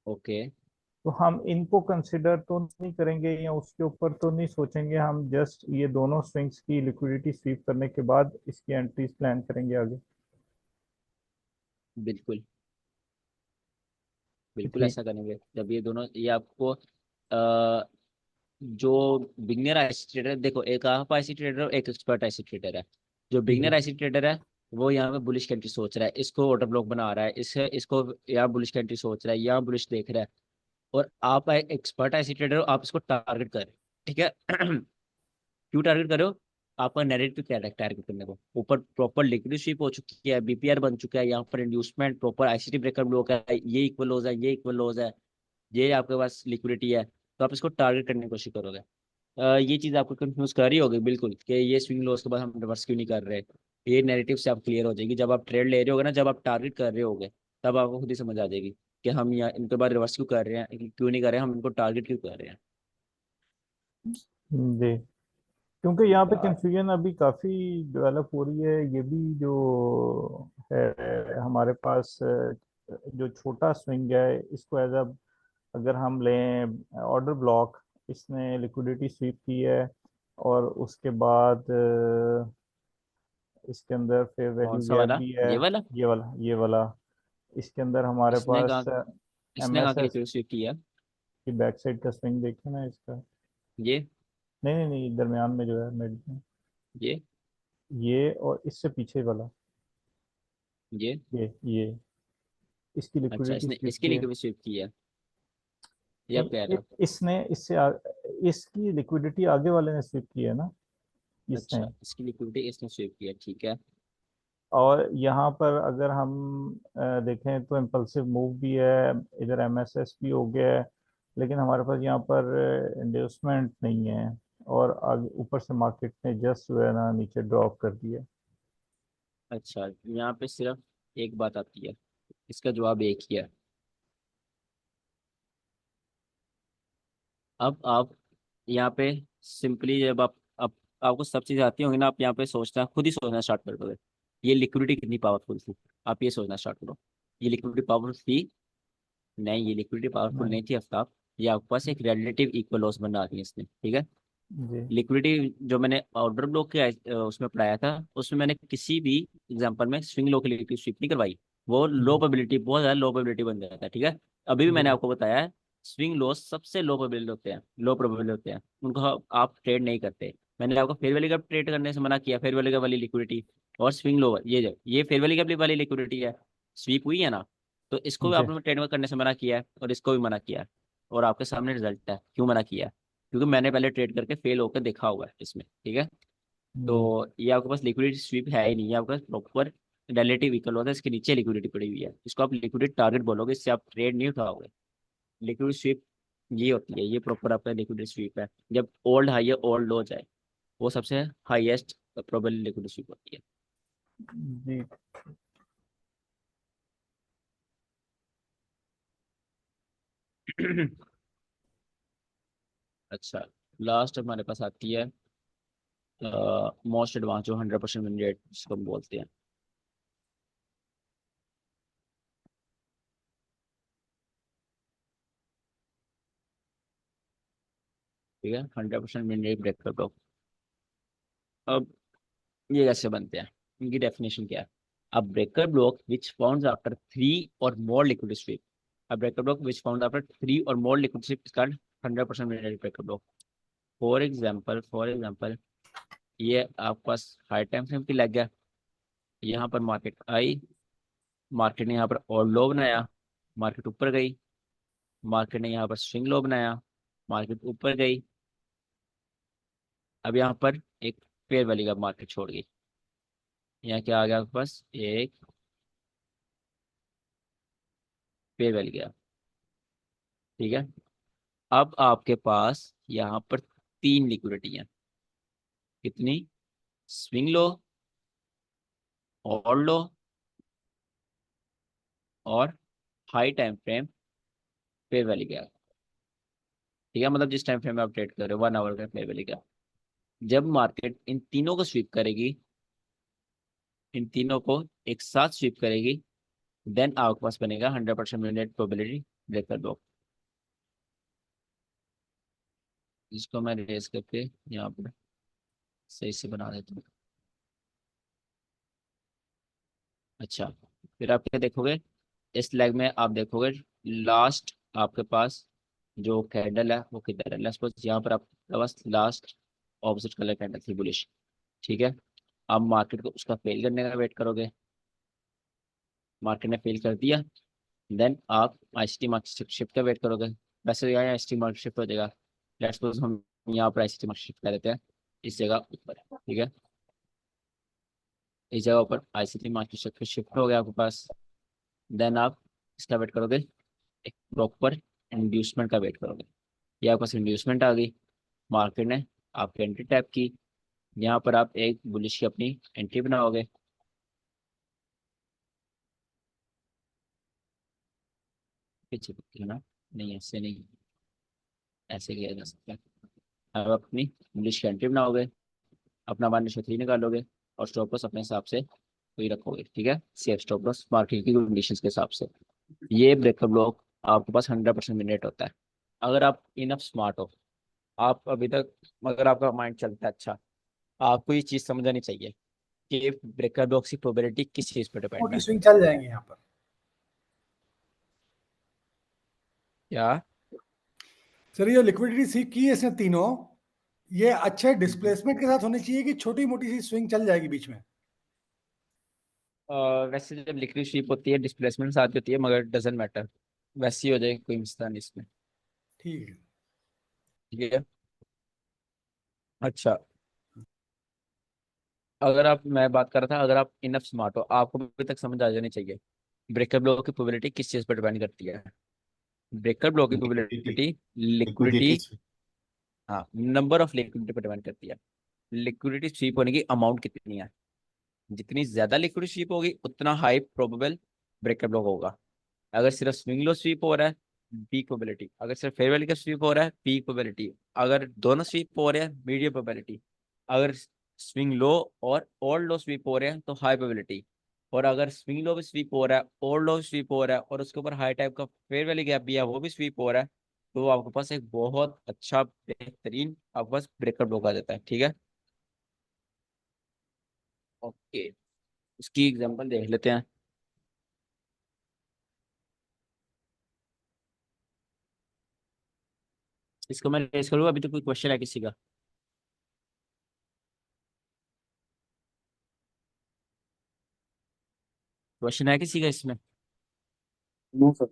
A: ओके,
D: तो हम इनको कंसिडर तो नहीं करेंगे या उसके ऊपर तो नहीं सोचेंगे, हम जस्ट ये दोनों स्विंग्स की लिक्विडिटी स्वीप करने के बाद इसकी एंट्रीज प्लान करेंगे आगे।
A: बिल्कुल बिल्कुल
D: ठीक।
A: ऐसा करेंगे। जब ये दोनों, ये आपको अ, जो बिगनर आईसी ट्रेडर, देखो एक आप आईसी ट्रेडर हो, एक एक्सपर्ट आईसी ट्रेडर है। जो बिगनर
D: जी
A: आईसी ट्रेडर है वो यहाँ पे बुलिश कैंट्री सोच रहा है, इसको ऑर्डर ब्लॉक बना रहा है, इसे इसको यहाँ बुलिश कैंट्री सोच रहा है, यहाँ बुलिश देख रहा है। और आप एक्सपर्ट आईसी ट्रेडर हो, आप इसको टारगेट कर रहे हो, ठीक है। क्यों टारगेट कर रहे हो? आपका नैरेटिव क्या है टारगेट करने को? ऊपर प्रॉपर लिक्विडिटी स्वीप हो चुकी है, बीपीआर बन चुका है, यहाँ पर inducement proper ICT breaker block है, ये इक्वल लॉस है, ये इक्वल लॉस है, ये आपके पास लिक्विडिटी है, तो आप इसको टारगेट करने की कोशिश करोगे। ये चीज आपको कंफ्यूज कर रही होगी बिल्कुल कि ये स्विंग लॉस के बाद हम रिवर्स क्यों नहीं कर रहे। ये नैरेटिव से आप क्लियर हो जाएगी, जब आप ट्रेड ले रहे होगे ना, जब आप टारगेट कर रहे होगे, तब आपको खुद ही समझ आ जाएगी कि हम यहाँ इनके बाद रिवर्स क्यों कर रहे हैं, क्यों नहीं कर रहे हैं, हम इनको टारगेट क्यों कर रहे हैं।
D: जी। क्योंकि यहाँ पे
A: यार,
D: कंफ्यूजन अभी काफ़ी डेवलप हो रही है। ये भी जो है हमारे पास जो छोटा स्विंग है, इसको एज अ अगर हम लें ऑर्डर ब्लॉक, इसने लिक्विडिटी स्वीप की है और उसके बाद इसके अंदर फेयर
A: कौन
D: वैल्यू
A: सा
D: गैप
A: वाला?
D: भी है।
A: ये वाला?
D: ये वाला इसके अंदर हमारे
A: इसने
D: पास
A: कहा, इसने कहा कि
D: एमएसएस
A: लिक्विड स्वीप किया?
D: की बैक साइड का स्विंग देखें ना इसका।
A: ये
D: नहीं नहीं नहीं, दरमियान में जो है मिड में,
A: ये
D: ये और इससे पीछे वाला,
A: ये
D: ये इसकी
A: अच्छा,
D: लिक्विडिटी
A: इसने
D: स्वीप
A: इसके
D: की है।
A: लिक्विड स्वीप किया, ये आप
D: नहीं,
A: कह रहे हो?
D: इसने इसकी लिक्विडिटी आगे वाले ने स्वीप की है ना, इसने।
A: अच्छा, इसकी लिक्विडिटी इसने स्वीप किया, ठीक है।
D: और यहाँ पर अगर हम देखें तो इम्पल्सिव मूव भी है, इधर एमएसएस भी हो गया है, लेकिन हमारे पास यहाँ पर इंड्यूसमेंट नहीं है। और आगे ऊपर से मार्केट ने जस्ट जो है ना नीचे ड्रॉप कर दिया।
A: अच्छा, यहाँ पे सिर्फ एक बात आती है, इसका जवाब एक ही है। अब आप यहाँ पे सिंपली जब आप आपको सब चीज़ आती होंगी ना, आप यहाँ पे सोचना, खुद ही सोचना स्टार्ट कर दोगे, ये लिक्विडिटी कितनी पावरफुल थी। आप ये सोचना स्टार्ट करो, ये लिक्विडिटी पावरफुल थी? नहीं, ये लिक्विडिटी पावरफुल नहीं
D: नहीं
A: थी आफ्ताब। ये आपके पास एक रिलेटिव इक्वल लॉस बना दी है इसने, ठीक है।
D: जी
A: लिक्विडिटी जो मैंने ऑर्डर ब्लॉक के उसमें पढ़ाया था, उसमें मैंने किसी भी एग्जांपल में स्विंग लो के लिए स्विप नहीं करवाई। वो लो प्रोबेबिलिटी, बहुत ज़्यादा लो प्रोबेबिलिटी बन जाता है, ठीक है। अभी भी मैंने
D: जी
A: आपको बताया है, स्विंग लॉस सबसे लो प्रोबेबिलिटी होते हैं, लो प्रोबेबिलिटी होते हैं, उनको आप ट्रेड नहीं करते। मैंने आपको फेयर वैल्यू का ट्रेड करने से मना किया, फेयर वैल्यू का वाली लिक्विडिटी और स्विंग लो, ये फेयर वैल्यू का वाली लिक्विडिटी है, स्वीप हुई है ना, तो इसको भी
D: जी
A: आपने ट्रेड करने से मना किया है और इसको भी मना किया है। और आपके सामने रिजल्ट है क्यों मना किया है, क्योंकि मैंने पहले ट्रेड करके फेल होकर देखा हुआ है इसमें, ठीक है।
D: जी
A: तो ये आपके पास लिक्विडिटी स्वीप है ही नहीं, ये आपके पास प्रॉपर रिलेटिव इक्वल होता है, इसके नीचे लिक्विडिटी पड़ी हुई है, इसको आप लिक्विडिटी टारगेट बोलोगे, इससे आप ट्रेड नहीं उठाओगे। लिक्विडिटी स्वीप ये होती है, ये प्रॉपर आपका लिक्विडिटी स्वीप है, जब ओल्ड हाई या ओल्ड लो जाए, वो सबसे हाईएस्ट प्रोबेबल लिक्विडिटी स्वीप होती
D: जी
A: है। अच्छा, लास्ट हमारे पास आती है मोस्ट एडवांस, जो 100% विन रेट जिसको हम बोलते हैं। ठीक है, 100% विन रेट ब्रेक कर दो। अब ये कैसे बनते हैं, इनकी डेफिनेशन क्या है? अब breaker block which found after 3 or more liquid sweep, a breaker block which found after 3 or more liquid sweep is called 100% validated breaker block. For example ये आपके पास हाई टाइम फ्रेम की लग गया, यहाँ पर मार्केट आई, मार्केट ने यहाँ पर और लो बनाया, मार्केट ऊपर गई, मार्केट ने यहाँ पर स्विंग लो बनाया, मार्केट ऊपर गई, अब यहाँ पर एक फेयर वैल्यू का मार्केट छोड़ गई, यहाँ क्या आ गया आपके पास, एक फेयर वैल्यू गया, ठीक है। अब आपके पास यहाँ पर 3 लिक्विडिटी है, कितनी? स्विंग लो, और लो, और high time frame fair value गया, ठीक है। मतलब जिस टाइम फ्रेम में आप ट्रेड कर रहे हो 1 आवर का फेयर वैल्यू गया। जब मार्केट इन तीनों को स्वीप करेगी, इन तीनों को एक साथ स्वीप करेगी, देन आपके पास बनेगा 100% मिनट प्रोबेबिलिटी ब्रेकर ब्लॉक, जिसको मैं रेस करके यहाँ पर सही से बना देता हूँ। अच्छा, फिर आप क्या देखोगे, इस लेग में आप देखोगे लास्ट आपके पास जो कैंडल है वो किधर है, लेट्स सपोज यहाँ पर आपके पास लास्ट ऑपोजिट कलर कैंडल थी बुलिश, ठीक है। आप मार्केट को उसका फेल करने का वेट करोगे, मार्केट ने फेल कर दिया, देन आप आईसीटी मार्केट शिफ्ट का वेट करोगे। वैसे यहाँ आईसीटी मार्केट शिफ्ट हो जाएगा, लेट्स सपोज हम यहाँ पर आईसीटी मार्केट शिफ्ट कर देते हैं इस जगह ऊपर, ठीक है। इस जगह ऊपर आईसीटी मार्केट शिफ्ट हो गया आपके पास, देन आप इसका वेट करोगे, एक प्रॉपर इंड्यूसमेंट का वेट करोगे। ये आपके पास इंड्यूसमेंट आ गई, मार्केट ने आपकी एंट्री टैप की, यहाँ पर आप एक बुलिश की अपनी एंट्री बनाओगे, पीछे ना, नहीं ऐसे नहीं, ऐसे किया जा सकता है। अब आप अपनी बुलिश की एंट्री बनाओगे, अपना 1/3 निकालोगे और स्टॉप लॉस अपने हिसाब से वही रखोगे, ठीक है, सेफ स्टॉप लॉस मार्केट की कंडीशंस के हिसाब से। ये ब्रेकअप ब्लॉक आपके पास 100% मिनट होता है। अगर आप इनफ स्मार्ट हो, आप अभी तक, अगर आपका माइंड चलता है अच्छा, आपको ये चीज़ समझनी चाहिए कि ब्रेकर ब्लॉक की प्रोबेबिलिटी किस चीज़ पर डिपेंड
C: मोटी
A: है।
C: स्विंग चल जाएंगे यहाँ पर।
A: क्या?
C: सर ये लिक्विडिटी सीख की है इसने तीनों, ये अच्छे डिस्प्लेसमेंट के साथ होनी चाहिए कि छोटी मोटी सी स्विंग चल जाएगी बीच में।
A: वैसे जब लिक्विड स्वीप होती है डिस्प्लेसमेंट साथ होती है, मगर डजेंट मैटर, वैसी हो जाए कोई मसला नहीं इसमें,
C: ठीक है।
A: ठीक है। अच्छा, अगर आप, मैं बात कर रहा था, अगर आप इनफ स्मार्ट हो, आपको अभी तक समझ आ जानी चाहिए ब्रेकर ब्लॉक की प्रोबेबिलिटी किस चीज़ पर डिपेंड करती है। ब्रेकर ब्लॉक की
H: लिक्विडिटी
A: प्रोबेबिलिटी लिक्विडिटी
H: लिक्विडिटी
A: हाँ, नंबर ऑफ लिक्विडिटी पर डिपेंड करती है। लिक्विडिटी स्वीप होने की अमाउंट कितनी है, जितनी ज्यादा लिक्विडिटी स्वीप होगी उतना हाई प्रोबेबल ब्रेकअप ब्लॉक होगा। अगर सिर्फ स्विंग लो स्वीप हो रहा है, पीक प्रोबेबिलिटी। अगर सिर्फ फेयर वैल्यू का स्वीप हो रहा है, पीक प्रोबेबिलिटी। अगर दोनों स्वीप हो रहे हैं, मीडियम प्रोबेबिलिटी। अगर स्विंग लो और लो स्वीप हो रहे हैं तो हाई प्रोबेबिलिटी। और अगर स्विंग लो भी स्वीप हो रहा है और लो स्वीप हो रहा है और उसके ऊपर हाई टाइप का फेयर वैल्यू गैप भी है, वो भी स्वीप हो रहा है, तो आपके पास एक बहुत अच्छा बेहतरीन आपके पास ब्रेकअप ब्लॉक आ जाता है। ठीक है, ओके, इसकी एग्जांपल देख लेते हैं। इसको मैं रेस करूँगा, अभी तो कोई क्वेश्चन है किसी का? क्वेश्चन है किसी का इसमें?
B: No sir.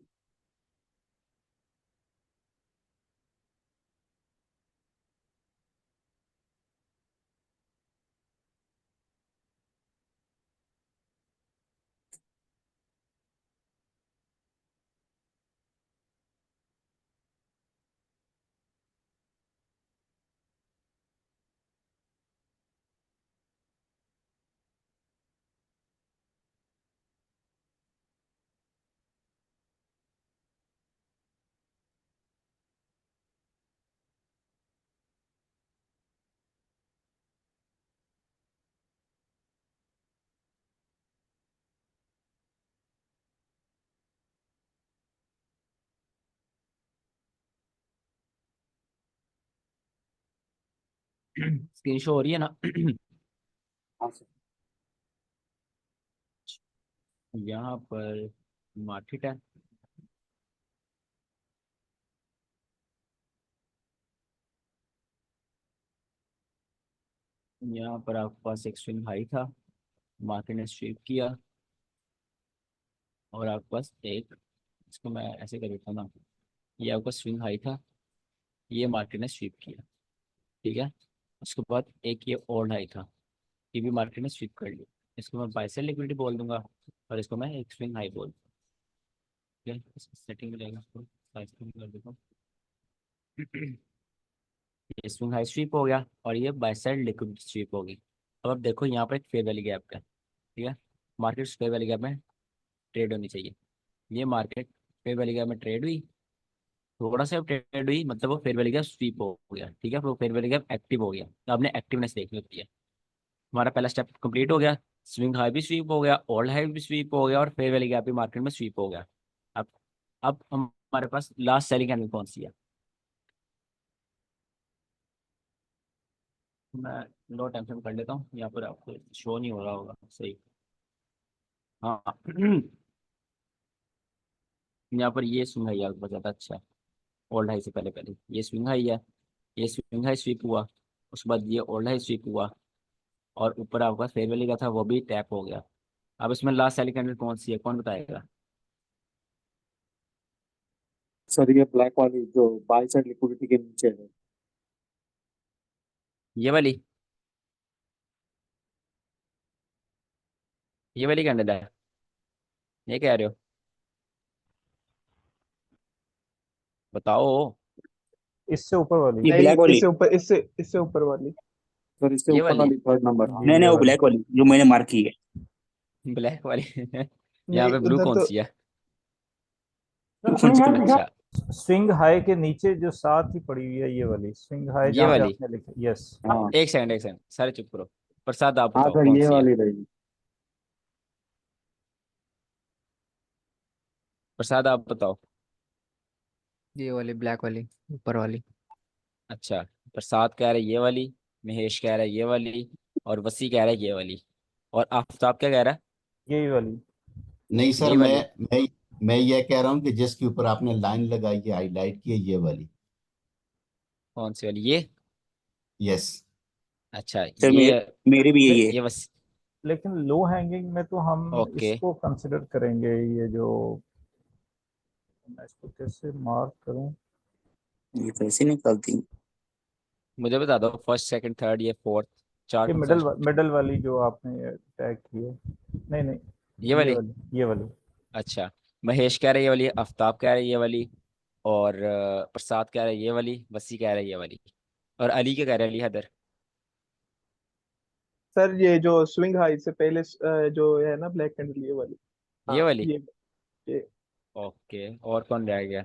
A: स्क्रीन शो हो रही है ना?
B: हाँ सर।
A: यहाँ पर मार्केट है, यहाँ पर आपके पास एक स्विंग हाई था, मार्केट ने स्वीप किया, और आपके पास एक, इसको मैं ऐसे कर देता हूँ ना, ये आपका स्विंग हाई था, ये मार्केट ने स्वीप किया। ठीक है, उसके बाद एक ये ओल्ड हाई था, ये भी मार्केट ने स्वीप कर लिया। इसको मैं बाय सेल लिक्विडिटी बोल दूंगा, और इसको मैं एक स्विंग हाई बोल दूंगा। ठीक है, इसकी सेटिंग में जाएगा, इसको साइज कम कर देता हूँ। ये स्विंग हाई स्वीप हो गया और ये बाय साइड लिक्विडिटी स्वीप होगी। अब देखो यहाँ पर एक फेयर वैल्यू गैप है। ठीक है, मार्केट फेयर वैल्यू गैप में ट्रेड होनी चाहिए। ये मार्केट फेयर वैल्यू गैप में ट्रेड हुई, थोड़ा सा ट्रेड हुई, मतलब वो फेयर वैल्यू गैप स्वीप हो गया। ठीक है, वो फेयर वैल्यू गैप एक्टिव हो गया, तो आपने एक्टिवनेस देखनी होती है। हमारा पहला स्टेप कंप्लीट हो गया, स्विंग हाई भी स्वीप हो गया, ओल्ड हाई भी स्वीप हो गया, और फेयर वैल्यू गैप भी मार्केट में स्वीप हो गया। अब अब हमारे पास लास्ट सेलिंग कैंडल कौन सी है? मैं लो टेंशन कर लेता हूँ, यहाँ पर आपको शो नहीं हो रहा होगा सही। हाँ, यहाँ पर ये स्विंग हाई बहुत ज़्यादा अच्छा है, ओल्ड हाई से पहले पहले ये स्विंग हाई है, ये स्विंग हाई स्वीप हुआ, उसके बाद ये ओल्ड हाई स्वीप हुआ, और ऊपर आपका फेयर वैल्यू का था वो भी टैप हो गया। अब इसमें लास्ट सेलिंग कैंडल कौन सी है, कौन बताएगा?
B: सर ये ब्लैक वाली जो बाई साइड लिक्विडिटी के नीचे है।
A: ये वाली, ये वाली कैंडल है, ये कह रहे हो? बताओ।
D: इससे ऊपर वाली।
G: ये
E: नहीं,
G: ब्लैक वाली।
E: इससे ऊपर वाली।
B: सर इससे
A: ये
B: ऊपर
A: वाली,
B: वाली थर्ड नंबर। हाँ।
G: नहीं नहीं,
D: ये
G: वो
D: वाली।
G: ब्लैक वाली जो मैंने मार्क की है।
A: ब्लैक वाली। यहाँ
E: नहीं,
A: पे ब्लू
E: उधर
A: कौन
E: तो
A: सी है?
C: स्विंग हाई दिखा।
A: अच्छा,
D: स्विंग हाई के नीचे जो साथ ही पड़ी हुई है ये वाली स्विंग हाई
A: ये
D: जहाँ पे
A: वाली।
D: आपने लिखा, यस।
B: हाँ
A: एक सेकंड, एक सेकंड, सारे चुप करो। प्रसाद आप
B: हाँ
A: बताओ
B: सर
A: कौन
B: ये
A: सी है?
B: वाली रहेगी।
A: प्रसाद आप बताओ।
F: ये वाली ब्लैक वाली, ऊपर वाली।
A: अच्छा, प्रसाद कह रहे ये वाली, महेश कह रहा है ये वाली, और वसी कह रहा है ये वाली, और आफ्ताब क्या कह रहा है?
D: यही वाली।
H: नहीं सर,
A: यही
H: मैं
A: वाली।
H: मैं मैं ये कह रहा हूँ कि जिसके ऊपर आपने लाइन लगाई है, हाईलाइट की है, ये वाली।
A: कौन सी वाली, ये?
H: यस।
A: अच्छा,
G: सर मेरी भी यही है।
A: ये वसी।
D: लेकिन लो हैंगिंग में तो हम
A: ओके,
D: इसको कंसिडर करेंगे, ये जो मैं इसको कैसे मार्क करूं।
G: ये कैसे निकालती?
A: मुझे बता दो फर्स्ट सेकंड थर्ड ये फोर्थ, चार
D: ये
A: कौन सा?
D: मिडल वाली जो आपने टैग की है। नहीं
A: ये
D: नहीं, ये
A: वाली।
D: वाली, ये वाली।
A: अच्छा, महेश कह रहे ये वाली, आफ्ताब कह रहे ये वाली, और प्रसाद कह रहे ये वाली, वसी कह रहे ये वाली। और अली क्या कह रहा है, अली हैदर?
E: सर ये जो स्विंग हाई से पहले जो है ना ब्लैक कैंडल ये वाली।
A: ये
E: हाँ
A: वाली?
E: ये
A: ओके, और कौन रह गया?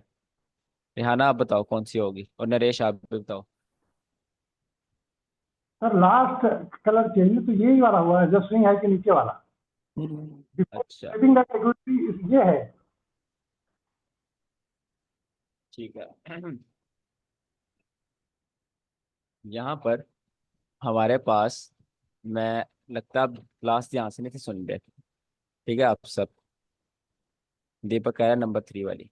A: रिहाना आप बताओ कौन सी होगी, और नरेश आप भी बताओ।
C: सर लास्ट कलर चेंज तो यही वाला हुआ है, जो स्विंग हाई के नीचे वाला। बिफोर
A: अच्छा
C: ट्रेडिंग दैट लिक्विडिटी ये है।
A: ठीक है। यहाँ पर हमारे पास, मैं लगता है आप क्लास ध्यान से नहीं थे सुन रहे। ठीक है आप सब, दीपक कह रहा है नंबर 3 वाली।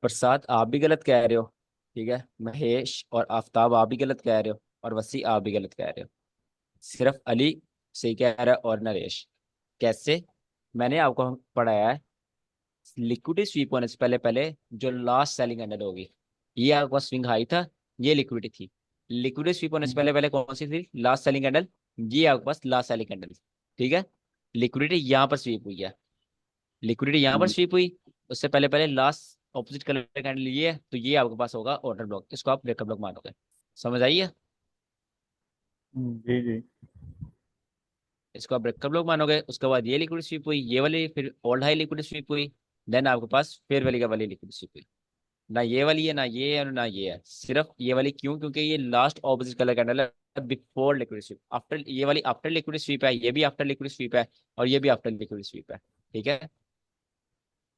A: प्रसाद आप भी गलत कह रहे हो। ठीक है, महेश और आफताब आप भी गलत कह रहे हो, और वसी आप भी गलत कह रहे हो। सिर्फ अली सही कह रहा है, और नरेश। कैसे? मैंने आपको पढ़ाया है, लिक्विडिटी स्वीप होने से पहले पहले जो लास्ट सेलिंग कैंडल होगी, ये आपका स्विंग हाई था, ये लिक्विडिटी थी। लिक्विडिटी स्वीप होने से पहले पहले कौन सी थी लास्ट सेलिंग कैंडल? ये आपके पास लास्ट सेलिंग कैंडल। ठीक है, लिक्विडिटी यहाँ पर स्वीप हुई है, लिक्विडिटी यहाँ पर स्वीप हुई, उससे पहले पहले लास्ट ऑपोजिट कलर कैंडल लिए, तो ये आपके पास होगा ऑर्डर ब्लॉक, इसको आप ब्रेकअप ब्लॉक मानोगे। समझ आइए?
D: जी जी।
A: इसको आप ब्रेकअप ब्लॉक मानोगे। उसके बाद ये लिक्विड स्वीप हुई, ये वाली फिर ओल्ड हाई लिक्विड स्वीप हुई, देन आपके पास फेयर वैली का वाली लिक्विड स्वीप हुई। ना ये वाली है, ना ये है, ना ये है, सिर्फ ये वाली। क्यों? क्योंकि ये लास्ट ऑपोजिट कलर कैंडल है बिफोर लिक्विड स्वीप। आफ्टर, ये वाली आफ्टर लिक्विड स्वीप है, ये भी आफ्टर लिक्विड स्वीप है, और ये भी आफ्टर लिक्विड स्वीप है। ठीक है,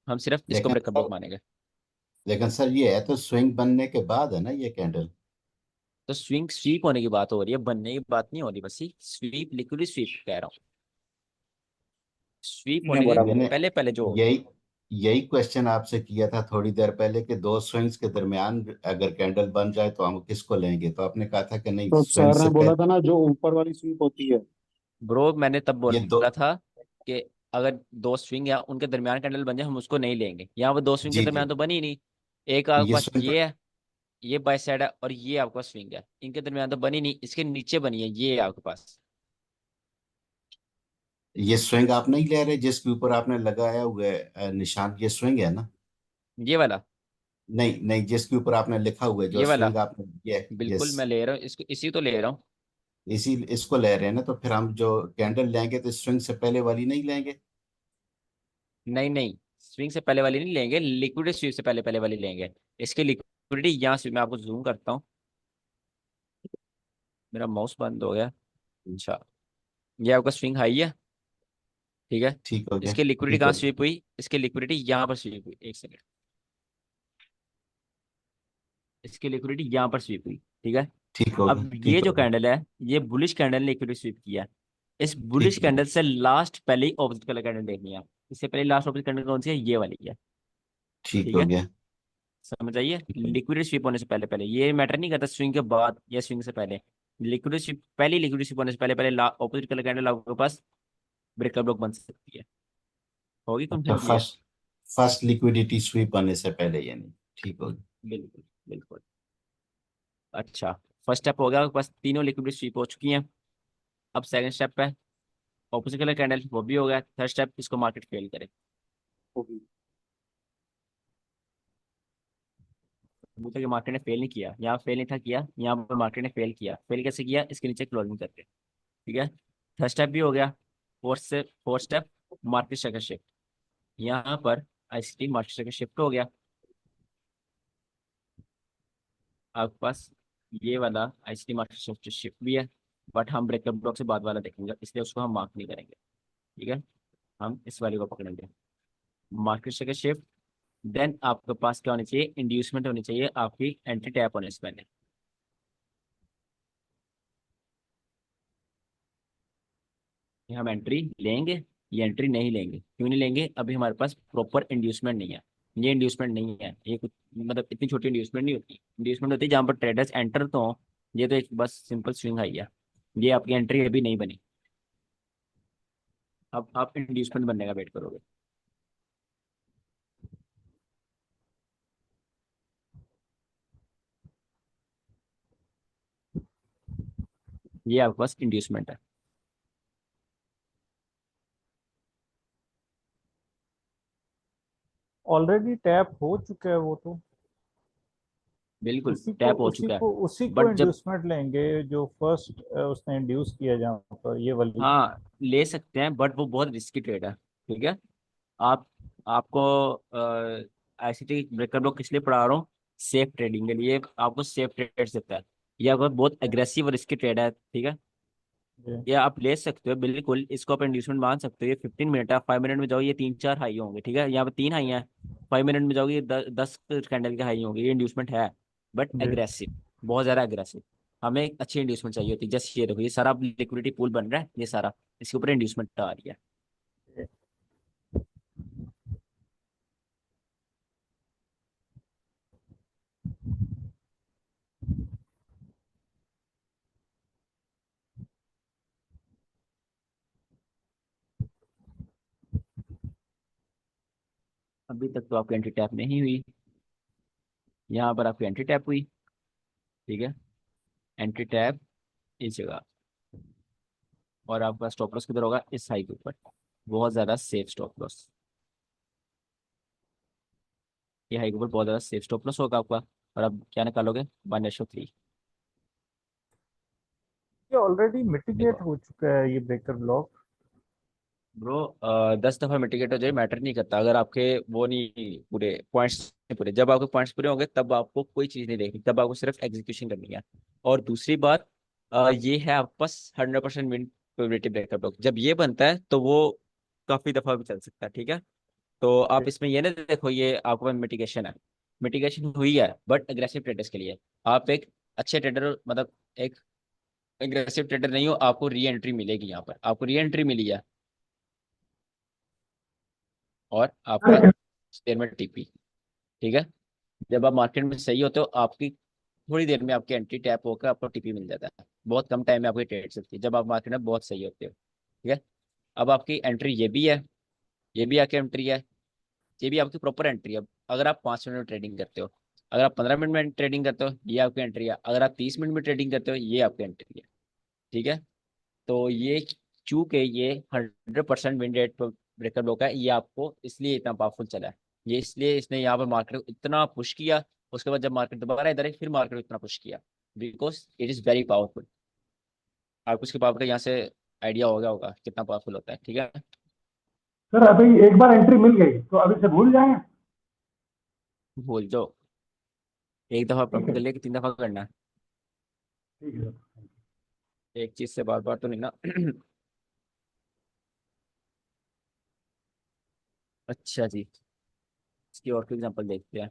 A: हम सिर्फ इसको
H: लेकिन
A: ब्रेकअप ब्लॉक मानेंगे।
H: लेकिन सर ये है तो स्विंग बनने के बाद है ना ये कैंडल।
A: तो स्विंग स्वीप होने की बात हो रही है, बनने की बात नहीं हो रही। बस स्वीप, लिक्विड स्वीप कह रहा हूँ, स्वीप
G: नहीं
A: होने के
G: बराबर।
H: मैंने
A: पहले पहले जो होगी।
H: यही यही क्वेश्चन आपसे किया था थोड़ी देर पहले कि दो स्विंग्स के दरमियान अगर कैंडल बन जाए तो हम किसको लेंगे, तो आपने कहा था कि नहीं
B: तो
H: स्विंग
B: सर
H: से
B: ने बोला
H: पहले
B: था ना जो ऊपर वाली स्वीप होती है।
A: ब्रो मैंने तब
H: ये दो।
A: बोला था कि अगर दो स्विंग या उनके दरमियान कैंडल बन जाए हम उसको नहीं लेंगे। यहाँ पर दो स्विंग के
H: जी जी।
A: दरमियान तो बनी ही नहीं। एक
H: तो
A: आपके
H: ये
A: पास
H: स्विंग,
A: ये है, ये बाई साइड है, और ये आपका स्विंग है, इनके दरमियान तो बनी नहीं, इसके नीचे बनी है ये आपके पास।
H: ये स्विंग आप नहीं ले रहे जिसके ऊपर आपने लगाया हुआ है निशान, ये स्विंग है ना?
A: ये वाला,
H: नहीं नहीं, जिसके ऊपर आपने लिखा हुआ है जो
A: ये वाला
H: स्विंग आपने, ये
A: बिल्कुल
H: यस,
A: मैं ले रहा हूँ इसको, इसी तो ले रहा हूँ।
H: इसी इसको ले रहे हैं ना, तो फिर हम जो कैंडल लेंगे तो स्विंग से पहले वाली नहीं लेंगे।
A: नहीं नहीं, स्विंग से पहले वाली नहीं लेंगे, लिक्विड स्वीप से पहले पहले वाली लेंगे। इसकी लिक्विडिटी यहाँ से मैं आपको जूम करता हूँ, मेरा माउस बंद हो गया। अच्छा, ये आपका स्विंग हाई है। ठीक है,
H: ठीक हो गया,
A: इसकी लिक्विडिटी
H: ठीक हो
A: कहाँ
H: गया,
A: स्वीप हुई? इसकी लिक्विडिटी यहाँ पर स्वीप हुई, एक सेकंड। इसकी लिक्विडिटी यहाँ पर स्वीप हुई। ठीक है,
H: ठीक हो गया,
A: अब ये
H: ठीक
A: जो
H: हो गया,
A: कैंडल है, ये बुलिश कैंडल ने लिक्विडिटी स्वीप किया है। इस बुलिश
H: ठीक है,
A: कैंडल से लास्ट पहले ही ऑपोजिट कलर कैंडल देखनी है। इससे पहले लास्ट ऑपोजिट कैंडल कौन सी है? ये वाली है।
H: ठीक
A: ठीक
H: हो
A: है,
H: गया,
A: समझ आइए?
H: ठीक हो गया।
A: लिक्विडिटी स्वीप होने से पहले पहले, ये मैटर नहीं करता स्विंग के बाद या स्विंग से पहले। लिक्विडिटी स्वीप पहले, लिक्विडिटी स्वीप होने से पहले पहले ऑपोजिट कलर कैंडल आपके पास ब्रेकअप ब्लॉक बन सकती है। होगी
H: अच्छा,
A: confirm clear?
H: First first liquidity SVEEP आने से पहले यानी, ठीक हो गया।
A: बिल्कुल बिल्कुल। अच्छा, फर्स्ट स्टेप हो गया, आपके पास तीनों लिक्विडिटी स्वीप हो चुकी हैं। अब सेकंड स्टेप है ऑपोजिट कलर कैंडल, वो भी हो गया। थर्ड स्टेप, इसको मार्केट फेल करे।
B: होगी।
A: अभी तक मार्केट ने फेल नहीं किया, यहाँ फेल नहीं था किया, यहाँ पर मार्केट ने फेल किया। फेल कैसे किया? इसके नीचे क्लोजिंग करके। ठीक है, थर्ड स्टेप भी हो गया। Fourth step, market structure shift. यहाँ पर आईसीटी मार्केट स्ट्रक्चर शिफ्ट हो गया आपके पास। ये वाला आईसीटी मार्केट स्ट्रक्चर शिफ्ट भी है, बट हम ब्रेकअप ब्लॉक से बाद वाला देखेंगे, इसलिए उसको हम मार्क नहीं करेंगे। ठीक है, हम इस वाले को पकड़ेंगे, मार्केट स्ट्रक्चर शिफ्ट। देन आपके पास क्या होनी चाहिए? इंड्यूसमेंट होनी चाहिए आपकी एंट्री टैप होने से पहले। ये हम एंट्री लेंगे, ये एंट्री नहीं लेंगे। क्यों नहीं लेंगे? अभी हमारे पास प्रॉपर इंड्यूसमेंट नहीं है। ये इंड्यूसमेंट नहीं है, ये कुछ मतलब इतनी छोटी इंड्यूसमेंट नहीं होती। इंड्यूसमेंट होती है जहाँ पर ट्रेडर्स एंटर तो हों। ये तो एक बस सिंपल स्विंग आई है, ये आपकी एंट्री अभी नहीं बनी। अब आप इंड्यूसमेंट बनने का वेट करोगे। ये आपके पास इंड्यूसमेंट है।
D: ऑलरेडी टैप हो चुका है वो तो।
A: बिल्कुल
D: उसी को
A: टैप हो
D: उसी
A: चुका है।
D: को उसी को
A: बट जब
D: इंड्यूसमेंट लेंगे जो फर्स्ट उसने इंड्यूस किया जहाँ पर ये वाली।
A: हाँ ले सकते हैं, बट वो बहुत रिस्की ट्रेड है। ठीक है। आप आपको आईसीटी ब्रेकर ब्लॉक किस लिए पढ़ा रहा हूँ? सेफ ट्रेडिंग के लिए, आपको सेफ ट्रेड देता है। ये आपका बहुत एग्रेसिव और रिस्की ट्रेड है। ठीक है।
D: जी
A: ये आप ले सकते हो बिल्कुल, इसको आप इंड्यूसमेंट मान सकते हो। ये 15 मिनट है, 5 मिनट में जाओ ये 3-4 हाई होंगे। ठीक है, यहाँ पे 3 हाई हैं। 5 मिनट में जाओगे ये 10 कैंडल के हाई होंगे। ये इंड्यूसमेंट है, बट
D: जी
A: एग्रेसिव, बहुत ज्यादा एग्रेसिव। हमें एक अच्छी इंड्यूसमेंट चाहिए होती है। जैसे ये देखो, ये सारा लिक्विडिटी पूल बन रहा है, ये सारा इसके ऊपर इंड्यूसमेंट आ रही है। अभी तक तो आपकी एंट्री टैप नहीं हुई, यहाँ पर आपकी एंट्री टैप हुई। ठीक है, एंट्री टैप इस जगह, और आपका स्टॉप लॉस किधर होगा? इस हाई के ऊपर। बहुत ज्यादा सेफ स्टॉप लॉस, ये हाई के ऊपर बहुत ज्यादा सेफ स्टॉप लॉस होगा आपका। और अब क्या निकालोगे? 1:3।
D: ये ऑलरेडी मिटिगेट
A: देखो
D: हो चुका है ये ब्रेकर ब्लॉक।
A: ब्रो, 10 दफा मिटिगेट हो जाए मैटर नहीं करता, अगर आपके वो नहीं पूरे पॉइंट्स नहीं पूरे। जब आपके पॉइंट्स पूरे होंगे तब आपको कोई चीज़ नहीं देखनी, तब आपको सिर्फ एग्जीक्यूशन करनी है। और दूसरी बात, ये है आपके पास 100% विन प्रोबेबिलिटी ब्रेकर ब्लॉक। जब ये बनता है तो वो काफ़ी दफ़ा भी चल सकता है। ठीक है। तो आप इसमें ये ना देखो, ये आपके पास मिटिगेशन है, मिटिगेशन हुई है, बट अग्रेसिव ट्रेडर्स के लिए। आप एक अच्छे ट्रेडर, मतलब एक एग्रेसिव ट्रेडर नहीं हो, आपको री एंट्री मिलेगी। यहाँ पर आपको री एंट्री मिली है, और आपका देर में टीपी। ठीक है। जब आप मार्केट में सही होते हो, आपकी थोड़ी देर में आपकी एंट्री टैप होकर आपको टीपी मिल जाता है। बहुत कम टाइम में आपकी ट्रेड चलती है, जब आप मार्केट में बहुत सही होते हो। ठीक है। अब आपकी एंट्री ये भी है, ये भी आपकी एंट्री है, ये भी आपकी प्रॉपर एंट्री है। अगर आप 5 मिनट में ट्रेडिंग करते हो, अगर आप 15 मिनट में ट्रेडिंग करते हो, ये आपकी एंट्री है। अगर आप 30 मिनट में ट्रेडिंग करते हो, ये आपकी एंट्री है। ठीक है। तो ये, चूंकि ये 100% विन रेट ब्रेकर ब्लॉक है, ये आपको इसलिए इतना पावरफुल चला है। ये इसलिए इसने यहाँ पर मार्केट को इतना पुश किया। उसके बाद जब मार्केट दोबारा इधर आई, फिर मार्केट को इतना पुश किया, because it is very powerful. आपको उसके पावर का यहाँ से आइडिया हो गया होगा कितना पावरफुल होता है। ठीक है।
C: सर अभी एक बार एंट्री मिल गई तो अभी से भूल जाएंगे।
A: भूल जाओ, एक दफा
C: ठीक
A: प्रॉफिट
C: है
A: कर लिया कि 3 दफा करना है?
C: ठीक है सर।
A: एक चीज से बार बार तो नहीं ना। अच्छा जी, इसकी और कोई एग्जांपल देखते हैं,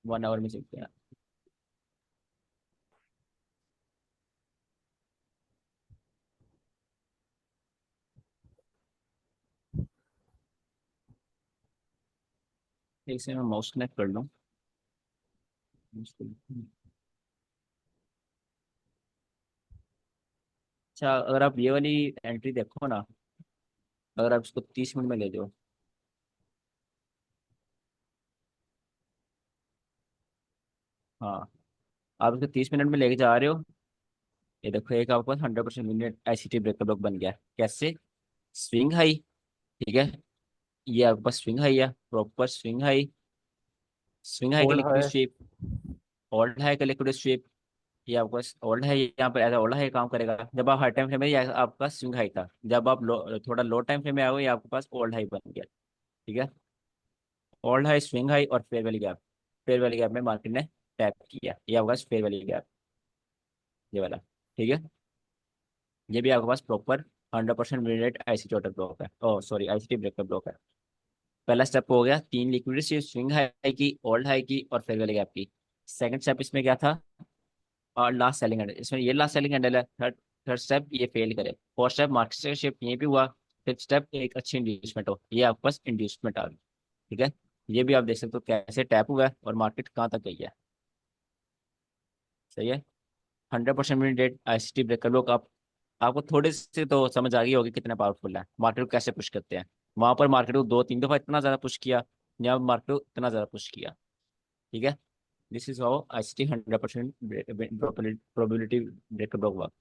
A: 1 आवर में चलते हैं। एक से मैं माउस कनेक्ट कर लूँ। अच्छा, अगर आप ये वाली एंट्री देखो ना, अगर आप इसको 30 मिनट में ले जाओ, हाँ, आप इसको 30 मिनट में लेके जा रहे हो, ये देखो एक आपके पास 100% मिनट आईसीटी ब्रेकर ब्लॉक बन गया है। कैसे? Swing high. ठीक है, ये आपके पास स्विंग हाई है, proper swing high. Swing high का
D: होल्ड
A: लिक्विड
D: है।
A: स्वीप, ऑल्ड हाई का लिक्विड स्वीप। ये आपका ओल्ड है, यहाँ पर एज ओल्ड हाई काम करेगा। जब आप हाई टाइम फ्रेम में, ये आपका स्विंग हाई था। जब आप थोड़ा लो टाइम फ्रेम में आओगे, ये आपके पास ओल्ड हाई बन गया। ठीक है। ओल्ड हाई, स्विंग हाई और fair value gap. Fair value gap में मार्केट ने टैप किया, ये आपका फेयर वैली गैप, ये वाला। ठीक है। ये भी आपके पास proper 100% minute ICT order block है, oh sorry ICT breaker block है। पहला स्टेप हो गया 3 लिक्विडिटी, स्विंग हाई की, ओल्ड हाई की और फेयर वैली गैप की। सेकंड स्टेप इसमें क्या था? और लास्ट सेलिंग हैंडल, इसमें ये लास्ट सेलिंग हैंडल है। थर्ड थर्ड स्टेप ये फेल करे। फोर्थ स्टेप मार्केट से शिफ्ट ये भी हुआ। फिफ्थ स्टेप एक अच्छी इंड्यूसमेंट हो, ये आपके पास इंड्यूसमेंट आ गई। ठीक है। ये भी आप देख सकते हो कैसे टैप हुआ है और मार्केट कहाँ तक गई है। सही है। 100% मिनट डेट आईसीटी ब्रेकर लोग आपको थोड़े से तो समझ आ गई होगी कितना पावरफुल है, मार्केट को कैसे पुश करते हैं। वहां पर मार्केट को 2-3 दफा इतना ज्यादा पुश किया, यहाँ मार्केट को इतना ज्यादा पुश किया। ठीक है। This is how ICT 100% probability breaker work.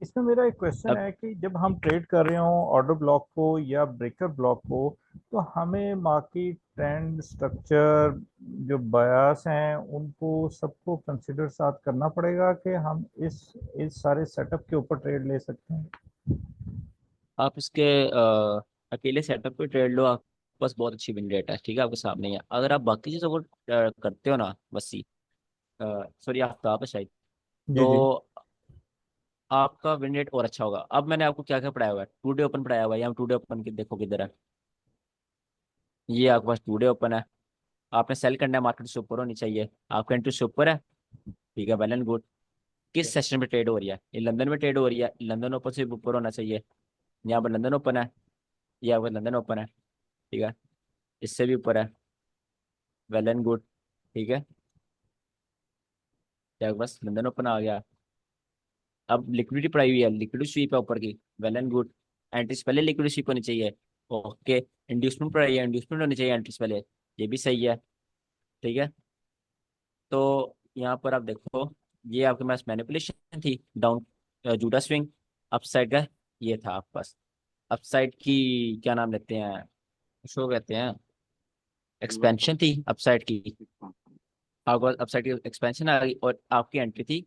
D: इसमें मेरा एक क्वेश्चन
A: अब
D: है कि जब हम ट्रेड कर रहे हो ऑर्डर ब्लॉक को या ब्रेकर ब्लॉक को, तो हमें मार्केट ट्रेंड स्ट्रक्चर जो बयास हैं उनको सबको कंसिडर साथ करना पड़ेगा कि हम इस सारे सेटअप के ऊपर ट्रेड ले सकते हैं।
A: आप इसके अकेले सेटअप पे ट्रेड लो, आप बस बहुत अच्छी विन रेट है, ठीक है, आपके सामने ही है। अगर आप बाकी चीज़ों को करते हो ना, वसी सॉरी आफ्ताब है शायद,
D: जी जी।
A: तो आपका विन रेट और अच्छा होगा। अब मैंने आपको क्या क्या पढ़ाया हुआ है, टू डे ओपन पढ़ाया हुआ है, यहाँ टू डे ओपन की देखो किधर है, ये आपके पास टू डे ओपन है। आपने सेल करना है, मार्केट से ऊपर होनी चाहिए, आपका एंट्री से ऊपर है, ठीक है, वेल एंड गुड। किस सेशन में ट्रेड हो रही है, ये लंदन में ट्रेड हो रही है, लंदन ओपन से ऊपर होना चाहिए, यहाँ पर लंदन ओपन है, ये आपका लंदन ओपन है, ठीक है, इससे भी ऊपर है, वेल एंड गुड, ठीक है, क्या बस लंदन ओपन आ गया। अब लिक्विडिटी पड़ी हुई है, लिक्विडिटी स्वीप है ऊपर की, वेल एंड गुड, एंट्रीज पहले लिक्विडिटी स्वीप होनी चाहिए, ओके। इंड्यूसमेंट पड़ी है, इंड्यूसमेंट होनी चाहिए एंट्रीज पहले, ये भी सही है, ठीक है। तो यहाँ पर आप देखो, ये आपके पास मैनिपुलेशन थी, डाउन जूडा स्विंग, अपसाइड का ये था आपके पास, अपसाइड की क्या नाम लेते हैं, शो कहते हैं, एक्सपेंशन थी अपसाइड की, आपके पास अपसाइड की एक्सपेंशन आ गई, और आपकी एंट्री थी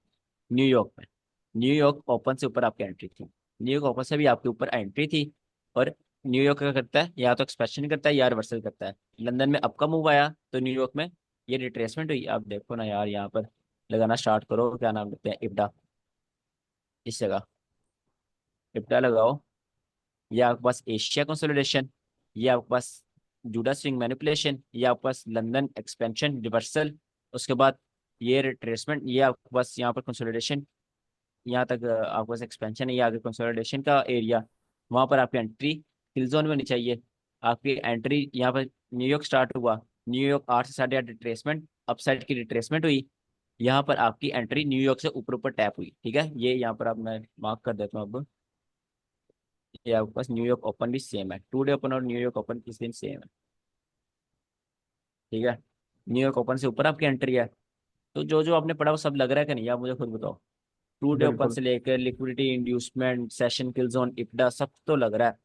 A: न्यूयॉर्क में, न्यूयॉर्क ओपन से ऊपर आपकी एंट्री थी, न्यूयॉर्क ओपन से भी आपके ऊपर एंट्री थी। और न्यूयॉर्क क्या करता है, या तो एक्सपेंशन करता है या रिवर्सल करता है। लंदन में अप का मूव आया तो न्यूयॉर्क में ये रिट्रेसमेंट हुई। आप देखो ना यार, यहाँ पर लगाना स्टार्ट करो, क्या नाम लेते हैं, इब्डा, इस जगह इब्डा लगाओ। ये आपके पास एशिया कंसोलिडेशन, ये आपके पास जूडा स्विंग मैनिपुलेशन, ये आपके पास लंदन एक्सपेंशन रिवर्सल, उसके बाद ये रिट्रेसमेंट, ये आपके पास यहाँ पर कंसोलिडेशन, यहाँ तक आपके पास एक्सपेंशन है, ये आगे कंसोलिडेशन का एरिया, वहाँ पर आपकी एंट्री किल जोन में होनी चाहिए। आपकी एंट्री यहाँ पर न्यूयॉर्क स्टार्ट हुआ, न्यूयॉर्क 8 से 8.5 रिट्रेसमेंट, अपसाइड की रिट्रेसमेंट हुई, यहाँ पर आपकी एंट्री न्यूयॉर्क से ऊपर ऊपर टैप हुई, ठीक है। ये यहाँ पर आप मैं मार्क कर देता हूँ अब, ये आपके पास न्यूयॉर्क ओपन भी सेम है, टू डे ओपन और न्यूयॉर्क ओपन किस दिन सेम है, ठीक है। न्यूयॉर्क ओपन से ऊपर आपकी एंट्री है। तो जो जो आपने पढ़ा वो सब लग रहा है कि नहीं, आप मुझे खुद बताओ। टू डे ओपन
D: बिल्कुल।
A: से लेकर लिक्विडिटी इंड्यूसमेंट सेशन किल जोन इप्डा सब तो लग रहा है।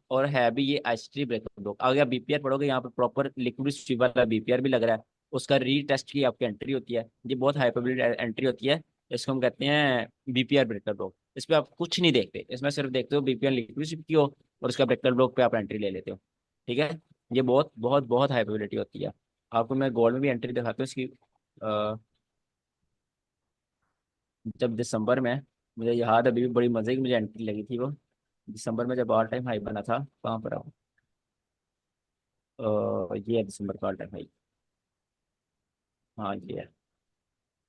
A: और है भी ये आईसीटी ब्रेकआउट ब्लॉक। अगर आप बीपीआर पढ़ोगे, यहाँ पर प्रॉपर लिक्विडिटी स्वीप वाला बीपीआर भी लग रहा है, उसका रीटेस्ट की आपकी एंट्री होती है, ये बहुत हाई प्रोबेबिलिटी एंट्री होती है। इसको हम कहते हैं बीपीआर ब्रेकर ब्लॉक। इस पे आप कुछ नहीं देखते, इसमें सिर्फ देखते हो बीपीआर लिक्विडिटी स्वीप की हो और उसका ब्रेकर ब्लॉक पे आप एंट्री ले लेते हो, ठीक है। ये बहुत बहुत बहुत हाई प्रोबेबिलिटी होती है। आपको मैं गोल्ड में भी एंट्री दिखाता हूँ इसकी। जब दिसंबर में, मुझे याद है अभी भी, बड़ी मजे की मुझे एंट्री लगी थी वो, दिसंबर में जब ऑल टाइम हाई बना था, कहाँ पर आओ, ये है दिसंबर का ऑल टाइम हाई, हाँ ये है,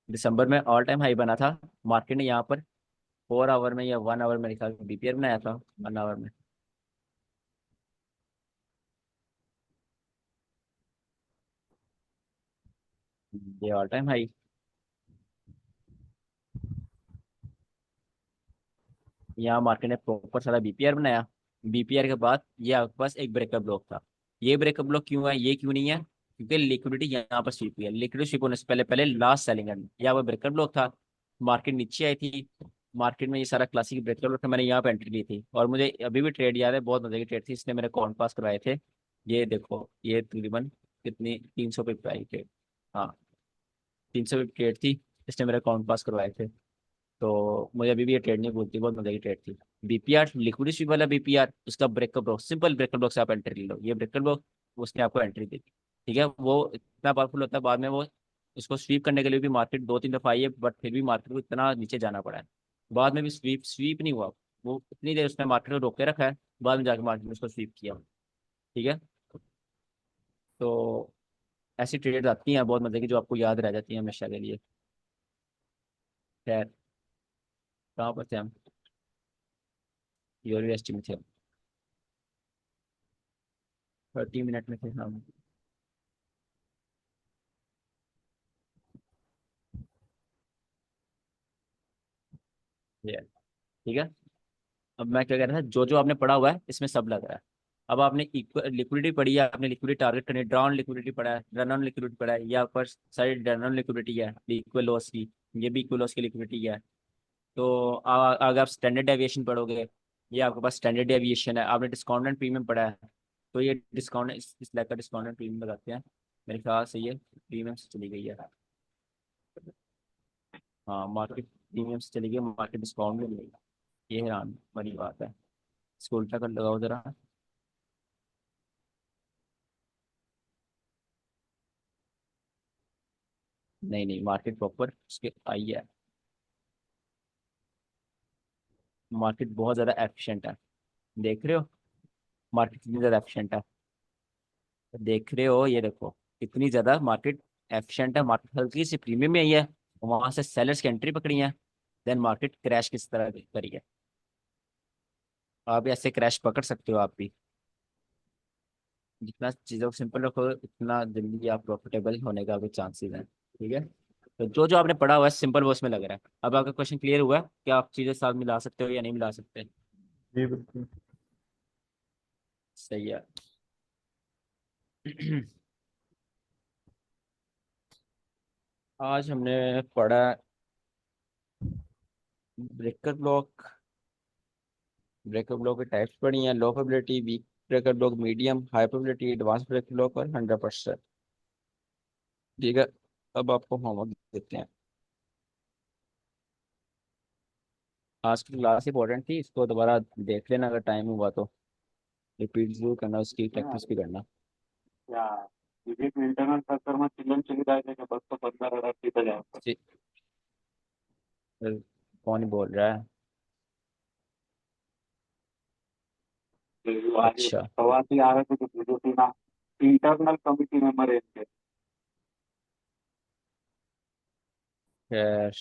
A: दिसंबर में ऑल टाइम हाई बना था। मार्केट ने यहाँ पर 4 आवर में या 1 आवर में निकाल बीपीआर बनाया था, 1 आवर में, ये ऑल टाइम हाई, यहाँ मार्केट ने प्रॉपर सारा बीपीआर बनाया। बीपीआर के बाद ये आपके पास एक ब्रेकअप ब्लॉक था। ये ब्रेकअप ब्लॉक क्यों है, ये क्यों नहीं है, क्योंकि लिक्विडिटी यहाँ पर स्वीप हुई है। लिक्विडिटी स्वीप होने से पहले पहले लास्ट सेलिंग है, यहाँ पर ब्रेकअप ब्लॉक था, मार्केट नीचे आई थी। मार्केट में ये सारा क्लासिक ब्रेकअप ब्लॉक था, मैंने यहाँ पे एंट्री ली थी, और मुझे अभी भी ट्रेड याद है, बहुत मजे की ट्रेड थी, इसने मेरे कॉन पास करवाए थे। ये देखो, ये तकरीबन कितनी 300 पे आई ट्रेड, हाँ 300 पे ट्रेड थी, इसने मेरे अकाउंट पास करवाए थे। तो मुझे अभी भी ये ट्रेड नहीं भूलती, बहुत मजे की ट्रेड थी। बीपीआर लिक्विडिटी स्वीप वाला बीपीआर, उसका breakup block, simple breakup block से आप एंट्री लो, ये ब्रेकअप ब्लॉक उसने आपको एंट्री दी थी, ठीक है। वो इतना पावरफुल होता है, बाद में वो उसको स्वीप करने के लिए भी मार्केट 2-3 दफा आई है, बट फिर भी मार्केट को इतना नीचे जाना पड़ा है, बाद में भी स्वीप स्वीप नहीं हुआ। वो इतनी देर उसने मार्केट को रोक के रखा है, बाद में जाकर मार्केट ने उसको स्वीप किया, ठीक है। तो ऐसी ट्रेड आती हैं बहुत मजे की, जो आपको याद रह जाती है हमेशा के लिए। खैर, कहाँ पर थे हम, यूनिवर्सिटी में थे, 30 मिनट में थे हम, ये ठीक है। अब मैं क्या कह रहा था, जो जो आपने पढ़ा हुआ है इसमें सब लग रहा है। अब आपने लिक्विडिटी पढ़ी है, आपने लिक्विडिटी टारगेट करनी है, ड्रॉन लिक्विडिटी पढ़ा है, रन ऑन लिक्विडिटी पढ़ा है, या पर सारी रन ऑन लिक्विडिटी है इक्वल लॉस की, ये भी इक्वल लॉस की लिक्विडिटी है, तो अगर आप स्टैंडर्ड डेविएशन पढ़ोगे, ये आपके पास स्टैंडर्ड डेविएशन है, आपने डिस्काउंटेड प्रीमियम पढ़ा है, तो ये डिस्काउंट इस लाइक का डिस्काउंटेड प्रीमियम लगाते हैं। मेरे ख्याल से ये प्रीमियम से चली गई है। हाँ, मार्केट प्रीमियम से चली गई, मार्केट डिस्काउंट में मिलेगा। ये हैरान वाली बात है। इसको उल्टा कर लगाओ जरा। नहीं नहीं, मार्केट प्रॉपर उसके आई है। मार्केट बहुत ज़्यादा एफिशिएंट है, देख रहे हो मार्केट कितनी ज़्यादा एफिशिएंट है। देख रहे हो, ये देखो कितनी ज़्यादा मार्केट एफिशिएंट है। मार्केट हल्की सी प्रीमियम में आई है, वहां से सेलर्स की एंट्री पकड़ी है, देन मार्केट क्रैश किस तरह करी है। आप भी ऐसे क्रैश पकड़ सकते हो आप भी। जितना चीज़ों को सिंपल रखो उतना जल्दी आप प्रॉफिटेबल होने का भी चांसेस हैं। ठीक है, तो जो जो आपने पढ़ा हुआ है सिंपल वो उसमें लग रहा है। अब आपका क्वेश्चन क्लियर हुआ है कि आप चीज़ें साथ मिला सकते हो या नहीं मिला सकते।
D: जी बिल्कुल।
A: सही है। आज हमने पढ़ा ब्रेकर ब्लॉक। ब्रेकर ब्लॉक के टाइप्स पढ़ी हैं, low probability, weak breaker block, medium, high probability, advance breaker block और 100%। ठीक है, अब आपको होमवर्क देते हैं। आज की क्लास इंपॉर्टेंट थी, इसको दोबारा देख लेना अगर टाइम हुआ तो, रिपीट जरूर करना, उसकी प्रैक्टिस भी करना। जी, कौन बोल रहा है? अच्छा, खैर,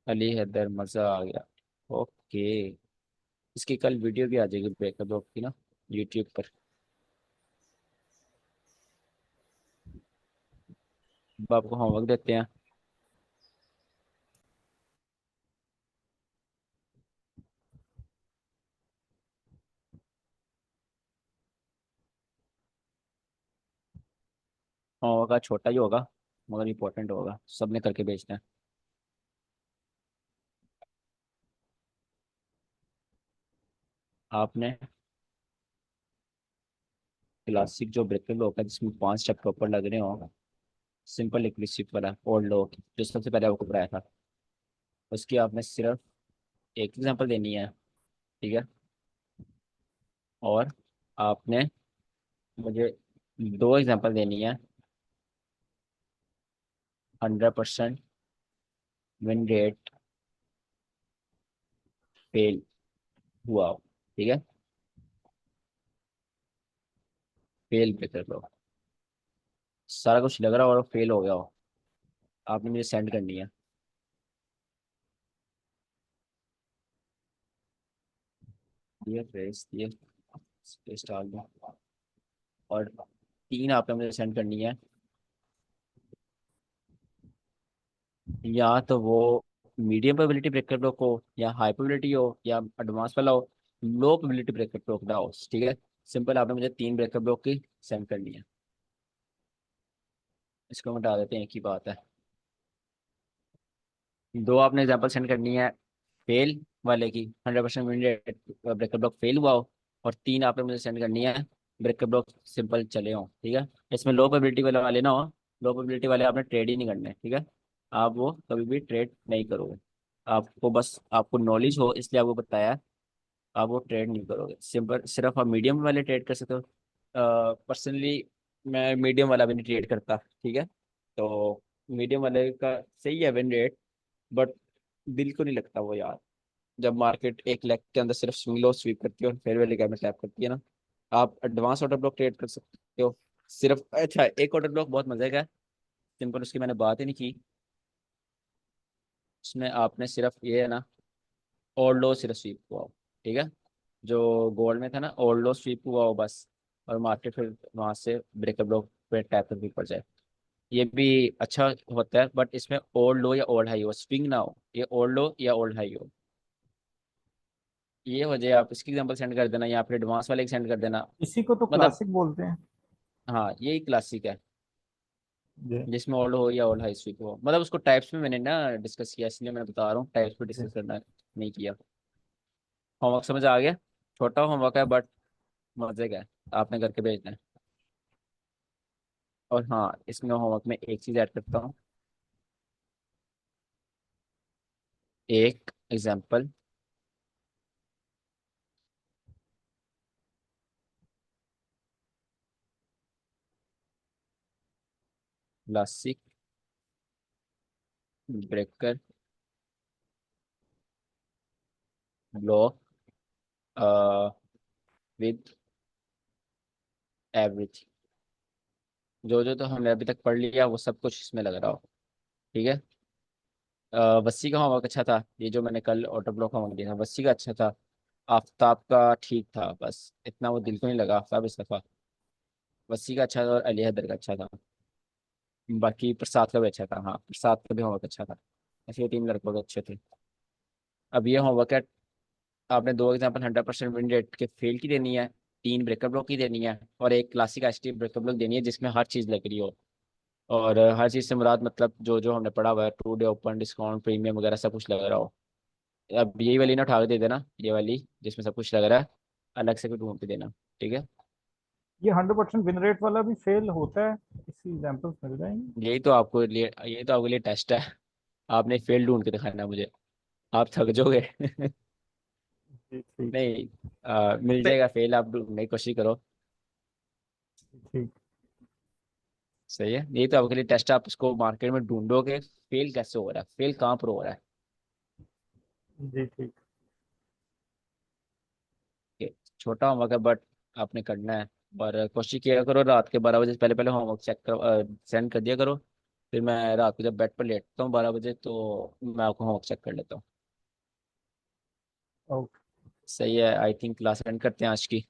A: अली हैदर, मज़ा आ गया। ओके, इसकी कल वीडियो भी आ जाएगी ब्रेकर ब्लॉक की ना, यूट्यूब पर। अब आपको होमवर्क देते हैं। होमवर्क का छोटा ही होगा मगर इम्पोर्टेंट होगा, सबने करके भेजना है। आपने क्लासिक जो ब्रेकर ब्लॉक है जिसमें 5 स्टेप प्रॉपर लग रहे हो, सिंपल लिक्विड स्विप वाला ओल्ड लो जो सबसे पहले आपको पढ़ाया था, उसकी आपने सिर्फ एक एग्जांपल देनी है। ठीक है, और आपने मुझे 2 एग्जांपल देनी है। 100% विन रेट फेल हुआ हो। ठीक है, फेल ब्रेकर ब्लॉक सारा कुछ लग रहा हो और फेल हो गया हो, आपने मुझे सेंड करनी है। ये फेस ये स्पेस डाल दो, और 3 आपने मुझे सेंड करनी है। या तो वो मीडियम प्रोबेबिलिटी ब्रेकर ब्लॉक हो, या हाई प्रोबेबिलिटी हो, या एडवांस वाला हो, लो प्रोबेबिलिटी ब्रेकर ब्लॉक ना हो। ठीक है, सिंपल आपने मुझे 3 ब्रेकर ब्लॉक की सेंड करनी है। इसको हम हटा देते हैं, एक ही बात है। 2 आपने एग्जाम्पल सेंड करनी है फेल वाले की, 100% ब्रेकर ब्लॉक फेल हुआ हो, और 3 आपने मुझे सेंड करनी है ब्रेकर ब्लॉक सिंपल चले हो। ठीक है, इसमें लो प्रोबेबिलिटी वाले ना हो, लो प्रोबेबिलिटी वाले आपने ट्रेड ही नहीं करने। ठीक है, आप वो कभी भी ट्रेड नहीं करोगे। आपको बस आपको नॉलेज हो इसलिए आपको बताया है, आप वो ट्रेड नहीं करोगे। सिंपल सिर्फ आप मीडियम वाले ट्रेड कर सकते हो। पर्सनली मैं मीडियम वाला भी नहीं ट्रेड करता। ठीक है, तो मीडियम वाले का सही है विन रेट, बट दिल को नहीं लगता वो यार, जब मार्केट 1 लाख के अंदर सिर्फ स्विंग लो स्वीप करती है और फेयर वैल्यू गैप में टैप करती है ना। आप एडवांस ऑर्डर ब्लॉक ट्रेड कर सकते हो सिर्फ। अच्छा, एक ऑर्डर ब्लॉक बहुत मजे का है, सिंपल उसकी मैंने बात ही नहीं की। उसमें आपने सिर्फ ये है ना, और लो सिर्फ स्वीप हुआ हो। ठीक है, जो गोल्ड में था ना, और लो स्वीप हुआ हो बस, और मार्केट फिर वहां से ब्रेकर ब्लॉक पे टैप भी पड़ जाए, ये भी अच्छा होता है। बट इसमें ओल्ड लो या ओल्ड हाई हो, स्विंग ना हो, ये ओल्ड लो या ओल्ड हाई हो। ये हो जाए, आप इसकी एग्जांपल सेंड कर देना या फिर एडवांस वाले सेंड कर देना।
D: इसी को तो
A: मतलब
D: क्लासिक बोलते हैं।
A: हाँ, यही क्लासिक है।
D: जी
A: जिसमें ओल्ड हो या ओल्ड हाई स्वीप हो, मतलब उसको टाइप्स में मैंने ना डिस्कस किया, इसलिए मैं बता रहा हूँ, टाइप्स पे
D: जी
A: डिस्कस करना नहीं किया। होमवर्क समझ आ गया? छोटा होमवर्क है बट मजे का है, आपने करके भेजना है। और हाँ, इसमें होमवर्क में एक चीज ऐड करता हूँ, एक example. Classic breaker block with everything, जो जो तो हमने अभी तक पढ़ लिया वो सब कुछ इसमें लग रहा हो। ठीक है। वस्सी का होमवर्क अच्छा था, ये जो मैंने कल ऑटो ब्लॉक होमवर्क दिया था वस्सी का अच्छा था। आफ्ताब का ठीक था, बस इतना वो दिल को नहीं लगा, आफ्ताब इसका था। वस्सी का अच्छा था और अली हैदर का अच्छा था। बाकी प्रसाद का भी अच्छा था, हाँ प्रसाद का भी होमवर्क अच्छा था। ऐसे ये 3 लड़कों के अच्छे थे। अब ये होमवर्क है, आपने 2 एग्जाम्पल 100% विन रेट के फेल की देनी है, 3 ब्रेकर ब्लॉक की देनी है, और एक क्लासिक एचटी ब्रेकर ब्लॉक देनी है जिसमें हर चीज़ लग रही हो। और हर चीज़ से मुराद मतलब जो जो हमने पढ़ा हुआ है, 2 डे ओपन, डिस्काउंट, प्रीमियम वगैरह सब कुछ लग रहा हो। अब यही वाली ना उठा के दे देना, ये वाली जिसमें सब कुछ लग रहा है, अलग से भी ढूंढ के देना। ठीक है।
D: ये 100% विन रेट वाला भी फेल होता है, इसकी एग्जांपल्स मिल जाएंगे?
A: यही तो आपके लिए टेस्ट है, आपने फेल ढूंढ के दिखाना है मुझे, आप थक जाओगे।
D: जी ठीक।
A: नहीं, मिल
E: पे-
A: जाएगा फेल, आप ढूंढने की कोशिश करो।
D: ठीक।
A: सही है, यही तो आपके लिए टेस्ट है, आप उसको मार्केट में ढूंढोगे फेल कैसे हो रहा है, फेल कहाँ पर हो रहा है।
D: जी ठीक।
A: ये छोटा होमवर्क है बट आपने करना है। और कोशिश किया करो रात के 12 बजे से पहले पहले होमवर्क चेक करो, सेंड कर दिया करो। फिर मैं रात को जब बेड पर लेटता हूँ 12 बजे, तो मैं आपको होमवर्क चेक कर लेता हूँ।
D: ओके।
A: सही है, आई थिंक क्लास एंड करते हैं आज की।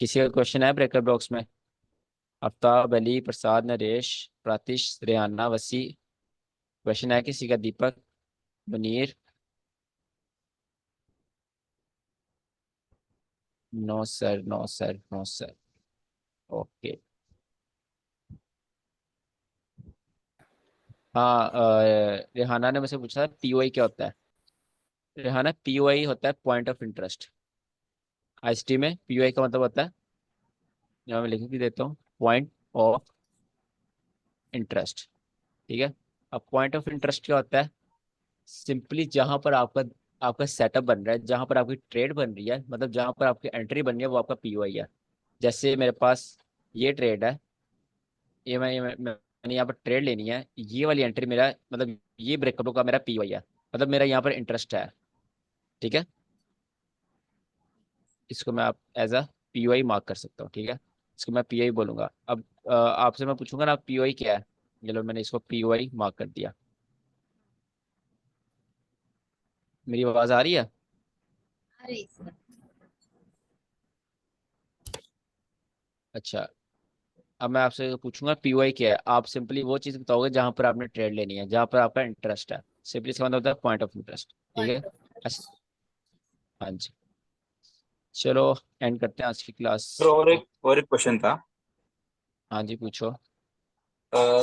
A: किसी का क्वेश्चन है ब्रेकर बॉक्स में? आफ्ताब, अली, प्रसाद, नरेश, प्रातिश, रेहाना, वसी, क्वेश्चन है किसी का? Deepak, Munir? No sir, no sir, no sir. Okay. हाँ, रेहाना ने मुझसे पूछा पीओआई क्या होता है। रेहाना, पीओआई होता है पॉइंट ऑफ इंटरेस्ट। आईएसटी में पीओआई का मतलब होता है, यहाँ मैं लिख भी देता हूँ, पॉइंट ऑफ इंटरेस्ट। ठीक है। अब पॉइंट ऑफ इंटरेस्ट क्या होता है? सिंपली जहां पर आपका आपका सेटअप बन रहा है, जहां पर आपकी ट्रेड बन रही है, मतलब जहां पर आपकी एंट्री बन रही है, वो आपका पीओआई है। जैसे मेरे पास ये ट्रेड है, मैंने यहाँ पर ट्रेड लेनी है, ये वाली एंट्री मेरा मतलब ये ब्रेकअप का मेरा पीओआई है, मतलब मेरा यहाँ पर इंटरेस्ट है। ठीक है। इसको मैं आप एज अ पीओआई मार्क कर सकता हूँ। ठीक है। इसको मैं पीओआई बोलूंगा। अब आपसे मैं पूछूंगा ना पीओआई क्या है, चलो मैंने इसको पीओआई मार्क कर दिया। मेरी आवाज आ रही है? अच्छा। अब मैं आपसे पूछूंगा पीओआई क्या है, आप सिंपली वो चीज बताओगे जहां पर आपने ट्रेड लेनी है, जहां पर आपका इंटरेस्ट है। सिंपली इसका मतलब होता है पॉइंट ऑफ इंटरेस्ट। ठीक है। हाँ जी। चलो एंड करते हैं आज की क्लास
G: फिर
A: को।
G: और एक क्वेश्चन था,
A: हाँ जी, पूछो।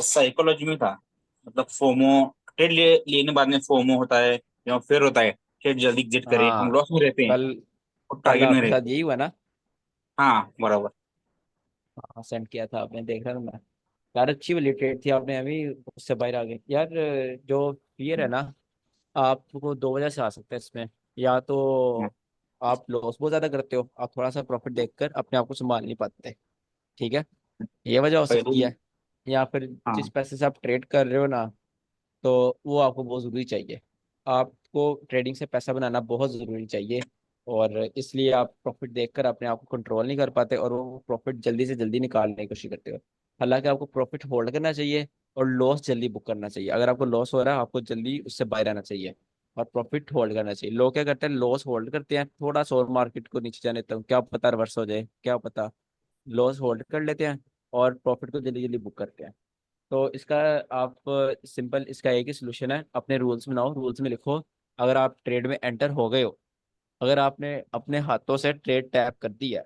G: साइकोलॉजी में था, मतलब फोमो, ट्रेड लेने बाद में फोमो होता है या फिर होता है ट्रेड जल्दी एग्जिट करे, हम
A: हाँ,
G: लॉस में रहते हैं
A: कल
G: और
A: कल
G: टारगेट में
A: आपके
G: रहते
A: साथ
G: हैं।
A: यही हुआ ना?
G: हाँ बराबर।
A: हाँ, सेंड किया था आपने, देख रहा था मैं। यार अच्छी वाली ट्रेड थी, आपने अभी उससे बाहर आ गए यार। जो फियर है ना, आपको 2 वजह से आ सकता है इसमें। या
G: हम्म,
A: तो आप लॉस बहुत ज्यादा करते हो, आप थोड़ा सा प्रॉफिट देखकर अपने आप को संभाल नहीं पाते। ठीक है, ये वजह हो सकती
G: पहले।
A: है। या फिर जिस
G: हाँ।
A: पैसे से आप ट्रेड कर रहे हो ना, तो वो आपको बहुत ज़रूरी चाहिए। आपको ट्रेडिंग से पैसा बनाना बहुत ज़रूरी चाहिए, और इसलिए आप प्रॉफिट देखकर अपने आप को कंट्रोल नहीं कर पाते, और वो प्रॉफिट जल्दी से जल्दी निकालने की कोशिश करते हो। हालांकि आपको प्रॉफिट होल्ड करना चाहिए और लॉस जल्दी बुक करना चाहिए। अगर आपको लॉस हो रहा है, आपको जल्दी उससे बाहर आना चाहिए और प्रॉफिट होल्ड करना चाहिए। लोग क्या करते हैं, लॉस होल्ड करते हैं, थोड़ा सा और मार्केट को नीचे जाने तक, क्या पता रिवर्स हो जाए, क्या पता। लॉस होल्ड कर लेते हैं और प्रॉफिट को जल्दी जल्दी बुक करते हैं। तो इसका आप सिंपल इसका एक ही सोल्यूशन है, अपने रूल्स बनाओ, रूल्स में लिखो, अगर आप ट्रेड में एंटर हो गए हो, अगर आपने अपने हाथों से ट्रेड टैप कर दी है,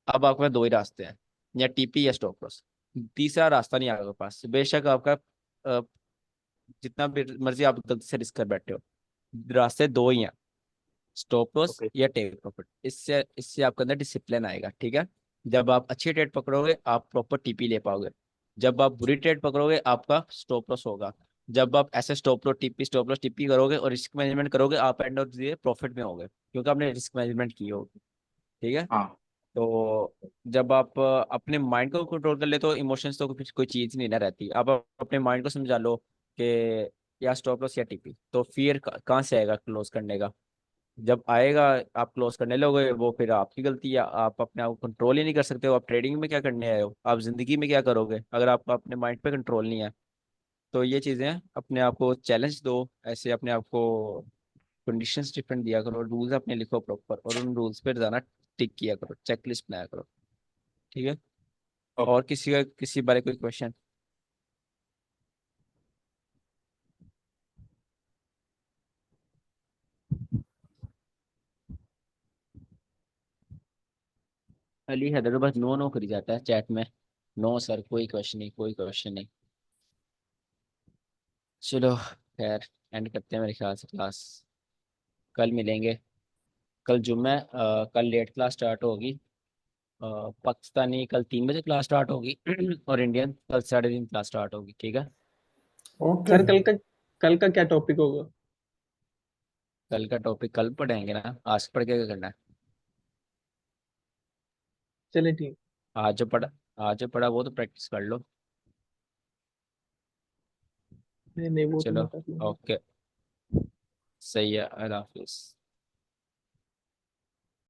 A: अब आपके पास 2 ही रास्ते हैं, या टीपी या स्टॉप लॉस। तीसरा रास्ता नहीं है आपके पास, बेशक आपका जितना भी मर्जी आप गलती से रिस्क कर बैठे हो, रास्ते दो ही हैं, स्टॉप लॉस
G: ओके।
A: या टेक प्रॉफिट। इससे इससे आपके अंदर डिसिप्लिन आएगा, ठीक है। जब आप अच्छी ट्रेड पकड़ोगे आप प्रॉपर टीपी ले पाओगे, जब आप बुरी ट्रेड पकड़ोगे आपका स्टॉप लॉस होगा। जब आप ऐसे स्टॉप लॉस टीपी करोगे और रिस्क मैनेजमेंट करोगे, आप एंड ऑफ द प्रॉफिट में होगे, क्योंकि आपने रिस्क मैनेजमेंट की होगी, ठीक है।
G: हाँ।
A: तो जब आप अपने माइंड को कंट्रोल कर ले तो इमोशंस तो कुछ कोई चीज नहीं ना रहती। आप अपने माइंड को समझा लो कि या स्टॉप लॉस या टीपी, तो फिर कहाँ से आएगा क्लोज करने का? जब आएगा आप क्लोज करने लोगे, वो फिर आपकी गलती है, आप अपने आप को कंट्रोल ही नहीं कर सकते हो। आप ट्रेडिंग में क्या करने आए हो, आप जिंदगी में क्या करोगे अगर आपको अपने माइंड पे कंट्रोल नहीं है? तो ये चीजें अपने आप को चैलेंज दो, ऐसे अपने आप को कंडीशंस डिफरेंट दिया करो, रूल्स अपने लिखो प्रॉपर, और उन रूल्स पे जाना टिक किया करो, चेकलिस्ट बनाया करो, ठीक है।
G: ओके।
A: और किसी का किसी बारे कोई क्वेश्चन? अली हैदर तो बस नो नो करी जाता है चैट में, नो सर कोई क्वेश्चन नहीं, कोई क्वेश्चन नहीं। चलो खैर, एंड करते हैं मेरे ख्याल से क्लास, कल मिलेंगे। कल जुम्मे है, कल लेट क्लास स्टार्ट होगी। पाकिस्तानी कल 3 बजे क्लास स्टार्ट होगी और इंडियन कल 3:30 क्लास स्टार्ट होगी, ठीक है।
C: ओके
E: सर कल का क्या टॉपिक होगा?
A: कल का टॉपिक कल पढ़ेंगे ना, आज पढ़ के क्या करना है?
E: चले ठीक।
A: आज जो पढ़ा, आज जो पढ़ा वो तो प्रैक्टिस कर लो।
E: नहीं नहीं, वो तो
A: चलो
E: मैं कर लूंगा।
A: ओके, सही है, अल्लाह हाफिज।